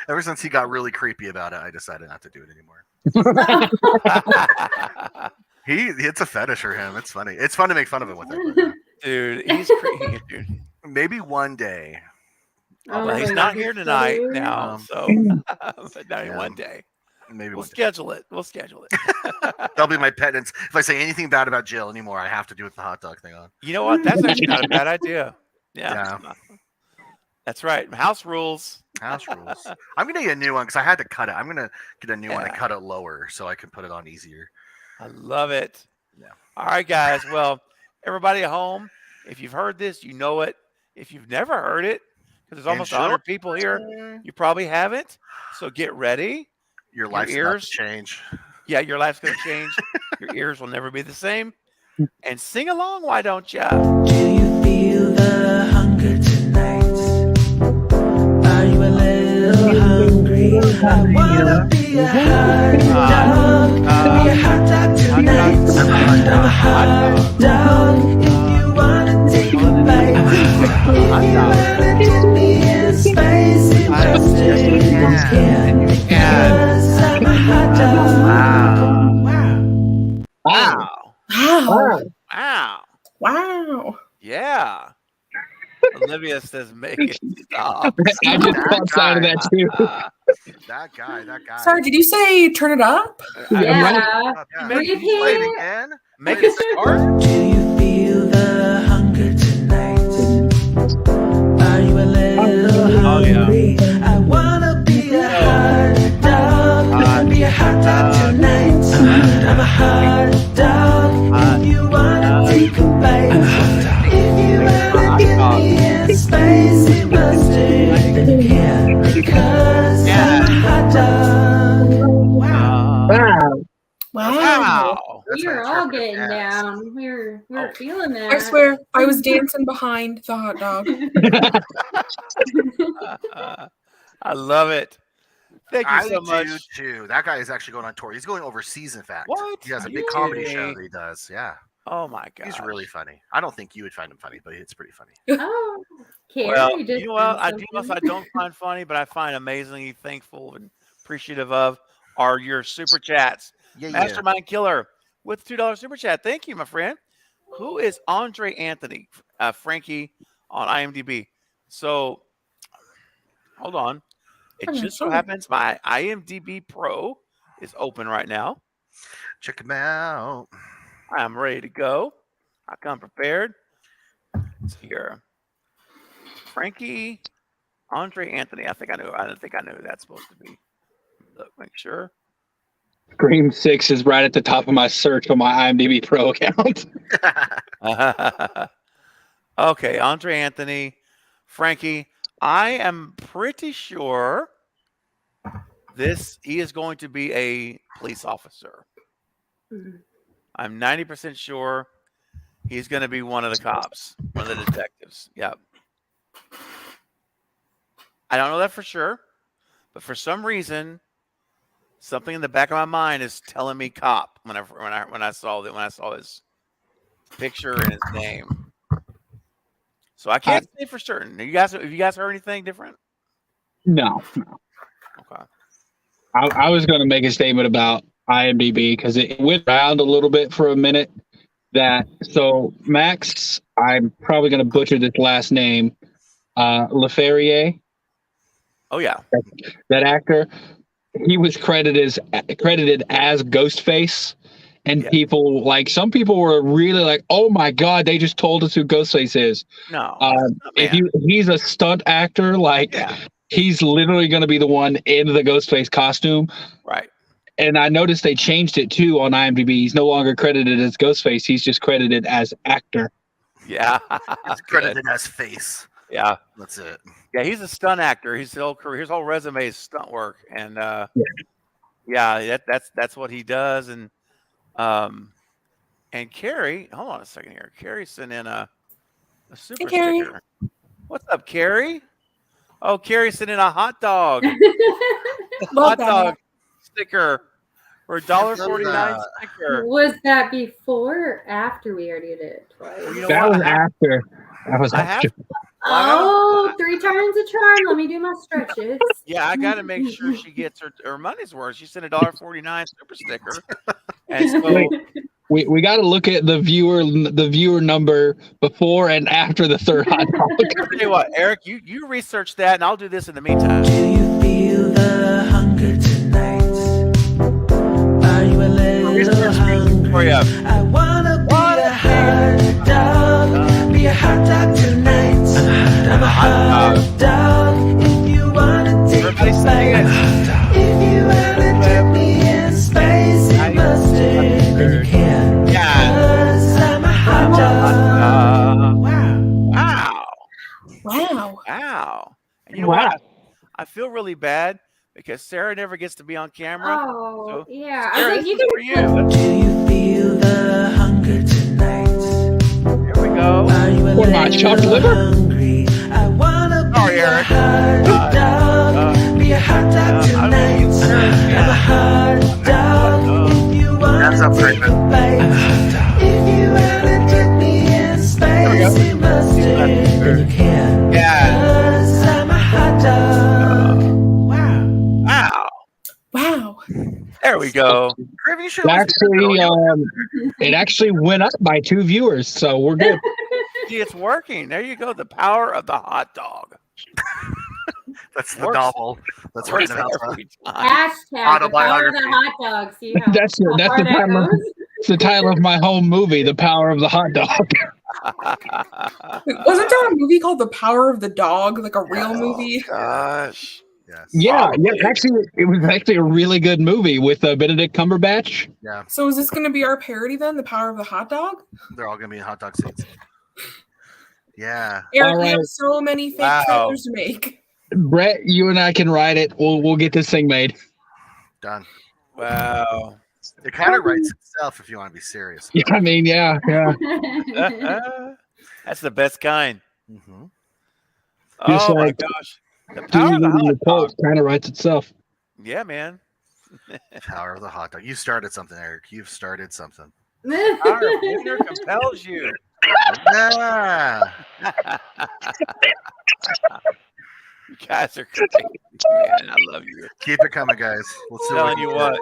ever since he got really creepy about it, I decided not to do it anymore. It's a fetish for him. It's funny. It's fun to make fun of him with it. Dude, he's crazy, dude. Maybe one day. Oh Well, he's my not God, here it's tonight so now, Um, so but now yeah. one day. Maybe We'll one day. schedule it. We'll schedule it. That'll be my penance. If I say anything bad about Jill anymore, I have to do with the hot dog thing on. You know what? That's actually not a bad idea. Yeah. Yeah. That's right. House rules. House rules. I'm gonna get a new one because I had to cut it. I'm gonna get a new one and Yeah. cut it lower so I can put it on easier. I love it. Yeah. All right, guys. Well, everybody at home, if you've heard this, you know it. If you've never heard it, because there's almost 100 people here, you probably haven't. So get ready. Your life's about to ears. change. Yeah, your life's going to change. Your ears will never be the same. And sing along, why don't you? Do you feel the hunger tonight? Are you a little hungry? I wanna be a hot dog. Be a hot dog tonight. I'm a hot dog. If you wanna take a bite, if you wanna get me in space, you must can. Because I'm a hot dog. Wow. Wow. Wow. Wow. Wow. Yeah. Olivia says, make it stop. I just caught sight of that too. That guy. Sorry, did you say turn it up? Yeah. Make it Repeat play it it. again. Make it start. Do you feel the hunger tonight? Are you a little Oh, yeah. hungry? I wanna be a hot dog. Be a hot dog tonight. I'm a hot dog. If you wanna take a bite, if you wanna get me in space, you must take care. Because I'm a hot dog. Wow. Wow. Wow. Wow. That's We my were all interpretive getting ass. down. We were feeling that. I swear, I was dancing behind the hot dog. I love it. Thank you I so much. do too. That guy is actually going on tour. He's going overseas, in fact. What? He has a Are big you comedy kidding show me? that he does. Yeah. Oh my god. He's really funny. I don't think you would find him funny, but it's pretty funny. Oh, Carrie Well, did you know what? I something. don't find funny, but I find amazingly thankful and appreciative of are your super chats. Yeah, Mastermind Killer with $2 super chat. Thank you, my friend. Who is Andre Anthony? Frankie on IMDb. So hold on. It I'm not just so sure. happens my IMDb Pro is open right now. Check him out. I'm ready to go. I come prepared. Let's see here. Frankie Andre Anthony. I don't think I knew who that's supposed to be. Look, make sure. Scream 6 is right at the top of my search on my IMDb Pro account. Okay, Andre Anthony, Frankie. I am pretty sure he is going to be a police officer. Mhm. I'm 90% sure he's going to be one of the cops, one of the detectives. Yep. I don't know that for sure, but for some reason, something in the back of my mind is telling me cop when I saw his picture and his name. So I can't say for certain. Have you guys heard anything different? No. Okay. I was going to make a statement about IMDb because it went around a little bit for a minute. So Max, I'm probably going to butcher this last name, Leferrier, Oh yeah. that actor. He was credited as Ghostface, and Yeah. some people were really like, "Oh my god, they just told us who Ghostface is." No. He's a stunt actor, Yeah. he's literally going to be the one in the Ghostface costume. Right. And I noticed they changed it too on IMDb. He's no longer credited as Ghostface. He's just credited as actor. Yeah. It's credited as face. Yeah. That's it. Yeah, he's a stunt actor. His whole resume is stunt work, and that's what he does. And Carrie, hold on a second here. Carrie sent in a super Carrie. sticker. What's up, Carrie? Oh, Carrie sent in a hot dog. Love Hot that. dog sticker for $1.49 sticker. Was that before or after we already did it twice? You know That what? was after. That was I have after. Oh, 3 times a charm. Let me do my stretches. Yeah, I got to make sure she gets her money's worth. She sent a $1.49 super sticker, and so Wait. We got to look at the viewer number before and after the third hot dog. I'll tell you what, Eric, you research that, and I'll do this in the meantime. Do you feel the hunger tonight? Are you a little hungry? For you. I wanna be a hot dog. Be a hot dog tonight. I'm a hot dog. If you wanna take Everybody a sing bite. it. If you wanna dip me in spicy mustard, then you can. Yeah. 'Cause I'm a hot dog. Wow. Wow. Wow. And you know Wow. what? I feel really bad because Sarah never gets to be on camera. Oh, So, yeah. I Sarah, was like, this you is for can you. Do you feel the hunger tonight? Here we go. Are you a What, my chopped little liver? hungry? I wanna be Sorry, a Eric. hot dog. Be a hot dog tonight. I'm a hot dog. If you wanna Hands up, take a Raven. bite. If you wanna dip me in spicy mustard, then you can. Yeah. 'Cause I'm a hot dog. Wow. Wow. Wow. There we go. Craven, you should It always it actually went up by 2 viewers, so we're good. See, it's working. There you go. The power of the hot dog. That's the Works. novel. That's Works written about. every time. hashtag the power of Autobiography. the hot dog. See how, That's how the far that title. goes? It's the title of my home movie, The Power of the Hot Dog. Wait, wasn't there a movie called The Power of the Dog? Like a real movie? Gosh. Yes. Yeah, Probably. actually, it was actually a really good movie with Benedict Cumberbatch. Yeah. So is this going to be our parody then? The Power of the Hot Dog? They're all gonna be in hot dog seats. Yeah. Eric, All we have right. so many fake Wow. trailers to make. Brett, you and I can write it. We'll get this thing made. Done. Wow. It kind of writes itself if you want to be serious. Yeah, I mean, yeah. That's the best kind. Mm-hmm. Just Oh my like gosh. The power of Dude, the the hot Pope dog. kind of writes itself. Yeah, man. Power of the hot dog. You started something, Eric. You've started something. Power of winter compels you. Yeah. You guys are crazy, man. I love you. Keep it coming, guys. Let's see Telling what you what,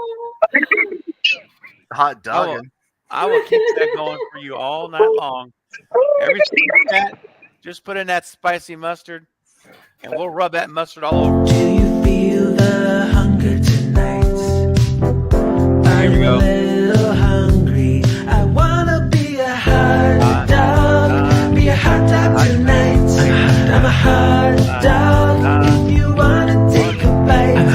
hot dog. I will keep that going for you all night long. Every single chat, just put in that spicy mustard, and we'll rub that mustard all over. Do you feel the hunger tonight? Are Here we you go. a little hungry? I wanna be a hot dog. Be a hot dog tonight. I'm a hot dog. If you wanna take a bite.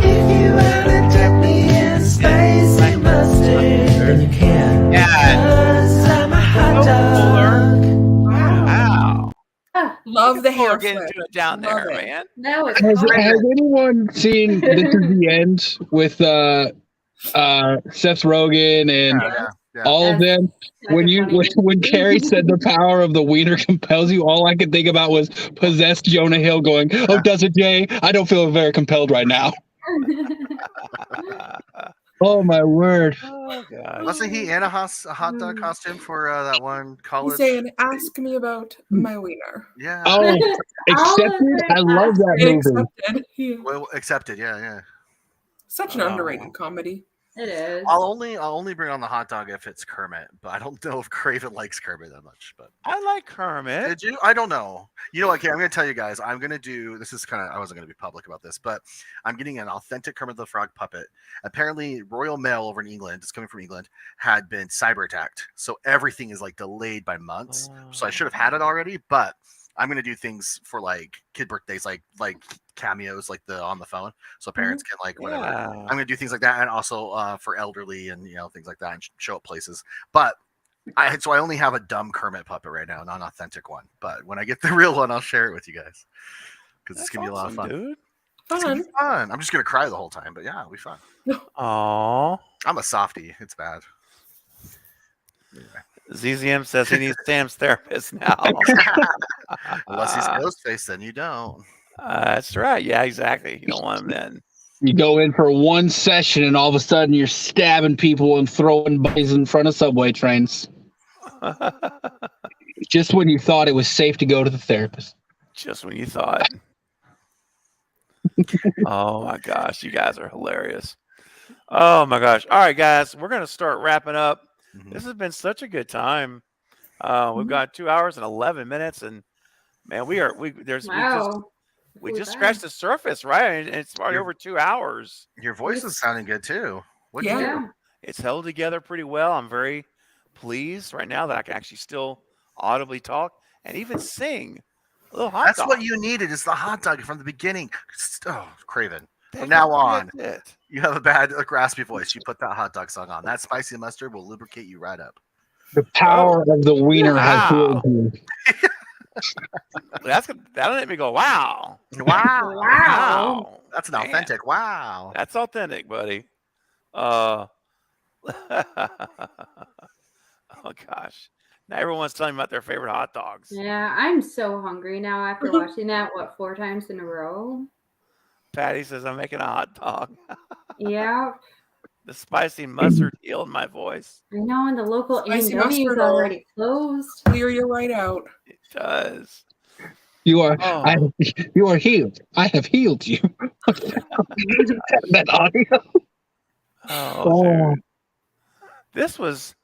If you wanna dip me in spicy mustard, then you can. Yeah. 'Cause I'm a hot dog. Wow. Wow. Love the People are hair getting flip. to it down Love there, it. man. That was Has hard. anyone seen This Is the End with Seth Rogen and Yeah. all of them? When when Carrie said the power of the wiener compels you, all I could think about was possessed Jonah Hill going, "Oh, does it, Jay? I don't feel very compelled right now." Oh my word! Oh gosh. Wasn't he in a hot dog costume for that one He's college? saying, ask me about my wiener. Yeah. Oh, Accepted. I love that movie. Accepted. Yeah. Well, accepted. Yeah. Such an underrated comedy. It is. I'll only bring on the hot dog if it's Kermit, but I don't know if Craven likes Kermit that much. But I like Kermit. did you? I don't know. You know what? Okay, I'm going to tell you guys. I'm going to do. This is kind of. I wasn't going to be public about this, but I'm getting an authentic Kermit the Frog puppet. Apparently, Royal Mail over in England, it's coming from England, had been cyber attacked, so everything is like delayed by months. So I should have had it already, but I'm going to do things for like kid birthdays, like cameos, like the on the phone, so parents can like whatever. Yeah. I'm gonna do things like that, and also for elderly and things like that, and show up places. But I only have a dumb Kermit puppet right now, not an authentic one. But when I get the real one, I'll share it with you guys because it's gonna be a lot of fun. dude. It's gonna Fun. be fun. I'm just gonna cry the whole time, but yeah, it'll be fun. Aw. I'm a softie. It's bad. Anyway. ZZM says he needs Sam's therapist now. Unless he's Ghostface, then you don't. That's right. Yeah, exactly. You don't want him then. You go in for one session, and all of a sudden you're stabbing people and throwing bodies in front of subway trains. Just when you thought it was safe to go to the therapist. Just when you thought. Oh my gosh, you guys are hilarious. Oh my gosh. All right, guys, we're going to start wrapping up. This has been such a good time. We've got 2 hours and 11 minutes, and man, we just scratched the surface, right? And it's already over 2 hours. Your voice is sounding good too. What Yeah. do you do? It's held together pretty well. I'm very pleased right now that I can actually still audibly talk and even sing a little hot That's dog. what you needed is the hot dog from the beginning. Oh, Craven. From Dang, now I on, forget it. you have a bad, raspy voice. You put that hot dog song on. That spicy mustard will lubricate you right up. The power of the wiener has Wow. healed you. That'll make me go, wow. Wow. Wow. That's an Man. authentic wow. That's authentic, buddy. Oh gosh. Now everyone's telling me about their favorite hot dogs. Yeah, I'm so hungry now after watching that, 4 times in a row? Patty says I'm making a hot dog. Yeah. The spicy mustard healed my voice. I know, and the local Spicy A&W is mustard already closed. Clear you right out. It does. You are Oh. you are healed. I have healed you. That audio. Oh, dude. This was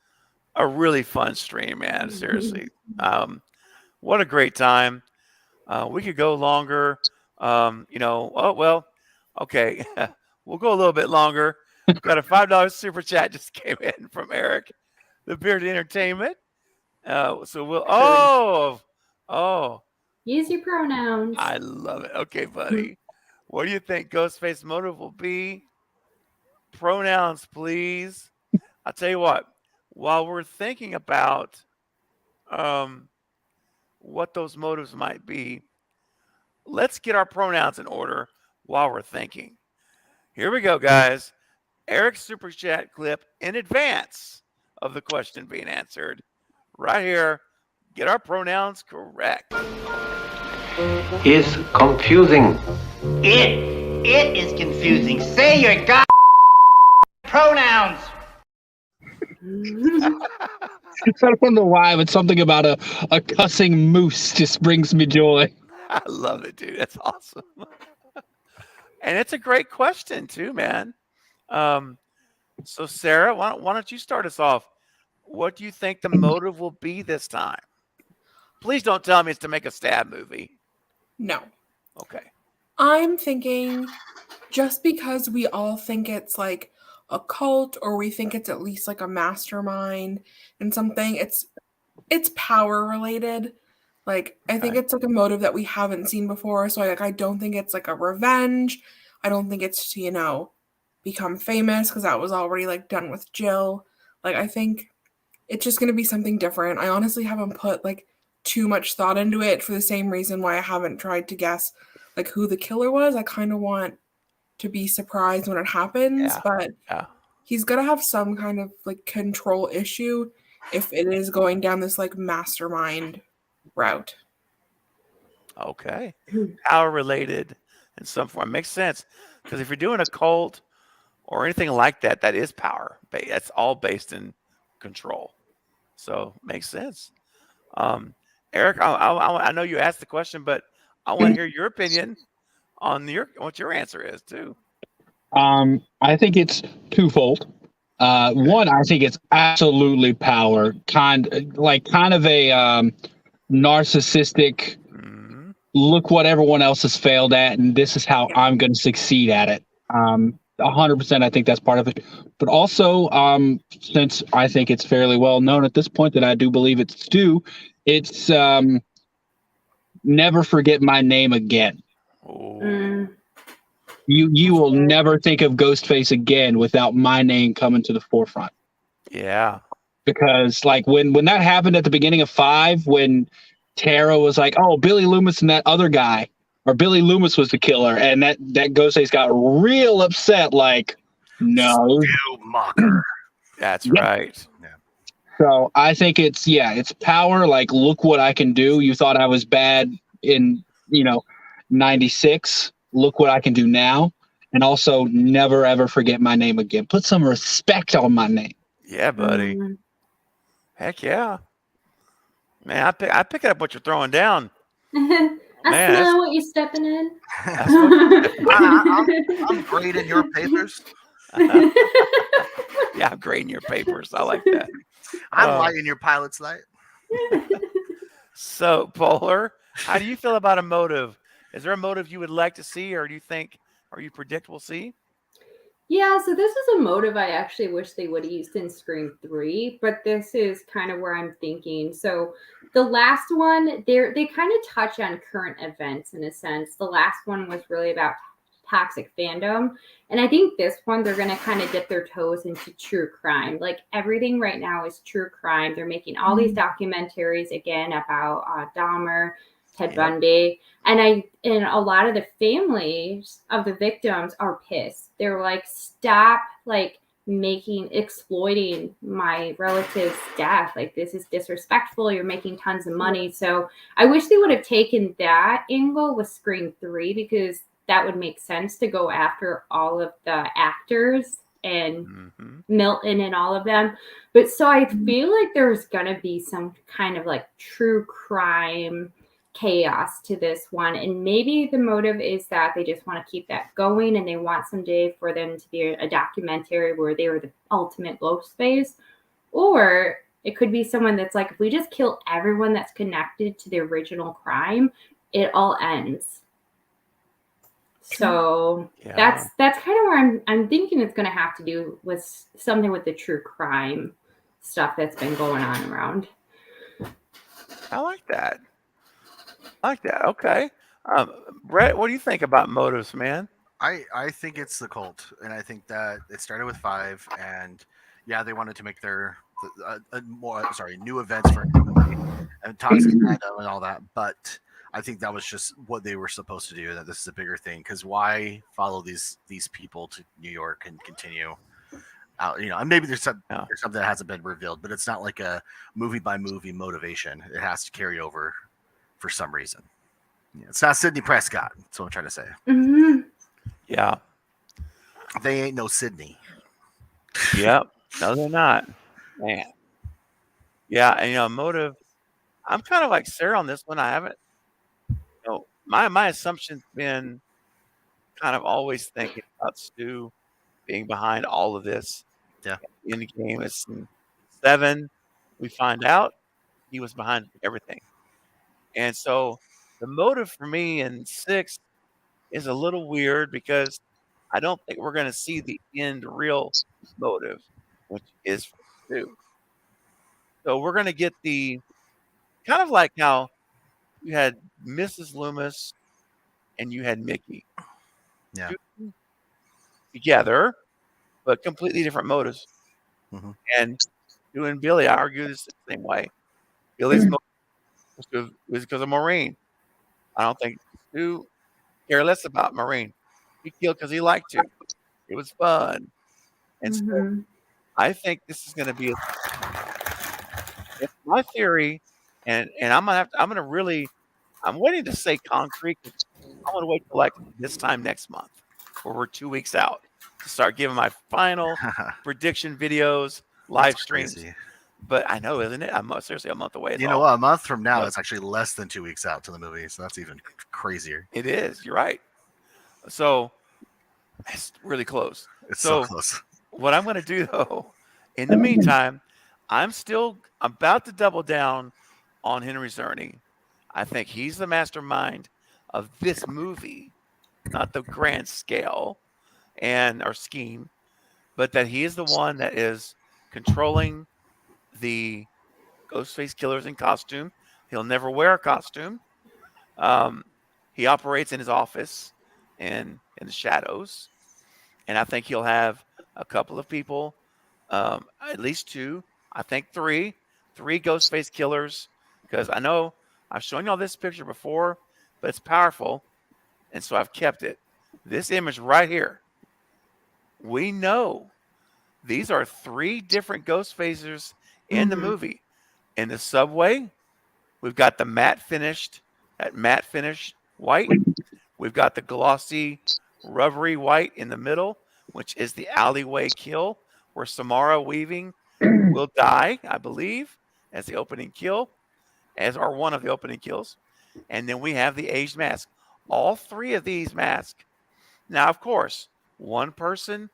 a really fun stream, man. Seriously. What a great time. We could go longer. Okay. We'll go a little bit longer. Got a $5 super chat just came in from Eric, the Bearded Entertainment. So we'll Use your pronouns. I love it. Okay, buddy. What do you think Ghostface motive will be? Pronouns, please. I'll tell you what. While we're thinking about what those motives might be, let's get our pronouns in order while we're thinking. Here we go, guys. Eric's super chat clip in advance of the question being answered. Right here. Get our pronouns correct. Is confusing. It is confusing. Say your god pronouns. I don't know why, but something about a cussing moose just brings me joy. I love it, dude. That's awesome. And it's a great question, too, man. So, Sarah, why don't you start us off? What do you think the motive will be this time? Please don't tell me it's to make a stab movie. No. Okay. I'm thinking just because we all think it's like a cult or we think it's at least like a mastermind and something, it's power related. Like, I think it's like a motive that we haven't seen before. So I don't think it's like a revenge. I don't think it's to, become famous because that was already like done with Jill. Like, I think it's just going to be something different. I honestly haven't put like too much thought into it for the same reason why I haven't tried to guess like who the killer was. I kind of want to be surprised when it happens, but he's gonna have some kind of like control issue if it is going down this like mastermind route. Okay. Power related in some form. Makes sense. Because if you're doing a cult or anything like that, that is power. That's all based in control. So makes sense. Eric, I know you asked the question, but I want to hear your opinion on what your answer is too. I think it's twofold. One, I think it's absolutely power, kind of a narcissistic. Look what everyone else has failed at, and this is how I'm going to succeed at it. 100%, I think that's part of it. But also, since I think it's fairly well known at this point that I do believe it's Stu, it's never forget my name again. You will never think of Ghostface again without my name coming to the forefront. Yeah. Because like when that happened at the beginning of 5, when Tara was like, oh, Billy Loomis and that other guy, or Billy Loomis was the killer, and that Ghostface got real upset, like, no. Stu Macher. That's right. Yeah. So I think it's power, like, look what I can do. You thought I was bad in, 96. Look what I can do now. And also never, ever forget my name again. Put some respect on my name. Yeah, buddy. Heck yeah. Man, I pick up what you're throwing down. I smell what you're stepping in. I'm grading your papers. Yeah, I'm grading your papers. I like that. I'm lighting your pilot's light. So, Polar, how do you feel about a motive? Is there a motive you would like to see, or do you think, or you predict we'll see? Yeah, so this is a motive I actually wish they would have used in Scream 3, but this is kind of where I'm thinking. So the last one, they kind of touch on current events in a sense. The last one was really about toxic fandom. And I think this one, they're going to kind of dip their toes into true crime. Like everything right now is true crime. They're making all these documentaries again about Dahmer, Ted Bundy. And a lot of the families of the victims are pissed. They're like, stop exploiting my relative's death. Like, this is disrespectful. You're making tons of money. So I wish they would have taken that angle with Scream 3, because that would make sense to go after all of the actors and Milton and all of them. But so I feel like there's gonna be some kind of like true crime chaos to this one, and maybe the motive is that they just want to keep that going and they want someday for them to be a documentary where they were the ultimate Ghostface. Or it could be someone that's like, if we just kill everyone that's connected to the original crime, it all ends. So that's kind of where I'm thinking it's going to have to do with something with the true crime stuff that's been going on around. I like that. Okay. Brett, what do you think about motives, man? I think it's the cult, and I think that it started with 5, and yeah, they wanted to make their new events for everybody and toxic fandom and all that, but I think that was just what they were supposed to do. That this is a bigger thing, because why follow these people to New York and continue? And maybe there's something that hasn't been revealed, but it's not like a movie by movie motivation. It has to carry over for some reason. Yeah, it's not Sidney Prescott. That's what I'm trying to say. Mm-hmm. Yeah, they ain't no Sidney. Yep, no, they're not, man. Yeah, and motive. I'm kind of like Sarah on this one. I haven't. My assumption's been kind of always thinking about Stu being behind all of this. Yeah. In the game, it's in 7. We find out he was behind everything, and so the motive for me in 6 is a little weird, because I don't think we're going to see the end real motive, which is for Stu. So we're going to get the kind of like how you had Mrs. Loomis and you had Mickey. Yeah. Together, but completely different motives. Mm-hmm. And Stu and Billy, I argue this the same way. Billy's motive was because of Maureen. I don't think Stu cared less about Maureen. He killed because he liked to. It was fun. And so I think this is going to be it's my theory, and I'm waiting to say concrete. I'm going to wait till like this time next month, where we're 2 weeks out, to start giving my final prediction videos, live streams. Crazy. But I know, isn't it? I'm seriously a month away. You know what? A month from now, it's actually less than 2 weeks out to the movie, so that's even crazier. It is. You're right. So it's really close. It's so close. What I'm going to do, though, in the meantime, I'm still about to double down on Henry Czerny. I think he's the mastermind of this movie, not the grand scale or scheme, but that he is the one that is controlling the Ghostface killers in costume. He'll never wear a costume. He operates in his office and in the shadows. And I think he'll have a couple of people, at least 2, I think 3 Ghostface killers, because I know I've shown you all this picture before, but it's powerful. And so I've kept it. This image right here. We know these are 3 different Ghostfacers in the movie. In the subway, we've got the matte finish white. We've got the glossy, rubbery white in the middle, which is the alleyway kill, where Samara Weaving will die, I believe, as the opening kill, or one of the opening kills. And then we have the aged mask. All 3 of these masks. Now, of course, one person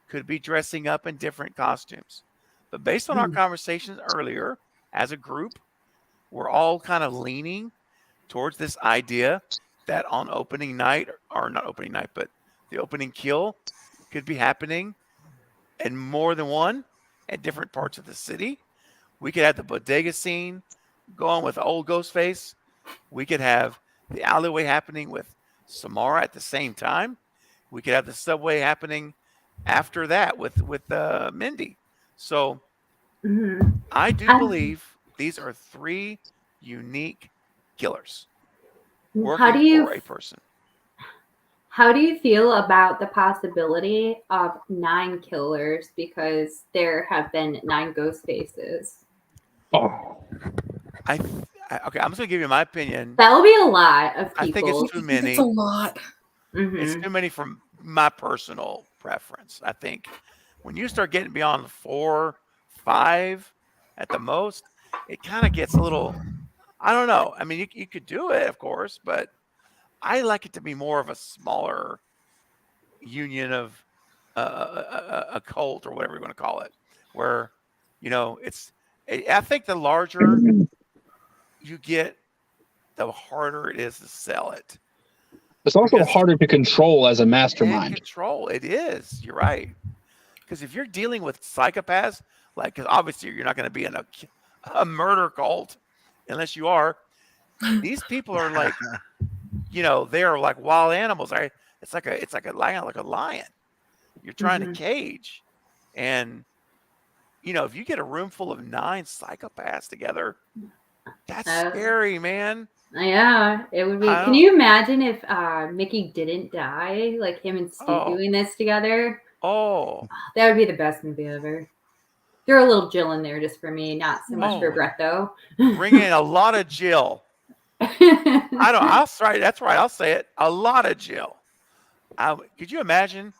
could be dressing up in different costumes. But based on our conversations earlier, as a group, we're all kind of leaning towards this idea that on opening night, or not opening night, but the opening kill could be happening in more than one at different parts of the city. We could have the bodega scene going with old Ghostface. We could have the alleyway happening with Samara at the same time. We could have the subway happening after that with Mindy. So I do believe these are 3 unique killers working for a person. How do you feel about the possibility of 9 killers, because there have been 9 Ghostfaces? Oh, Okay, I'm just gonna give you my opinion. That will be a lot of people. I think it's too many. It's a lot. It's too many from my personal preference. I think when you start getting beyond 4, 5 at the most, it kind of gets a little, I don't know. I mean, you could do it, of course, but I like it to be more of a smaller union of a cult or whatever you want to call it, where, I think the larger you get, the harder it is to sell it. It's also harder to control as a mastermind. Control, it is. You're right. Because if you're dealing with psychopaths, because obviously you're not going to be in a murder cult unless you are. These people are like, they are like wild animals. It's like a lion. You're trying to cage, and if you get a room full of 9 psychopaths together, that's scary, man. Yeah, it would be. Can you imagine if Mickey didn't die, like him and Stu doing this together? Oh, that would be the best movie ever. Throw a little Jill in there just for me, not so much for Brett though. Bring in a lot of Jill. I'll say that's right. I'll say it. A lot of Jill. Could you imagine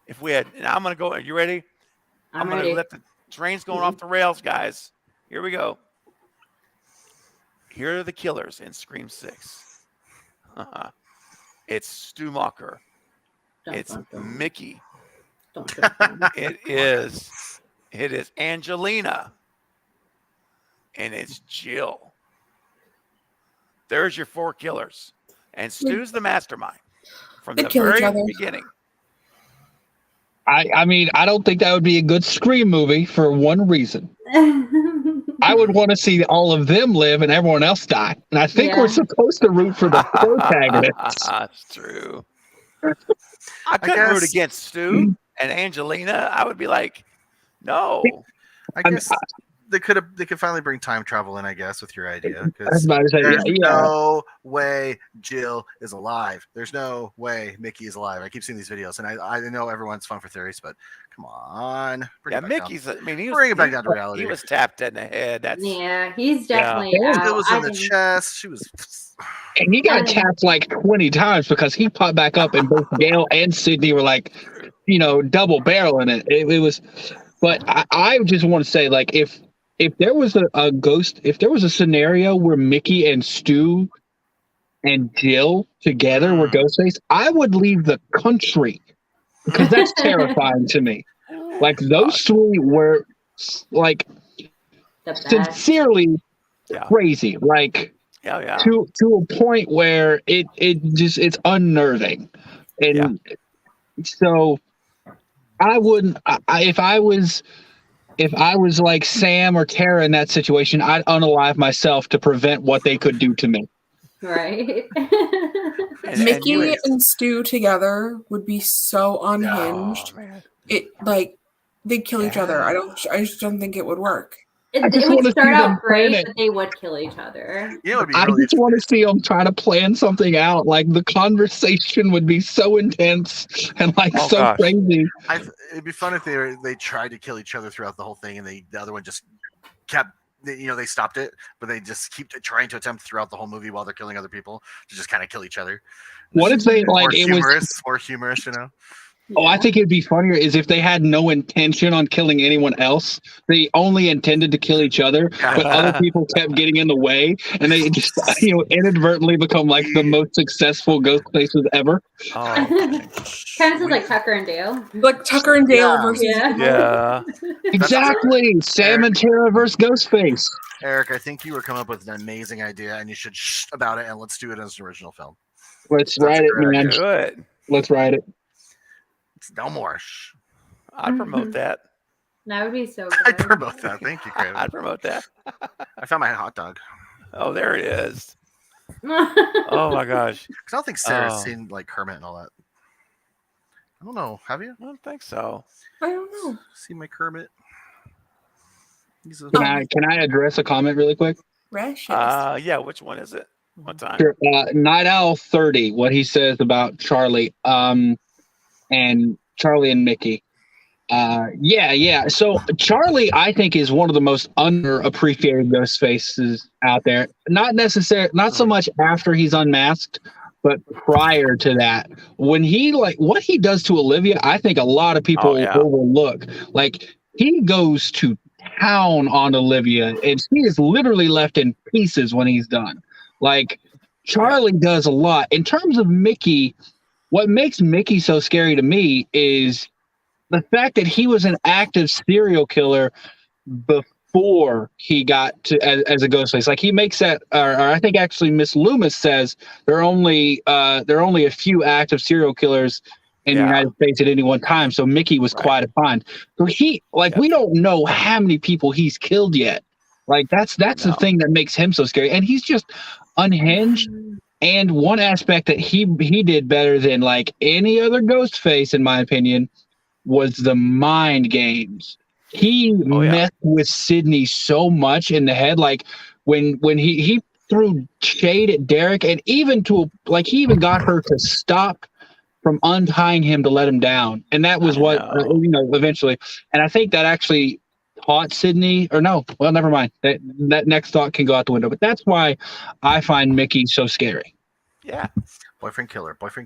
if we had? And I'm gonna go. Are you ready? I'm gonna let the train's going off the rails, guys. Here we go. Here are the killers in Scream 6. It's Stu Macher. It's Mickey. It is Angelina. And it's Jill. There's your 4 killers. And Stu's the mastermind from the very beginning. I mean, I don't think that would be a good Scream movie for one reason. I would want to see all of them live and everyone else die. And I think we're supposed to root for the protagonists. That's true. I couldn't root against Stu and Angelina. I would be like, no. I guess they could finally bring time travel in, I guess, with your idea. I was about to say, there's no way Jill is alive. There's no way Mickey is alive. I keep seeing these videos, and I know everyone's fun for theories, but come on. Mickey's. Down. I mean, bring it back down to reality. He was tapped in the head. He's definitely out. Jill was in the chest. She was. And he got tapped like 20 times because he popped back up, and both Gale and Sydney were like, double barreling it. It was, but I just want to say, like, if there was a ghost, if there was a scenario where Mickey and Stu and Jill together were Ghostface, I would leave the country because that's terrifying to me. Like, those 3 were like sincerely crazy. Like, to a point where it's unnerving. And so I wouldn't, if I was like Sam or Tara in that situation, I'd unalive myself to prevent what they could do to me. Right. Mickey and Stu together would be so unhinged. They'd kill each other. I just don't think it would work. It would start out great, but they would kill each other. I just want to see them try to plan something out. Like, the conversation would be so intense and crazy. It'd be fun if they tried to kill each other throughout the whole thing, and the other one just kept. They stopped it, but they just keep trying to attempt throughout the whole movie while they're killing other people to just kind of kill each other. What if they more humorous, you know? Oh, I think it'd be funnier is if they had no intention on killing anyone else. They only intended to kill each other, but other people kept getting in the way, and they just inadvertently become like the most successful ghost faces ever. Oh, Kind of sounds like Tucker and Dale. Like Tucker and Dale versus yeah. Exactly. Sam and Tara versus Ghostface. Eric, I think you were coming up with an amazing idea, and you should shh about it, and let's do it as an original film. Let's write it, man. Do it. Let's write it. No more. Shh. I'd promote that. That would be so good. I'd promote that. Thank you, Craven. I'd promote that. I found my hot dog. Oh, there it is. Oh my gosh. Because I don't think Sarah's seen like Kermit and all that. I don't know. Have you? I don't think so. I don't know. See my Kermit? Can I address a comment really quick? Precious. Yeah. Which one is it? What time? Sure. Night Owl 30. What he says about Charlie. And Charlie and Mickey. Yeah. So Charlie, I think, is one of the most underappreciated ghost faces out there. Not so much after he's unmasked, but prior to that. When he what he does to Olivia, I think a lot of people overlook. Like, he goes to town on Olivia, and she is literally left in pieces when he's done. Like, Charlie does a lot. In terms of Mickey, what makes Mickey so scary to me is the fact that he was an active serial killer before he got to as a ghost face. Like, he makes that, or I think actually Miss Loomis says there are only a few active serial killers in the United States at any one time. So Mickey was quite a find. So we don't know how many people he's killed yet. Like, that's the thing that makes him so scary. And he's just unhinged. And one aspect that he did better than like any other ghost face, in my opinion, was the mind games. He messed with Sydney so much in the head. Like, when he threw shade at Derek, and even he even got her to stop from untying him to let him down. And that was eventually. And I think that actually taught Sydney, or no, well, never mind. That next thought can go out the window. But that's why I find Mickey so scary. Yeah. Boyfriend killer. Okay.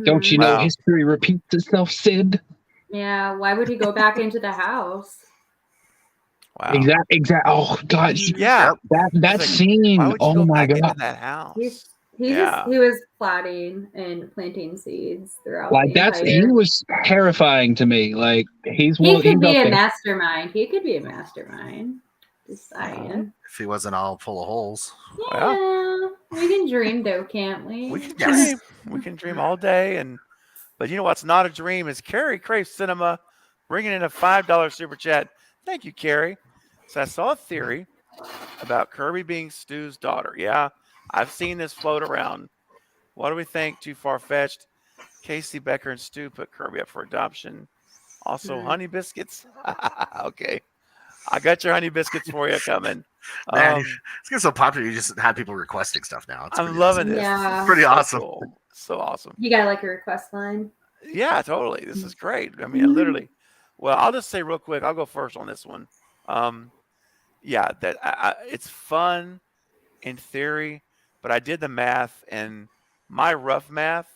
Don't you know history repeats itself, Sid? Yeah, why would he go back into the house? Wow. Exactly. Oh God. Yeah. That scene. Why would you oh go my back God. into that house? He was plotting and planting seeds throughout. Like, he was terrifying to me. Like, he could be a mastermind. He could be a mastermind. Just saying. If he wasn't all full of holes. Yeah, we can dream though, can't we? We can dream. We can dream all day, but you know what's not a dream is Carrie Crave Cinema bringing in a $5 super chat. Thank you, Carrie. So I saw a theory about Kirby being Stu's daughter. Yeah, I've seen this float around. What do we think? Too far-fetched? Casey Becker and Stu put Kirby up for adoption. Also, honey biscuits. Okay. I got your honey biscuits for you coming. Man, it's getting so popular. You just have people requesting stuff now. I'm loving this. Yeah. It's pretty awesome. Cool. So awesome. You got like a request line? Yeah, totally. This is great. I mean, literally. Well, I'll just say real quick. I'll go first on this one. It's fun in theory, but I did the math, and my rough math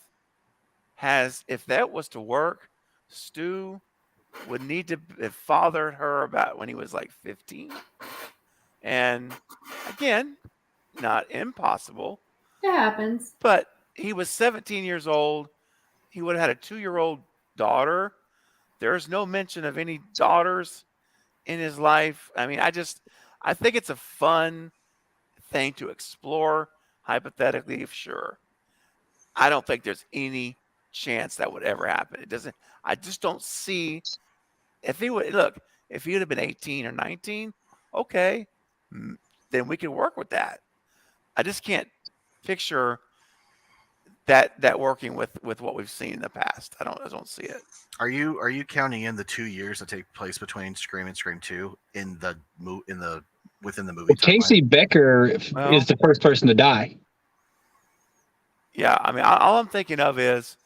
has, if that was to work, Stu would need to have fathered her about when he was like 15. And again, not impossible. It happens. But he was 17 years old. He would have had a 2-year-old daughter. There's no mention of any daughters in his life. I mean, I think it's a fun thing to explore, hypothetically, sure. I don't think there's any chance that would ever happen. I just don't see. If he would have been 18 or 19, okay, then we could work with that. I just can't picture that working with what we've seen in the past. I don't see it. Are you counting in the 2 years that take place between Scream and Scream 2 within the movie? Casey Becker is the first person to die. Yeah, I mean, all I'm thinking of is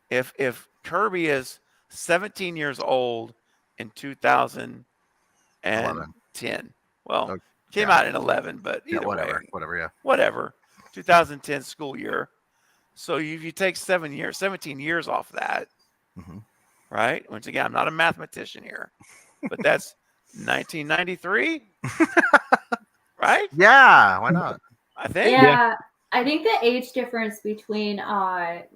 if Kirby is 17 years old in 2010. Well, came out in 11, but either way, whatever. 2010 school year. So if you take 17 years off that, Mhm. right? Once again, I'm not a mathematician here, but that's 1993, right? Yeah, why not? I think. Yeah, I think the age difference between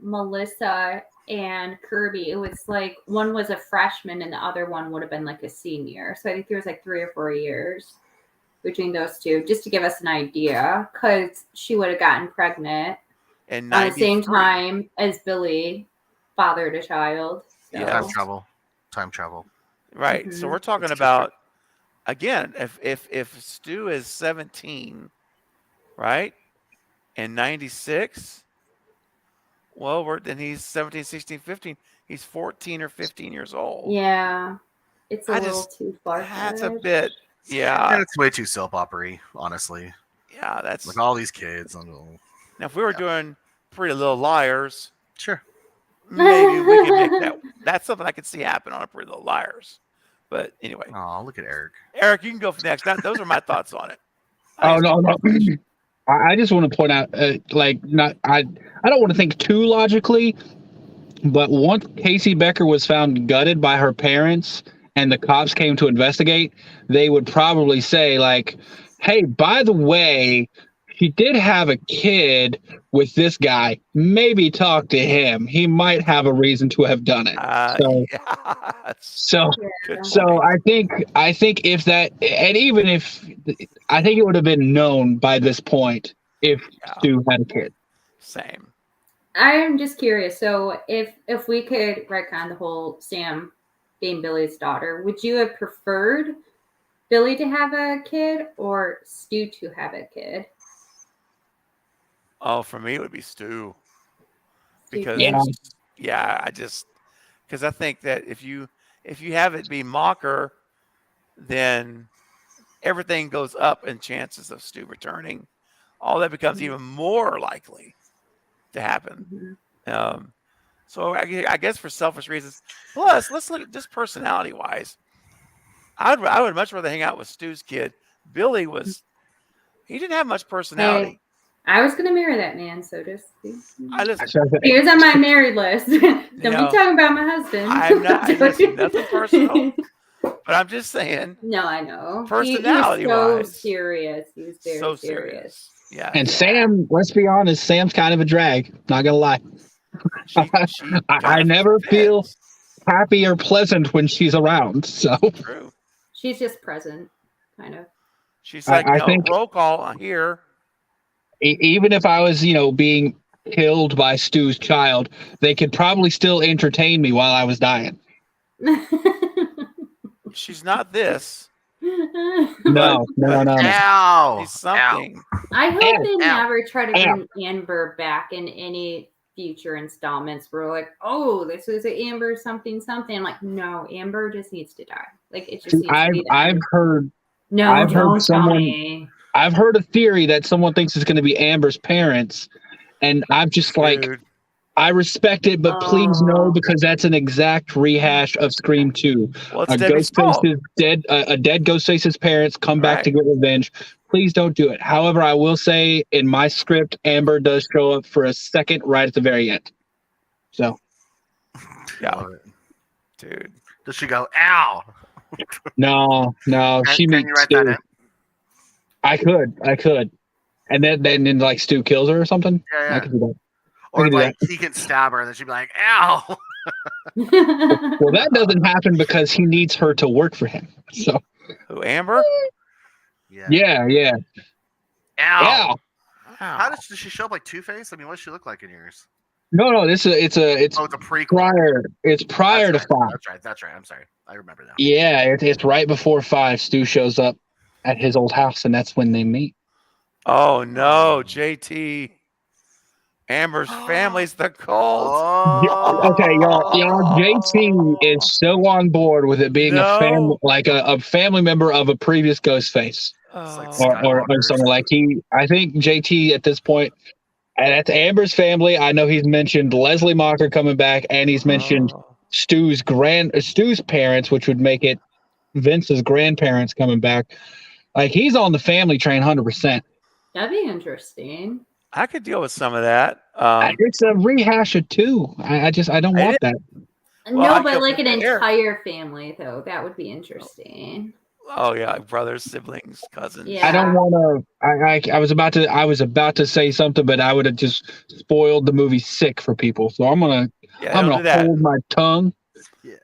Melissa and Kirby, it was like one was a freshman and the other one would have been like a senior. So I think there was like 3 or 4 years between those two, just to give us an idea, because she would have gotten pregnant And at the same time as Billy fathered a child. So. Yeah. Time travel. Right. So we're talking about, again, if Stu is 17, right, and 96, well, then he's 17, 16, 15. He's 14 or 15 years old. Yeah, it's a little too far. That's a bit, yeah. And it's way too soap opera-y, honestly. Yeah, that's like all these kids. Now, if we were doing Pretty Little Liars, sure, maybe we can make that. That's something I could see happen on a Pretty Little Liars. But anyway. Oh, look at Eric. Eric, you can go for next. Those are my thoughts on it. No. I just want to point out, I don't want to think too logically, but once Casey Becker was found gutted by her parents and the cops came to investigate, they would probably say, like, hey, by the way, she did have a kid with this guy. Maybe talk to him. He might have a reason to have done it. So I think if that, and even if, I think it would have been known by this point if Stu had a kid. Same. I'm just curious. So if we could retcon the whole Sam being Billy's daughter, would you have preferred Billy to have a kid or Stu to have a kid? Oh, for me, it would be Stu. Because, because I think that if you have it be Macher, then everything goes up in chances of Stu returning. All that becomes even more likely to happen. So I guess for selfish reasons. Plus, let's look at just personality-wise. I would much rather hang out with Stu's kid. Billy he didn't have much personality. Hey, I was going to marry that man, so just he was on my married list. Don't be talking about my husband. I'm not. Nothing personal. But I'm just saying. No, I know. Personality he was so serious. He was very serious. Yeah. And Sam, let's be honest, Sam's kind of a drag. Not gonna lie. I never feel happy or pleasant when she's around. So true. She's just present, kind of. She's like, I think roll call here. Even if I was, being killed by Stu's child, they could probably still entertain me while I was dying. She's not this. No. Ow. She's something. I hope they never try to bring Amber back in any future installments. We're like, oh, this is an Amber something. I'm like, no, Amber just needs to die. Like it just needs to be I've heard. No, I've don't heard someone. tell me. I've heard a theory that someone thinks it's going to be Amber's parents, and I'm just like, I respect it, but please no, because that's an exact rehash of Scream 2. Well, A dead Ghostface's parents come back to get revenge. Please don't do it. However, I will say in my script, Amber does show up for a second right at the very end. So, yeah, dude, does she go? Ow! No, she meets Stu. I could, and then like Stu kills her or something. Yeah. I could do that. Or like he can stab her and then she'd be like, ow. Well, that doesn't happen because he needs her to work for him. So who, Amber? Yeah. Ow. How does she show up like Two-Face? I mean, what does she look like in yours? No, it's a prequel. Prior to 5. That's right. I'm sorry. I remember now. Yeah, it's right before 5. Stu shows up at his old house, and that's when they meet. Oh no, JT. Amber's family's the cult. Okay, y'all. JT is so on board with it being a family member of a previous Ghostface, or something like I think JT at this point, and that's Amber's family. I know he's mentioned Leslie Macher coming back, and he's mentioned Stu's parents, which would make it Vince's grandparents coming back. Like he's on the family train, 100%. That'd be interesting. I could deal with some of that. It's a rehash of 2. I don't want that. Well, No, but like an there. entire family, though, that would be interesting. Oh yeah, like brothers, siblings, cousins. Yeah. I don't want to. I was about to say something, but I would have just spoiled the movie Sick for people. So I'm gonna hold my tongue.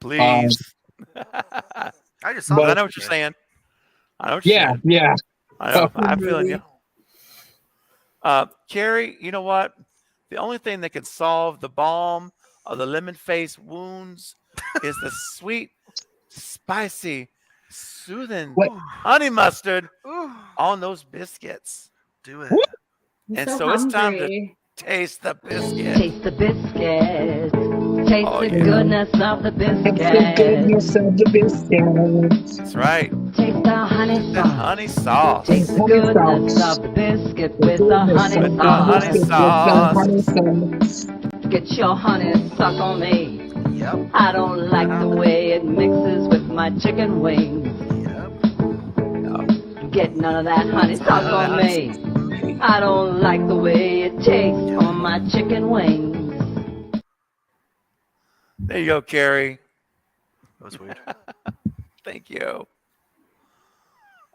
Please. I just saw But that. I know what you're saying. I know what you're saying. Yeah. I know. I'm feeling you. Carrie, you know what? The only thing that can solve the balm of the lemon face wounds is the sweet, spicy, soothing honey mustard on those biscuits. Do it. And so it's time to taste the biscuit. Taste the biscuit. Taste the yeah. goodness of the biscuit. Taste the goodness of the biscuit. That's right. Taste the honey The sauce. honey sauce. Taste the goodness of the biscuit with the honey With the sauce. honey sauce. Get your honey suck on me. Yep. I don't like the way it mixes with my chicken wings. Yep. Get none of that honey sauce on me. I don't like the way it tastes on my chicken wings. There you go, Carrie. That was weird. Thank you.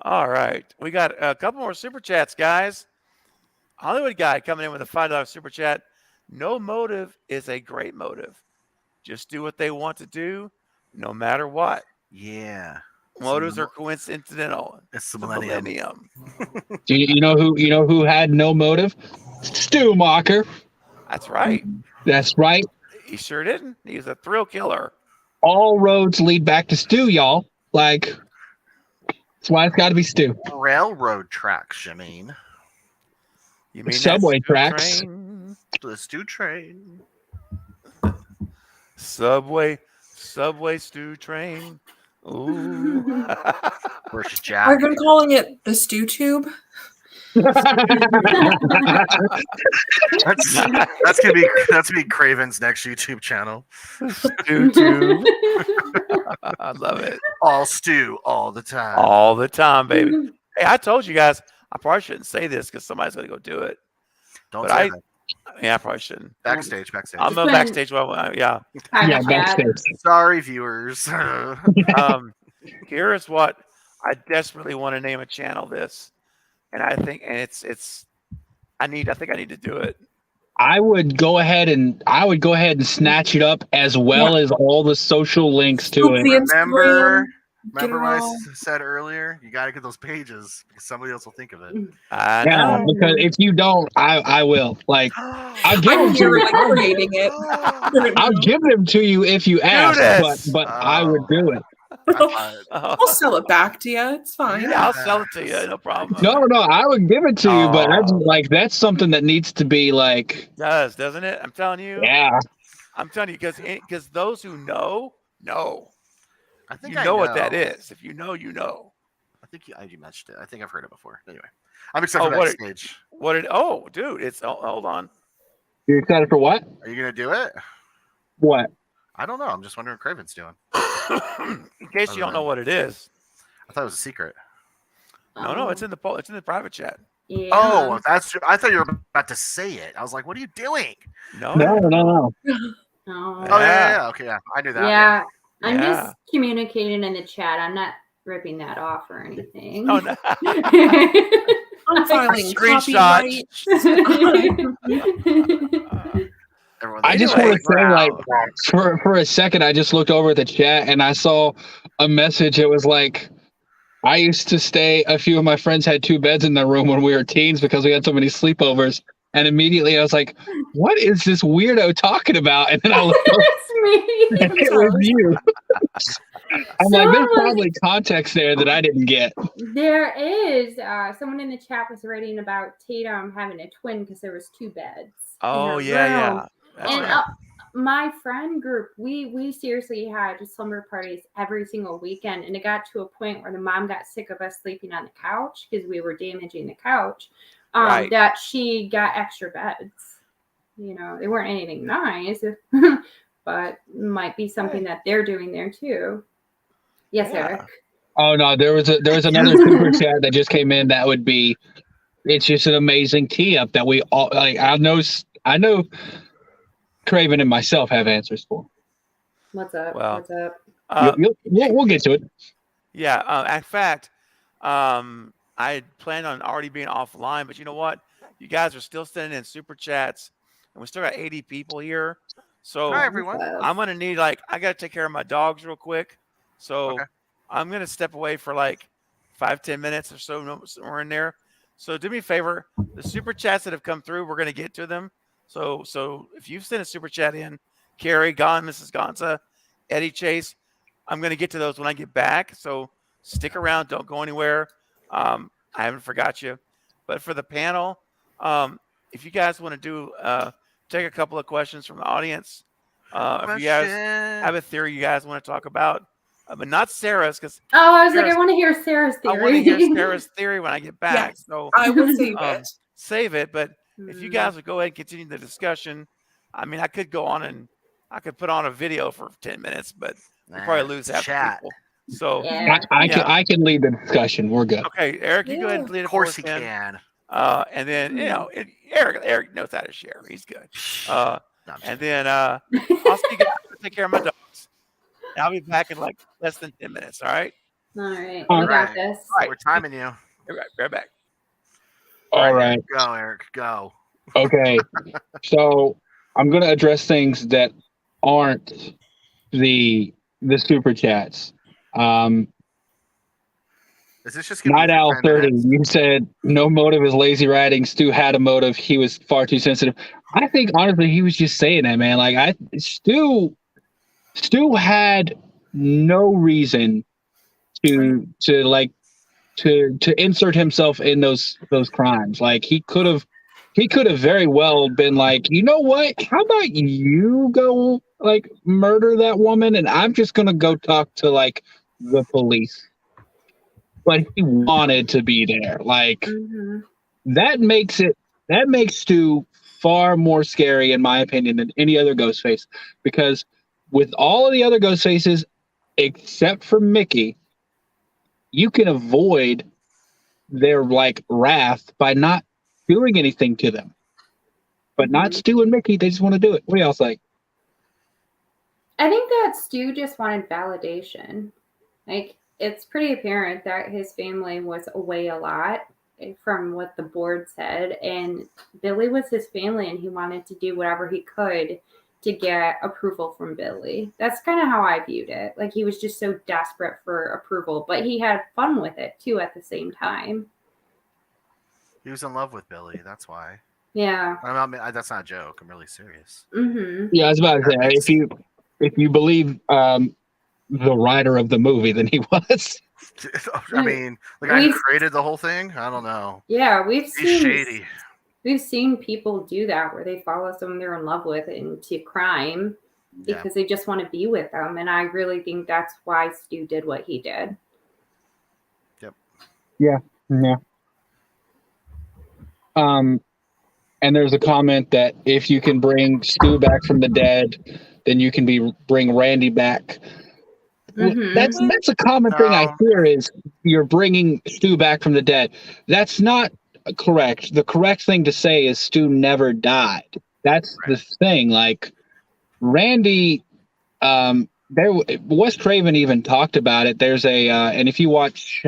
All right. We got a couple more super chats, guys. Hollywood Guy coming in with a $5 super chat. No motive is a great motive. Just do what they want to do, no matter what. Yeah. Motives are coincidental. It's the millennium. Do you know who had no motive? Stu Macher. That's right. That's right. He sure didn't. He was a thrill killer. All roads lead back to Stu, y'all. Like, that's why it's got to be Stu. Railroad tracks, you mean? You mean Subway that Stu tracks. train? The Stu train. Subway stew train. Ooh. Versus Jack. I've been calling it the stew tube. That's gonna be Craven's next YouTube channel. Stew tube. I love it. All stew all the time. All the time, baby. Hey, I told you guys I probably shouldn't say this because somebody's gonna go do it. Don't But say that. Yeah, I probably shouldn't. Backstage. I'm a backstage. Yeah. Backstage. Sorry, viewers. Here's what I desperately want to name a channel this, and I think I think I need to do it. I would go ahead and snatch it up as well as all the social links to it. Remember Get what it I all. said earlier? You got to get those pages because somebody else will think of it. I Yeah, know. because if you don't, I will. Like, I'll give I'm them to here you. like creating it. I'll give them to you if you ask, this. but I would do it. I'll sell it back to you. It's fine. Yeah, I'll sell it to you. No problem. No, I would give it to you, but that's something that needs to be like. Doesn't it? I'm telling you. Yeah. I'm telling you because those who know. I think you know what that is. If you know, you know. I think you mentioned it. I think I've heard it before. Anyway, I'm excited for backstage. Dude, hold on. You're excited for what? Are you gonna do it? What? I don't know. I'm just wondering what Craven's doing. In case you don't know what it is. I thought it was a secret. No, it's in the private chat. Yeah. Oh, I thought you were about to say it. I was like, what are you doing? No. Oh, yeah. Okay, yeah. I knew that. Yeah. I'm Yeah. just communicating in the chat. I'm not ripping that off or anything. Oh, no. I'm filing Screenshot. copyright. I just want to say, like, for a second, I just looked over at the chat and I saw a message. It was like, I used to a few of my friends had 2 beds in their room when we were teens because we had so many sleepovers. And immediately I was like, what is this weirdo talking about? And then I looked over, and it was you. I'm like, there's probably context there that I didn't get. There is. Someone in the chat was writing about Tatum having a twin because there was 2 beds. Oh, in her yeah. room. That's And right. my friend group, we seriously had slumber parties every single weekend, and it got to a point where the mom got sick of us sleeping on the couch because we were damaging the couch. Right. That she got extra beds. You know, they weren't anything nice, but might be something that they're doing there too. Yes, Yeah. Eric. Oh no, there was another super chat that just came in that would be it's just an amazing tee up that we all like. I know Craven and myself have answers for. What's up? Well, What's up? We'll get to it. Yeah. In fact, I planned on already being offline, but you know what? You guys are still sending in super chats, and we still got 80 people here. So Hi, everyone. I'm gonna need I gotta take care of my dogs real quick. So Okay. I'm gonna step away for 5-10 minutes or so, somewhere in there. So do me a favor, the super chats that have come through, we're gonna get to them. So if you've sent a super chat in, Carrie, Gone, Mrs. Gonza, Eddie Chase, I'm gonna get to those when I get back. So stick around, don't go anywhere. I haven't forgot you. But for the panel, if you guys want to do take a couple of questions from the audience, if you guys have a theory you guys want to talk about, but not Sarah's, because I want to hear Sarah's theory. I want to hear Sarah's theory when I get back. Yes, so I will save it. Save it. But if you guys would go ahead and continue the discussion, I mean, I could go on and I could put on a video for 10 minutes, but we'll probably lose half the people. So I can lead the discussion. We're good. Okay, Eric, you go ahead and lead it. Of course he can. can. And then Eric knows how to share. He's good. And then I'll take care of my dogs. And I'll be back in less than 10 minutes. All right. All right. We got this. All right, we're timing you. Right back. All right. Go, Eric. Go. Okay. So I'm going to address things that aren't the super chats. Is this just Night Owl 30? You said no motive is lazy writing. Stu had a motive. He was far too sensitive. I think honestly he was just saying that, man. Stu had no reason to insert himself in those crimes. He could have very well been like, you know what? How about you go murder that woman, and I'm just gonna go talk to the police. But he wanted to be there. That makes Stu far more scary, in my opinion, than any other Ghostface. Because with all of the other Ghostfaces, except for Mickey, you can avoid their wrath by not doing anything to them. But not Stu and Mickey, they just want to do it. What do y'all think? I think that Stu just wanted validation. It's pretty apparent that his family was away a lot from what the board said, and Billy was his family, and he wanted to do whatever he could to get approval from Billy. That's kind of how I viewed it. He was just so desperate for approval, but he had fun with it too at the same time. He was in love with Billy. That's why. Yeah. That's not a joke. I'm really serious. Mm-hmm. Yeah, I was about to say, if you believe the writer of the movie than he was. I mean, I created the whole thing. I don't know. Yeah, He's shady. We've seen people do that where they follow someone they're in love with into crime because they just want to be with them, and I really think that's why Stu did what he did. Yep. Yeah. And there's a comment that if you can bring Stu back from the dead, then you can bring Randy back. Mm-hmm. That's a common thing I hear is you're bringing Stu back from the dead. That's not correct. The correct thing to say is Stu never died. That's the thing. Randy, Wes Craven even talked about it. There's and if you watch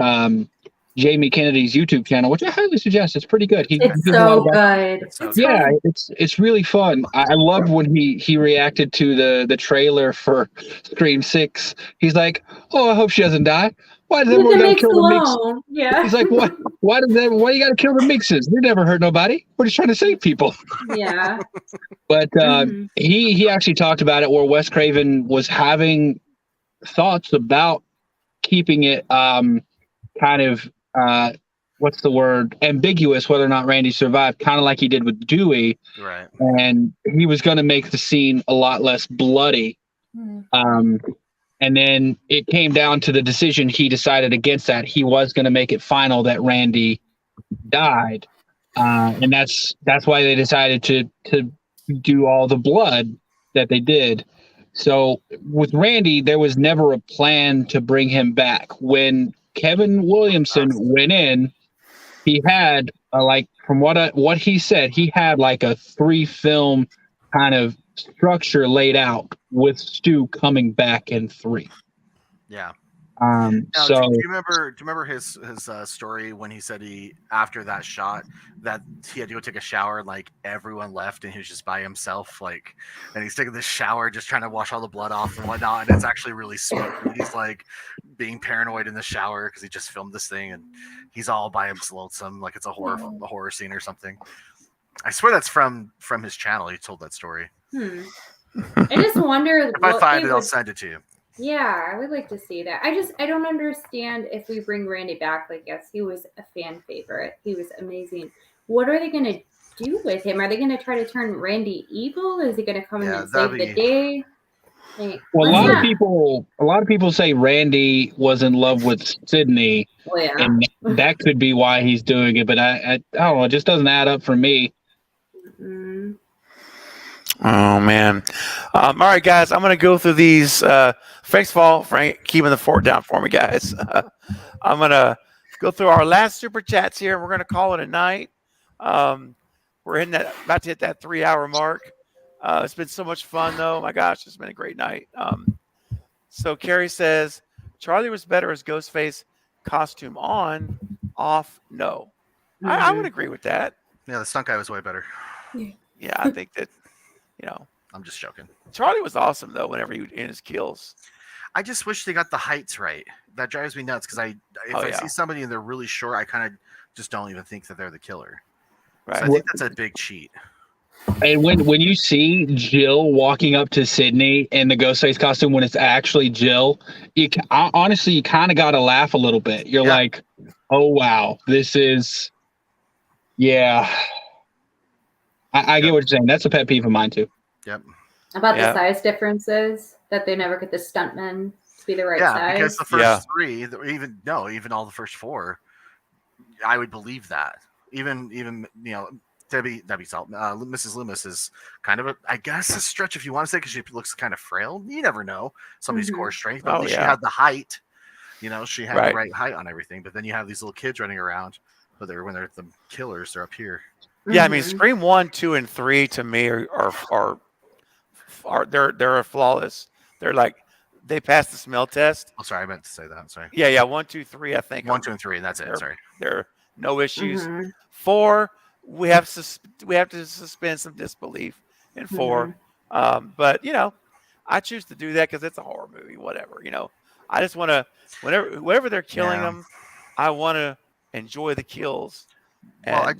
Jamie Kennedy's YouTube channel, which I highly suggest. It's pretty good. It's so good. Yeah, it's really fun. I love when he reacted to the trailer for Scream 6. He's like, "Oh, I hope she doesn't die. Why does everyone gotta kill the Meeks?" Yeah. He's like, "What? Why you gotta kill the Meekses? They never hurt nobody. We're just trying to save people." Yeah. But he actually talked about it where Wes Craven was having thoughts about keeping it kind of what's the word? Ambiguous whether or not Randy survived, kind of like he did with Dewey. Right. And he was going to make the scene a lot less bloody. And then it came down to the decision. He decided against that. He was going to make it final that Randy died. And that's why they decided to do all the blood that they did. So with Randy, there was never a plan to bring him back. When Kevin Williamson went in, he had like from what he said, he had like a 3-film kind of structure laid out with Stu coming back in 3. Yeah. Now, do you remember his story when he said after that shot that he had to go take a shower, like everyone left and he was just by himself, like, and he's taking this shower just trying to wash all the blood off and whatnot, and it's actually really sweet. He's like being paranoid in the shower because he just filmed this thing and he's all by himself, lonesome, like it's a horror scene or something. I swear that's from his channel. He told that story. I just wonder if I find it, I'll send it to you. Yeah, I would like to see that. I don't understand if we bring Randy back. Like, yes, he was a fan favorite. He was amazing. What are they going to do with him? Are they going to try to turn Randy evil? Is he going to come in and save the day? Like, well, a lot of people say Randy was in love with Sydney, and that could be why he's doing it. But I don't know. It just doesn't add up for me. Mm-hmm. Oh man! All right, guys, I'm gonna go through these. Thanks, for Frank, keeping the fort down for me, guys. I'm gonna go through our last super chats here. We're gonna call it a night. We're about to hit that 3-hour mark. It's been so much fun, though. My gosh, it's been a great night. So Carrie says Charlie was better as Ghostface, costume on, off. No, I would agree with that. Yeah, the stunt guy was way better. Yeah, I think that. I'm just joking. Charlie was awesome though. Whenever he in his kills, I just wish they got the heights right. That drives me nuts because if I see somebody and they're really short, I kind of just don't even think that they're the killer. Right. So I think that's a big cheat. And when you see Jill walking up to Sydney in the Ghostface costume when it's actually Jill, honestly you kind of got to laugh a little bit. You're like, oh wow, this is, yeah. I get what you're saying. That's a pet peeve of mine too. Yep. About the size differences, that they never get the stuntmen to be the right size. Yeah, because the first 3, even all the first 4, I would believe that. Even Debbie Salt, Mrs. Loomis is kind of I guess a stretch if you want to say, because she looks kind of frail. You never know somebody's core strength, but at least she had the height. She had the right height on everything. But then you have these little kids running around, but when they're the killers, they're up here. Yeah, I mean, Scream 1, 2, and 3 to me are they're flawless. They're like they passed the smell test. Oh, sorry, I meant to say that. Sorry. Yeah, 1, 2, 3. I think 1, 2, and 3. That's it. Sorry. There are no issues. 4, we have to suspend some disbelief in 4. But I choose to do that because it's a horror movie. Whatever. I just want to whenever they're killing them, I want to enjoy the kills. Well,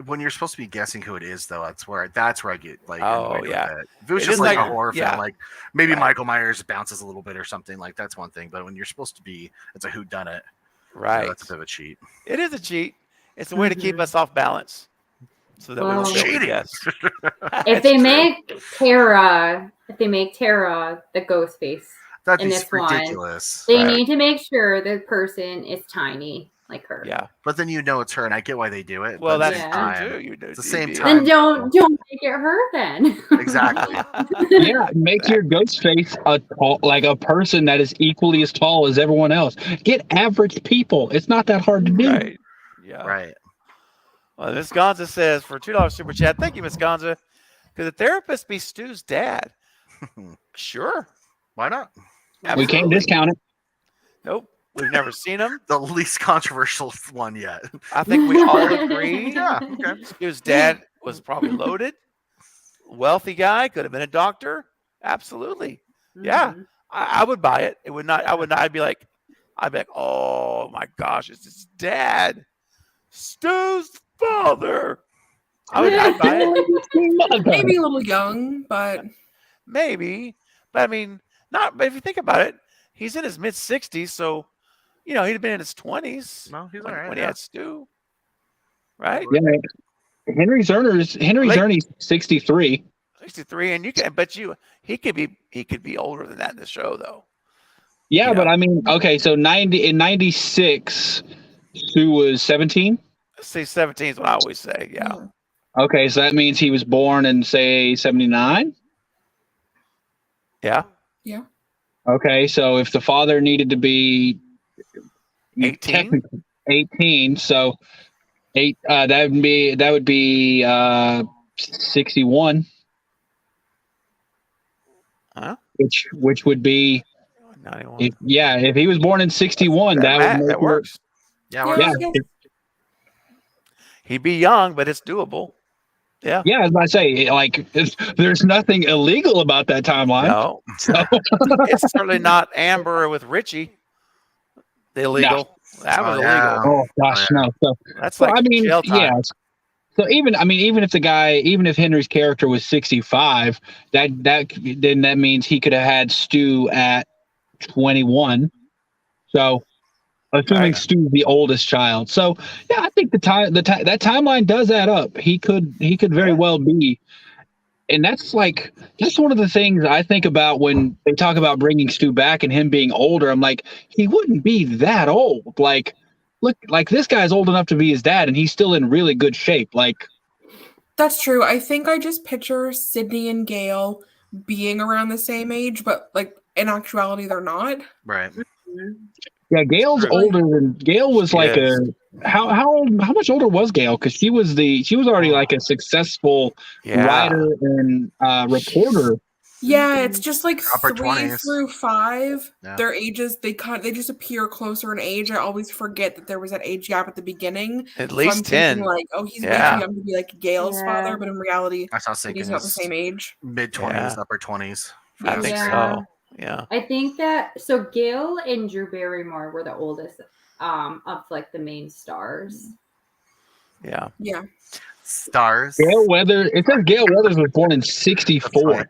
when you're supposed to be guessing who it is, though, that's where I get like. Oh yeah. If it was just like a horror film, like maybe Michael Myers bounces a little bit or something, like that's one thing. But when you're supposed to be, it's a whodunit. Right. That's a bit of a cheat. It is a cheat. It's a way to keep us off balance, so that we won't guess. If they make Tara the Ghostface in this ridiculous. One, they need to make sure the person is tiny. Like her. Yeah. But then it's her, and I get why they do it. Well, that's true too. It's the same time. Then don't make it her then. Exactly. Yeah, make your Ghostface a person that is equally as tall as everyone else. Get average people. It's not that hard to do. Right. Yeah. Right. Well, Miss Gonza says for $2 super chat. Thank you, Miss Gonza. Could the therapist be Stu's dad? Sure. Why not? Absolutely. We can't discount it. Nope. We've never seen him. The least controversial one yet. I think we all agree. Yeah. Okay. His dad was probably loaded. Wealthy guy. Could have been a doctor. Absolutely. Yeah. I would buy it. It would not. I would not. I'd be like, oh my gosh, it's his dad, Stu's father. I'd buy it. Maybe a little young, but maybe. But I mean, not. But if you think about it, he's in his mid-60s, so. He'd have been in his 20s. No, he's all right. When he had Stu, right? Yeah, Henry Zerny's 63. 63, and he could be older than that in the show, though. Yeah, but I mean, okay, so in 96, Stu was 17. Say 17 is what I always say. Yeah. Okay, so that means he was born in say 79. Yeah. Yeah. Okay, so if the father needed to be 18, so 8. That would be 61. Huh? Which would be 91. if he was born in 61, that would make that works. Yeah, Yeah, He'd be young, but it's doable. Yeah. Yeah, as I say, like there's nothing illegal about that timeline. No. So It's certainly not Amber with Richie. The illegal. That was illegal. Oh gosh, no. So That's like jail time. yeah. So even if Henry's character was 65, then that means he could have had Stu at 21. So assuming Stu's the oldest child. So yeah, I think that timeline does add up. He could very well be. And that's one of the things I think about when they talk about bringing Stu back and him being older. I'm like, he wouldn't be that old. Like, look, like this guy's old enough to be his dad, and he's still in really good shape. Like, that's true. I think I just picture Sydney and Gale being around the same age, but like in actuality, they're not. Right. Yeah, Gale's older than Gale was like how much older was Gale? Because she was already like a successful writer and reporter. Yeah, it's just like Upper 3 20s. through 5. Yeah. Their ages they just appear closer in age. I always forget that there was that age gap at the beginning. At least I'm 10. thinking like, oh, he's way too young to be like Gale's father, but in reality, I was thinking he's not the same age. Mid-20s, upper 20s. I think so. Yeah. I think that so Gale and Drew Barrymore were the oldest of like the main stars. Yeah. Yeah. Stars. Gale Weathers. It says Gale Weathers was born in 64.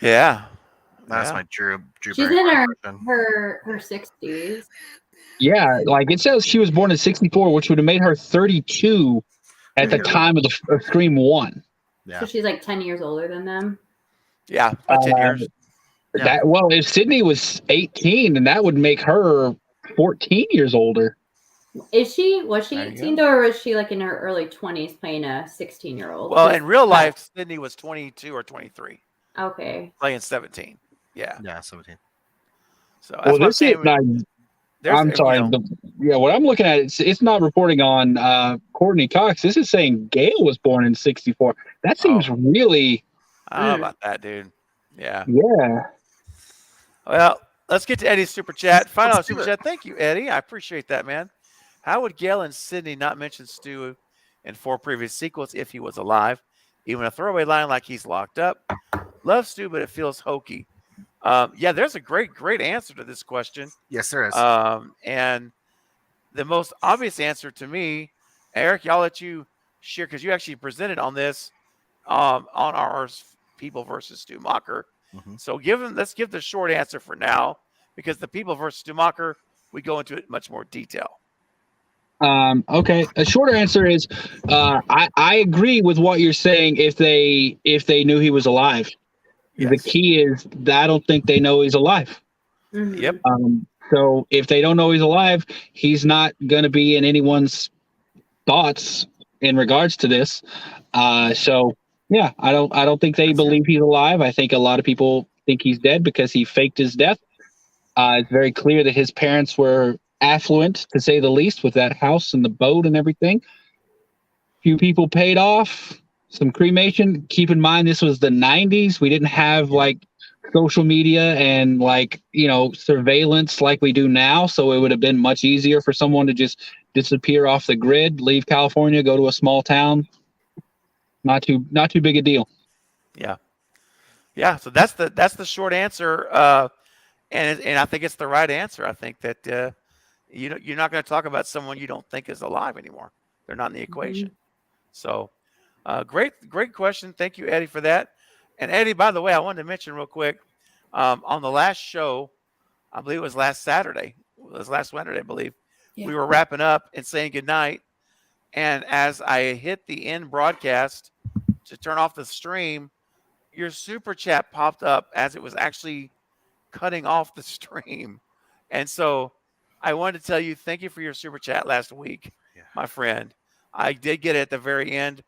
Yeah. That's my Drew She's in her 60s. Yeah, like it says she was born in 64, which would have made her 32 at the time of the Scream 1. Yeah. So she's like 10 years older than them. Yeah, about 10 years. If Sydney was 18, then that would make her 14 years older. Was she 18 or was she like in her early 20s playing a 16-year-old? Well, in real life, Sydney was 22 or 23. Okay. Playing 17. Yeah. Yeah, 17. So that's what I'm saying. I'm sorry. What I'm looking at, it's not reporting on Courtney Cox. This is saying Gale was born in 64. That seems really... I don't know about that, dude. Yeah. Yeah. Well, let's get to Eddie's super chat. Final super chat. Thank you, Eddie. I appreciate that, man. How would Gale and Sydney not mention Stu in 4 previous sequels if he was alive? Even a throwaway line like he's locked up. Love Stu, but it feels hokey. Yeah, there's a great answer to this question. Yes, there is. And the most obvious answer to me, Eric, I'll let you share because you actually presented on this on our People versus Stu Macher. Mm-hmm. So let's give the short answer for now because the People versus Stu Macher, we go into it in much more detail. Okay. A shorter answer is I agree with what you're saying if they knew he was alive. Yes. The key is that I don't think they know he's alive. Mm-hmm. Yep. So if they don't know he's alive, he's not going to be in anyone's thoughts in regards to this. So yeah, I don't think they believe he's alive. I think a lot of people think he's dead because he faked his death. It's very clear that his parents were affluent, to say the least, with that house and the boat and everything. Few people paid off. Some cremation. Keep in mind, this was the 90s. We didn't have like social media and like, surveillance like we do now. So it would have been much easier for someone to just disappear off the grid, leave California, go to a small town. Not too big a deal. Yeah. Yeah. So that's the short answer. And I think it's the right answer. I think that, you're not going to talk about someone you don't think is alive anymore. They're not in the equation. Mm-hmm. So great question. Thank you, Eddie, for that. And Eddie, by the way, I wanted to mention real quick, on the last show, I believe it was last Saturday. It was last Wednesday, I believe. Yeah. We were wrapping up and saying goodnight. And as I hit the end broadcast to turn off the stream, your super chat popped up as it was actually cutting off the stream. And so I wanted to tell you, thank you for your super chat last week, my friend. I did get it at the very end,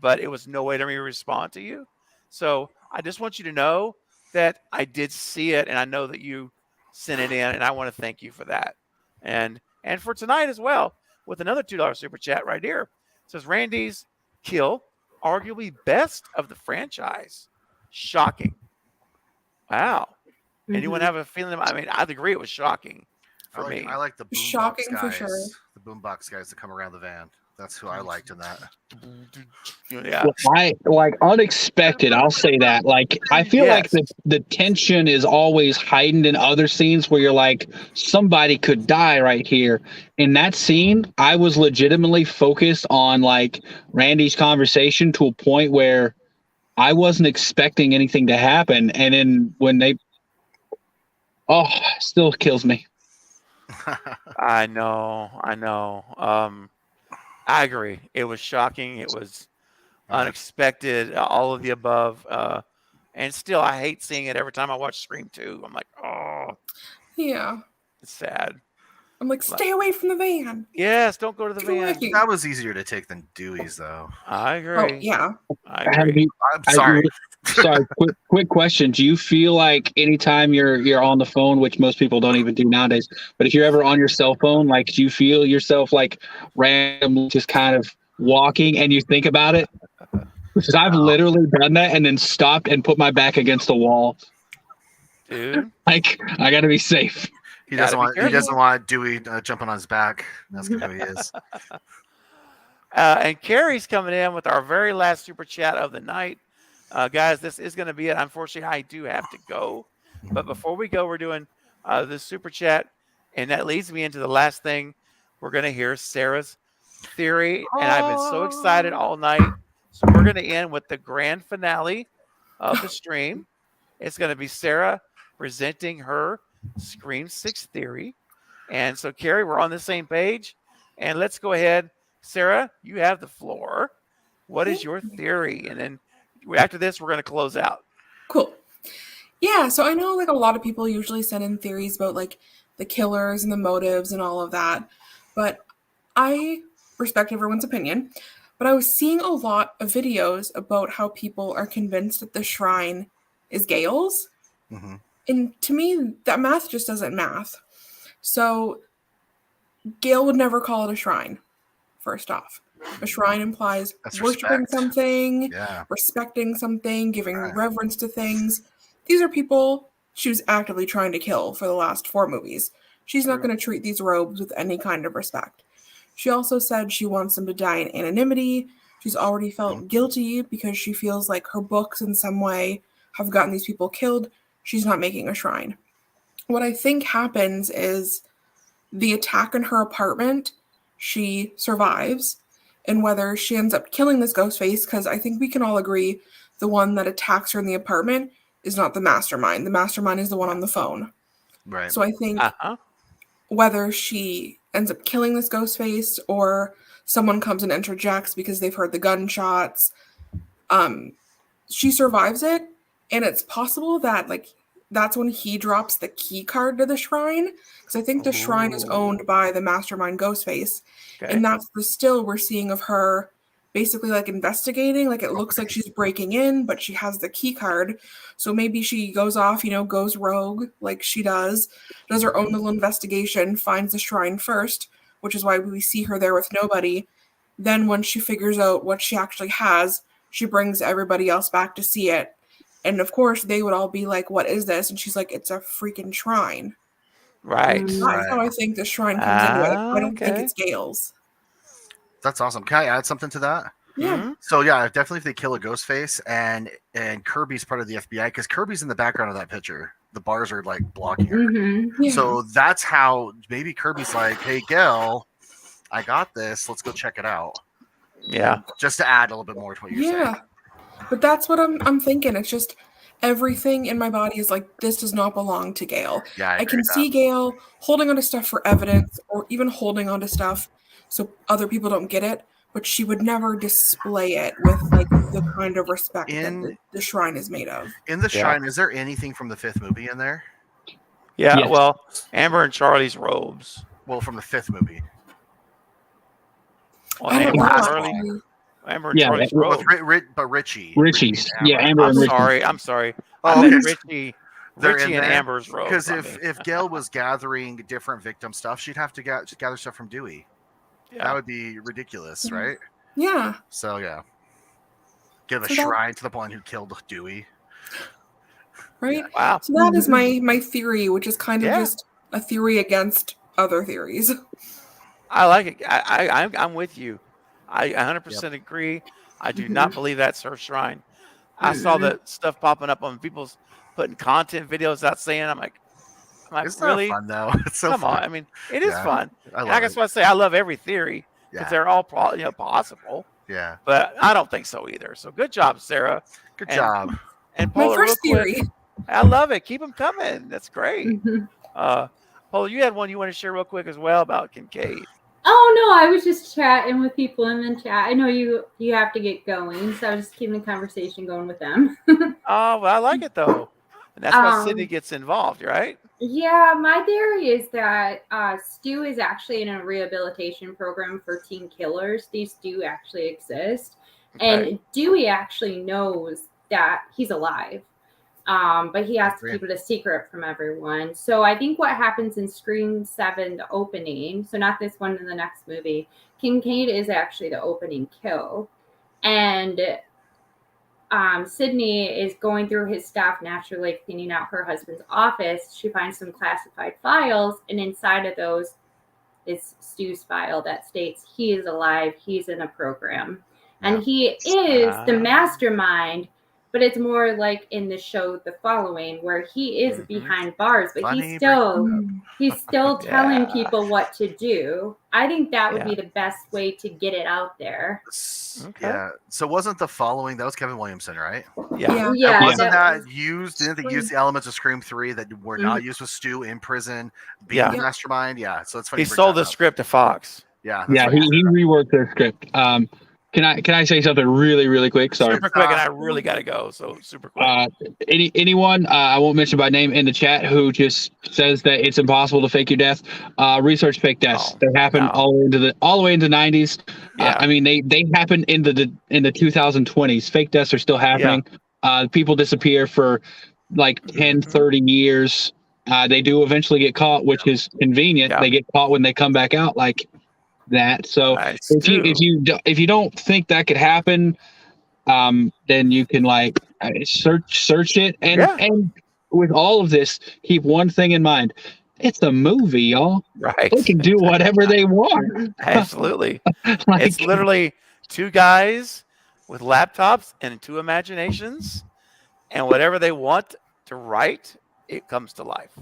but it was no way to me respond to you. So I just want you to know that I did see it, and I know that you sent it in, and I want to thank you for that. And for tonight as well, with another $2 super chat right here says Randy's kill, arguably best of the franchise. Shocking. Wow. Anyone have a feeling? I mean, I'd agree it was shocking for me. I like the boombox Shocking guys. for sure. The boombox guys that come around the van. That's who I liked in that. Yeah. I like unexpected. I'll say that. Like, I feel like the tension is always heightened in other scenes where you're like, somebody could die right here. In that scene, I was legitimately focused on like Randy's conversation to a point where I wasn't expecting anything to happen. And then when still kills me. I know. I agree. It was shocking. It was unexpected. All of the above. And still, I hate seeing it every time I watch Scream 2. I'm like, oh. Yeah. It's sad. I'm like, stay away from the van. Yes, don't go to the van. That was easier to take than Dewey's, though. I agree. Oh, yeah. I agree. I'm sorry. Sorry, quick question. Do you feel like anytime you're on the phone, which most people don't even do nowadays, but if you're ever on your cell phone, like, do you feel yourself like randomly just kind of walking and you think about it? Because I've literally done that and then stopped and put my back against the wall. Dude, like, I got to be safe. He doesn't want Dewey jumping on his back. That's who he is. And Carrie's coming in with our very last super chat of the night. Guys, this is going to be it. Unfortunately, I do have to go. But before we go, we're doing the super chat. And that leads me into the last thing. We're going to hear Sarah's theory. And I've been so excited all night. So we're going to end with the grand finale of the stream. It's going to be Sarah presenting her Scream 6 theory. And so, Carrie, we're on the same page. And let's go ahead. Sarah, you have the floor. What is your theory? And then after this, we're going to close out. Cool. Yeah, so I know like a lot of people usually send in theories about like the killers and the motives and all of that. But I respect everyone's opinion. But I was seeing a lot of videos about how people are convinced that the shrine is Gale's. Mm-hmm. And to me, that math just doesn't math. So Gale would never call it a shrine, first off. A shrine implies worshiping something, respecting something, giving reverence to things. These are people she was actively trying to kill for the last 4 movies. She's not going to treat these robes with any kind of respect. She also said she wants them to die in anonymity. She's already felt guilty because she feels like her books in some way have gotten these people killed. She's not making a shrine. What I think happens is the attack in her apartment, she survives. And whether she ends up killing this Ghostface, because I think we can all agree the one that attacks her in the apartment is not the mastermind. The mastermind is the one on the phone. Right. So I think whether she ends up killing this Ghostface or someone comes and interjects because they've heard the gunshots, she survives it. And it's possible that like that's when he drops the key card to the shrine. Because I think the shrine is owned by the mastermind Ghostface. Okay. And that's the still we're seeing of her basically like investigating. Like it looks like she's breaking in, but she has the key card. So maybe she goes off, goes rogue like she does her own little investigation, finds the shrine first, which is why we see her there with nobody. Then when she figures out what she actually has, she brings everybody else back to see it. And of course, they would all be like, what is this? And she's like, it's a freaking shrine. Right. That's how I think the shrine comes into it. I don't think it's Gale's. That's awesome. Can I add something to that? Yeah. So yeah, definitely if they kill a Ghostface and Kirby's part of the FBI, because Kirby's in the background of that picture. The bars are like blocking her. Mm-hmm. Yeah. So that's how maybe Kirby's like, hey, Gale, I got this. Let's go check it out. Yeah. Just to add a little bit more to what you're saying. But that's what I'm thinking. It's just everything in my body is like, this does not belong to Gale. Yeah, I can see Gale holding onto stuff for evidence or even holding onto stuff so other people don't get it, but she would never display it with like the kind of respect that the shrine is made of. In the shrine, is there anything from the 5th movie in there? Yeah, yes. Well, Amber and Charlie's robes. Well, from the 5th movie. Well, Amber and Charlie's robes. But Richie. Richie's. Yeah, Amber and Richie. I'm sorry. I meant Richie and Amber's robes. Because if Gale was gathering different victim stuff, she'd have to gather stuff from Dewey. Yeah. That would be ridiculous, right? Yeah. So yeah, give a So that- shrine to the one who killed Dewey. Right. Wow. So that is my theory, which is kind of Yeah. just a theory against other theories. I like it. I'm with you. I 100% agree. I do not believe that's her shrine. I saw the stuff popping up on people's putting content videos out saying, I'm like, It's really? not fun though. It's so Come fun. on. I mean, it is Yeah, fun. I And love that's it. why I say I love every theory because Yeah. they're all possible. Yeah. But I don't think so either. So good job, Sarah. Good job. And My Paula, real first quick, theory. I love it. Keep them coming. That's great. Paula, you had one you want to share real quick as well about Kincaid. Oh no, I was just chatting with people in the chat. I know you have to get going, so I was just keeping the conversation going with them. Oh, well, I like it though. And that's why Sydney gets involved, right? Yeah, my theory is that Stu is actually in a rehabilitation program for teen killers. These do actually exist. Okay. And Dewey actually knows that he's alive. But he has to keep it a secret from everyone. So I think what happens in Scream 7, the opening, so not this one in the next movie, Kincaid is actually the opening kill. And Sydney is going through his stuff, naturally cleaning out her husband's office. She finds some classified files, and inside of those is Stu's file that states he is alive, he's in a program. And he is the mastermind, but it's more like in the show The Following, where he is behind bars, but he's still telling people what to do. I think that would be the best way to get it out there. Yeah. So wasn't The Following, that was Kevin Williamson, right? Yeah. Yeah. Wasn't that used? Didn't they use the elements of Scream 3 that were not used with Stu in prison being the mastermind? Yeah. So it's funny. He sold the script to Fox. Yeah. Yeah, he reworked the script. Can I say something really, really quick? Sorry. Super quick, and I really got to go. So super quick. Anyone I won't mention by name in the chat who just says that it's impossible to fake your death. Research fake deaths. They happen all the way into the 90s. Yeah. I mean they happen in the 2020s. Fake deaths are still happening. People disappear for like 10, 30 years. They do eventually get caught, which is convenient. They get caught when they come back out like that. So if you don't think that could happen, then you can like search it and with all of this, keep one thing in mind. It's a movie, y'all. Right. They can do whatever they want. Absolutely. It's literally two guys with laptops and two imaginations, and whatever they want to write, it comes to life.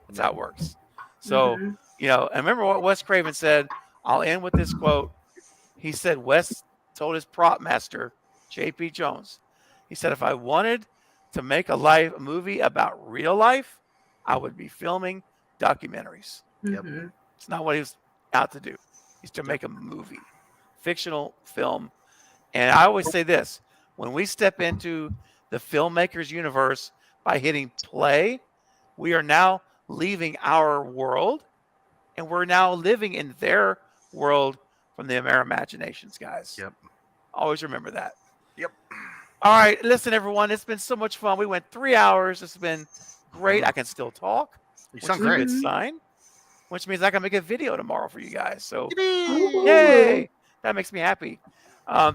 That's how it works. So, and remember what Wes Craven said. I'll end with this quote. He said, Wes told his prop master, J.P. Jones, he said, if I wanted to make a movie about real life, I would be filming documentaries. It's not what he was out to do. He's to make a movie, fictional film. And I always say this, when we step into the filmmaker's universe by hitting play, we are now leaving our world and we're now living in their world from their imaginations, guys. Always remember that. All right, listen, everyone. It's been so much fun. We went 3 hours. It's been great. I can still talk. You Which sound is a great. good sign. Which means I can make a video tomorrow for you guys. So, yay! That makes me happy.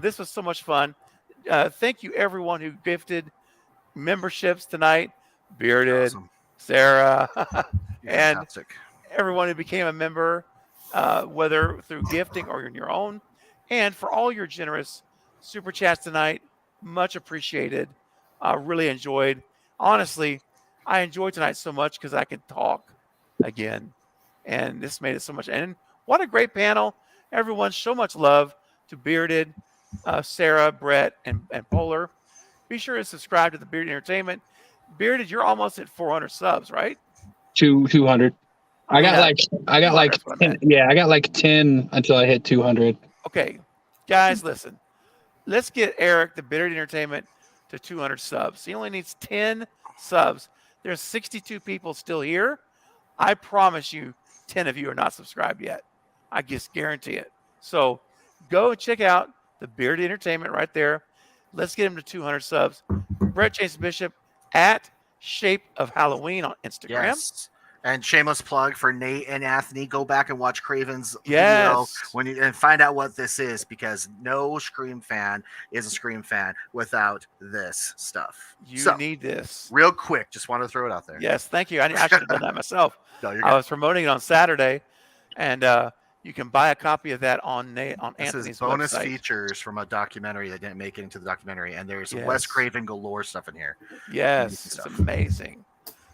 This was so much fun. Thank you, everyone who gifted memberships tonight. Bearded, Sarah, and everyone who became a member, whether through gifting or in your own. And for all your generous super chats tonight, much appreciated. Really enjoyed. Honestly, I enjoyed tonight so much because I could talk again. And this made it so much. And what a great panel. Everyone, so much love to Bearded, Sarah, Brett, and Polar. Be sure to subscribe to the Bearded Entertainment. Bearded, you're almost at 400 subs, right? 200. I got like 10, I got like 10 until I hit 200. Okay, guys, listen. Let's get Eric, the Bearded Entertainment, to 200 subs. He only needs 10 subs. There's 62 people still here. I promise you, 10 of you are not subscribed yet. I just guarantee it. So go and check out the Bearded Entertainment right there. Let's get him to 200 subs. Brett James Bishop at Shape of Halloween on Instagram. Yes. And shameless plug for Nate and Anthony, go back and watch Craven's video Yes. and find out what this is, because no Scream fan is a Scream fan without this stuff. You need this. Real quick, just want to throw it out there. Yes, thank you. I should have done that myself. No, you're I good. was promoting it on Saturday, and you can buy a copy of that on This Anthony's is bonus website. features from a documentary that didn't make it into the documentary, and there's Yes. Wes Craven galore stuff in here. Yes, it's amazing.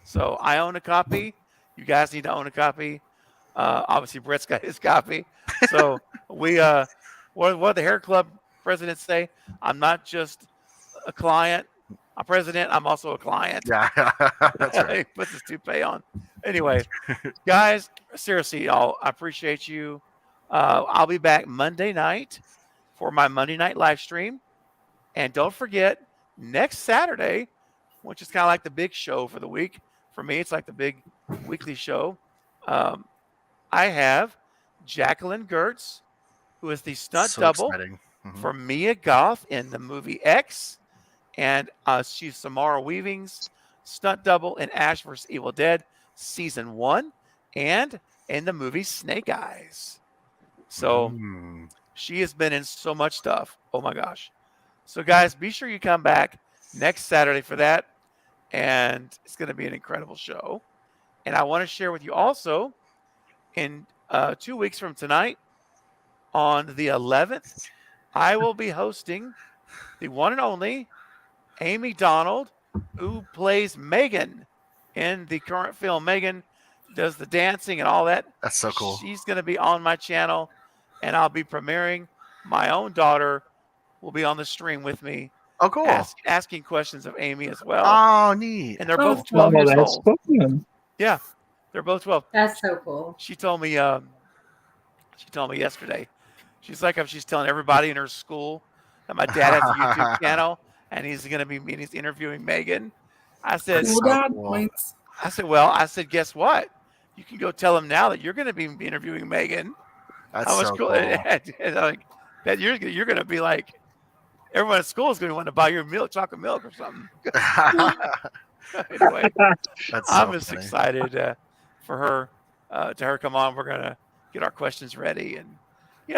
So I own a copy. You guys need to own a copy. Obviously, Brett's got his copy. So we, what the Hair Club presidents say, I'm not just a client, a president, I'm also a client. Yeah, that's right. He puts his toupee on. Anyway, guys, seriously, y'all, I appreciate you. I'll be back Monday night for my Monday night live stream. And don't forget, next Saturday, which is kind of like the big show for the week. For me, it's like the big weekly show. I have Jacqueline Gertz, who is the stunt double for Mia Goth in the movie X. And she's Samara Weaving's stunt double in Ash vs. Evil Dead Season 1 and in the movie Snake Eyes. So she has been in so much stuff. Oh, my gosh. So, guys, be sure you come back next Saturday for that. And it's going to be an incredible show. And I want to share with you also, in 2 weeks from tonight, on the 11th, I will be hosting the one and only Amy Donald, who plays Megan in the current film. Megan does the dancing and all that. That's so cool. She's going to be on my channel, and I'll be premiering. My own daughter will be on the stream with me. Oh, cool. Asking questions of Amy as well. Oh, neat. And they're both 12 years old. Fun. Yeah, they're both 12. That's so cool. She told me yesterday. She's like, she's telling everybody in her school that my dad has a YouTube channel and he's going to be he's interviewing Megan. I said, I said, guess what? You can go tell him now that you're going to be interviewing Megan. That's so cool. And like, that you're going to be like, everyone at school is going to want to buy your chocolate milk or something. Anyway, I'm just excited for her to her come on. We're going to get our questions ready. And,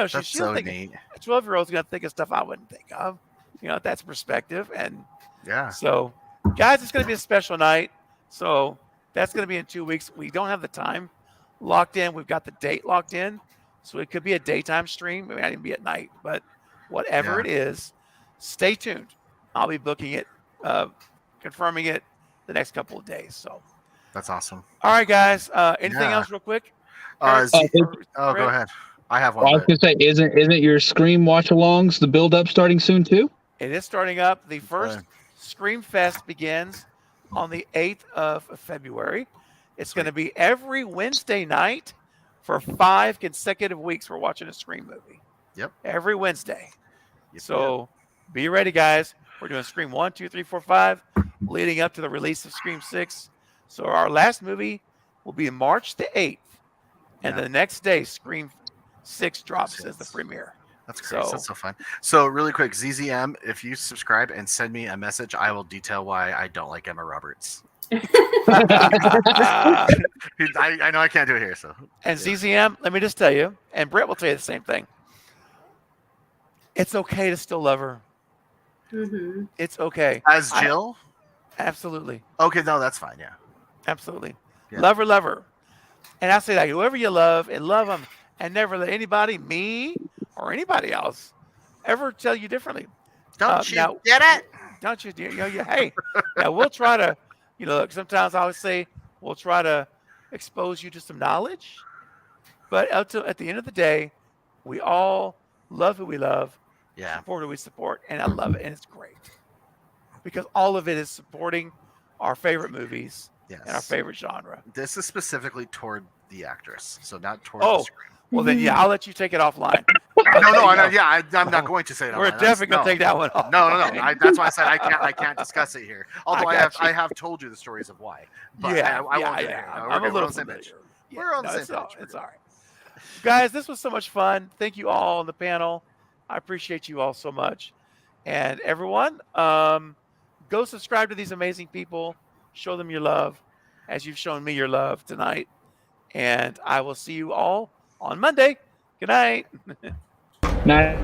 she's so thinking, a 12-year-old's going to think of stuff I wouldn't think of. That's perspective. And yeah. So, guys, it's going to be a special night. So that's going to be in 2 weeks. We don't have the time locked in. We've got the date locked in. So it could be a daytime stream. It might even be at night. But whatever it is, stay tuned. I'll be booking it, confirming it the next couple of days. So that's awesome. All right, guys. Anything else real quick? Go ahead. I have one. I was going to say, isn't your Scream watch-alongs, the build-up starting soon too? It is starting up. The first Scream Fest begins on the 8th of February. It's going to be every Wednesday night for 5 consecutive weeks. We're watching a Scream movie. Yep. Every Wednesday. So be ready, guys. We're doing Scream 1, 2, 3, 4, 5, leading up to the release of Scream 6. So our last movie will be March the 8th. And the next day, Scream 6 drops as the premiere. That's great. That's so fun. So really quick, ZZM, if you subscribe and send me a message, I will detail why I don't like Emma Roberts. I know I can't do it here. So. And ZZM, let me just tell you, and Brett will tell you the same thing. It's okay to still love her. Mm-hmm. It's okay. As Jill? Absolutely. Okay, no, that's fine. Yeah. Absolutely. Yeah. Love her. And I say that whoever you love them and never let anybody, me or anybody else, ever tell you differently. Don't you get it? Don't you? Hey, now we'll try to, look, sometimes I always say we'll try to expose you to some knowledge. But at the end of the day, we all love who we love, support who we support, and I love it, and it's great. Because all of it is supporting our favorite movies and our favorite genre. This is specifically toward the actress, so not toward the screen. Well, then, I'll let you take it offline. I'm not going to say it. We're definitely going to take that one off. No. That's why I said I can't discuss it here. Although I have told you the stories of why. But I won't do it here. No, I'm a little familiar. Yeah, We're on the same page. It's all right. Guys, this was so much fun. Thank you all on the panel. I appreciate you all so much. And everyone, go subscribe to these amazing people. Show them your love. as you've shown me your love tonight. And I will see you all on Monday. Good night. Night.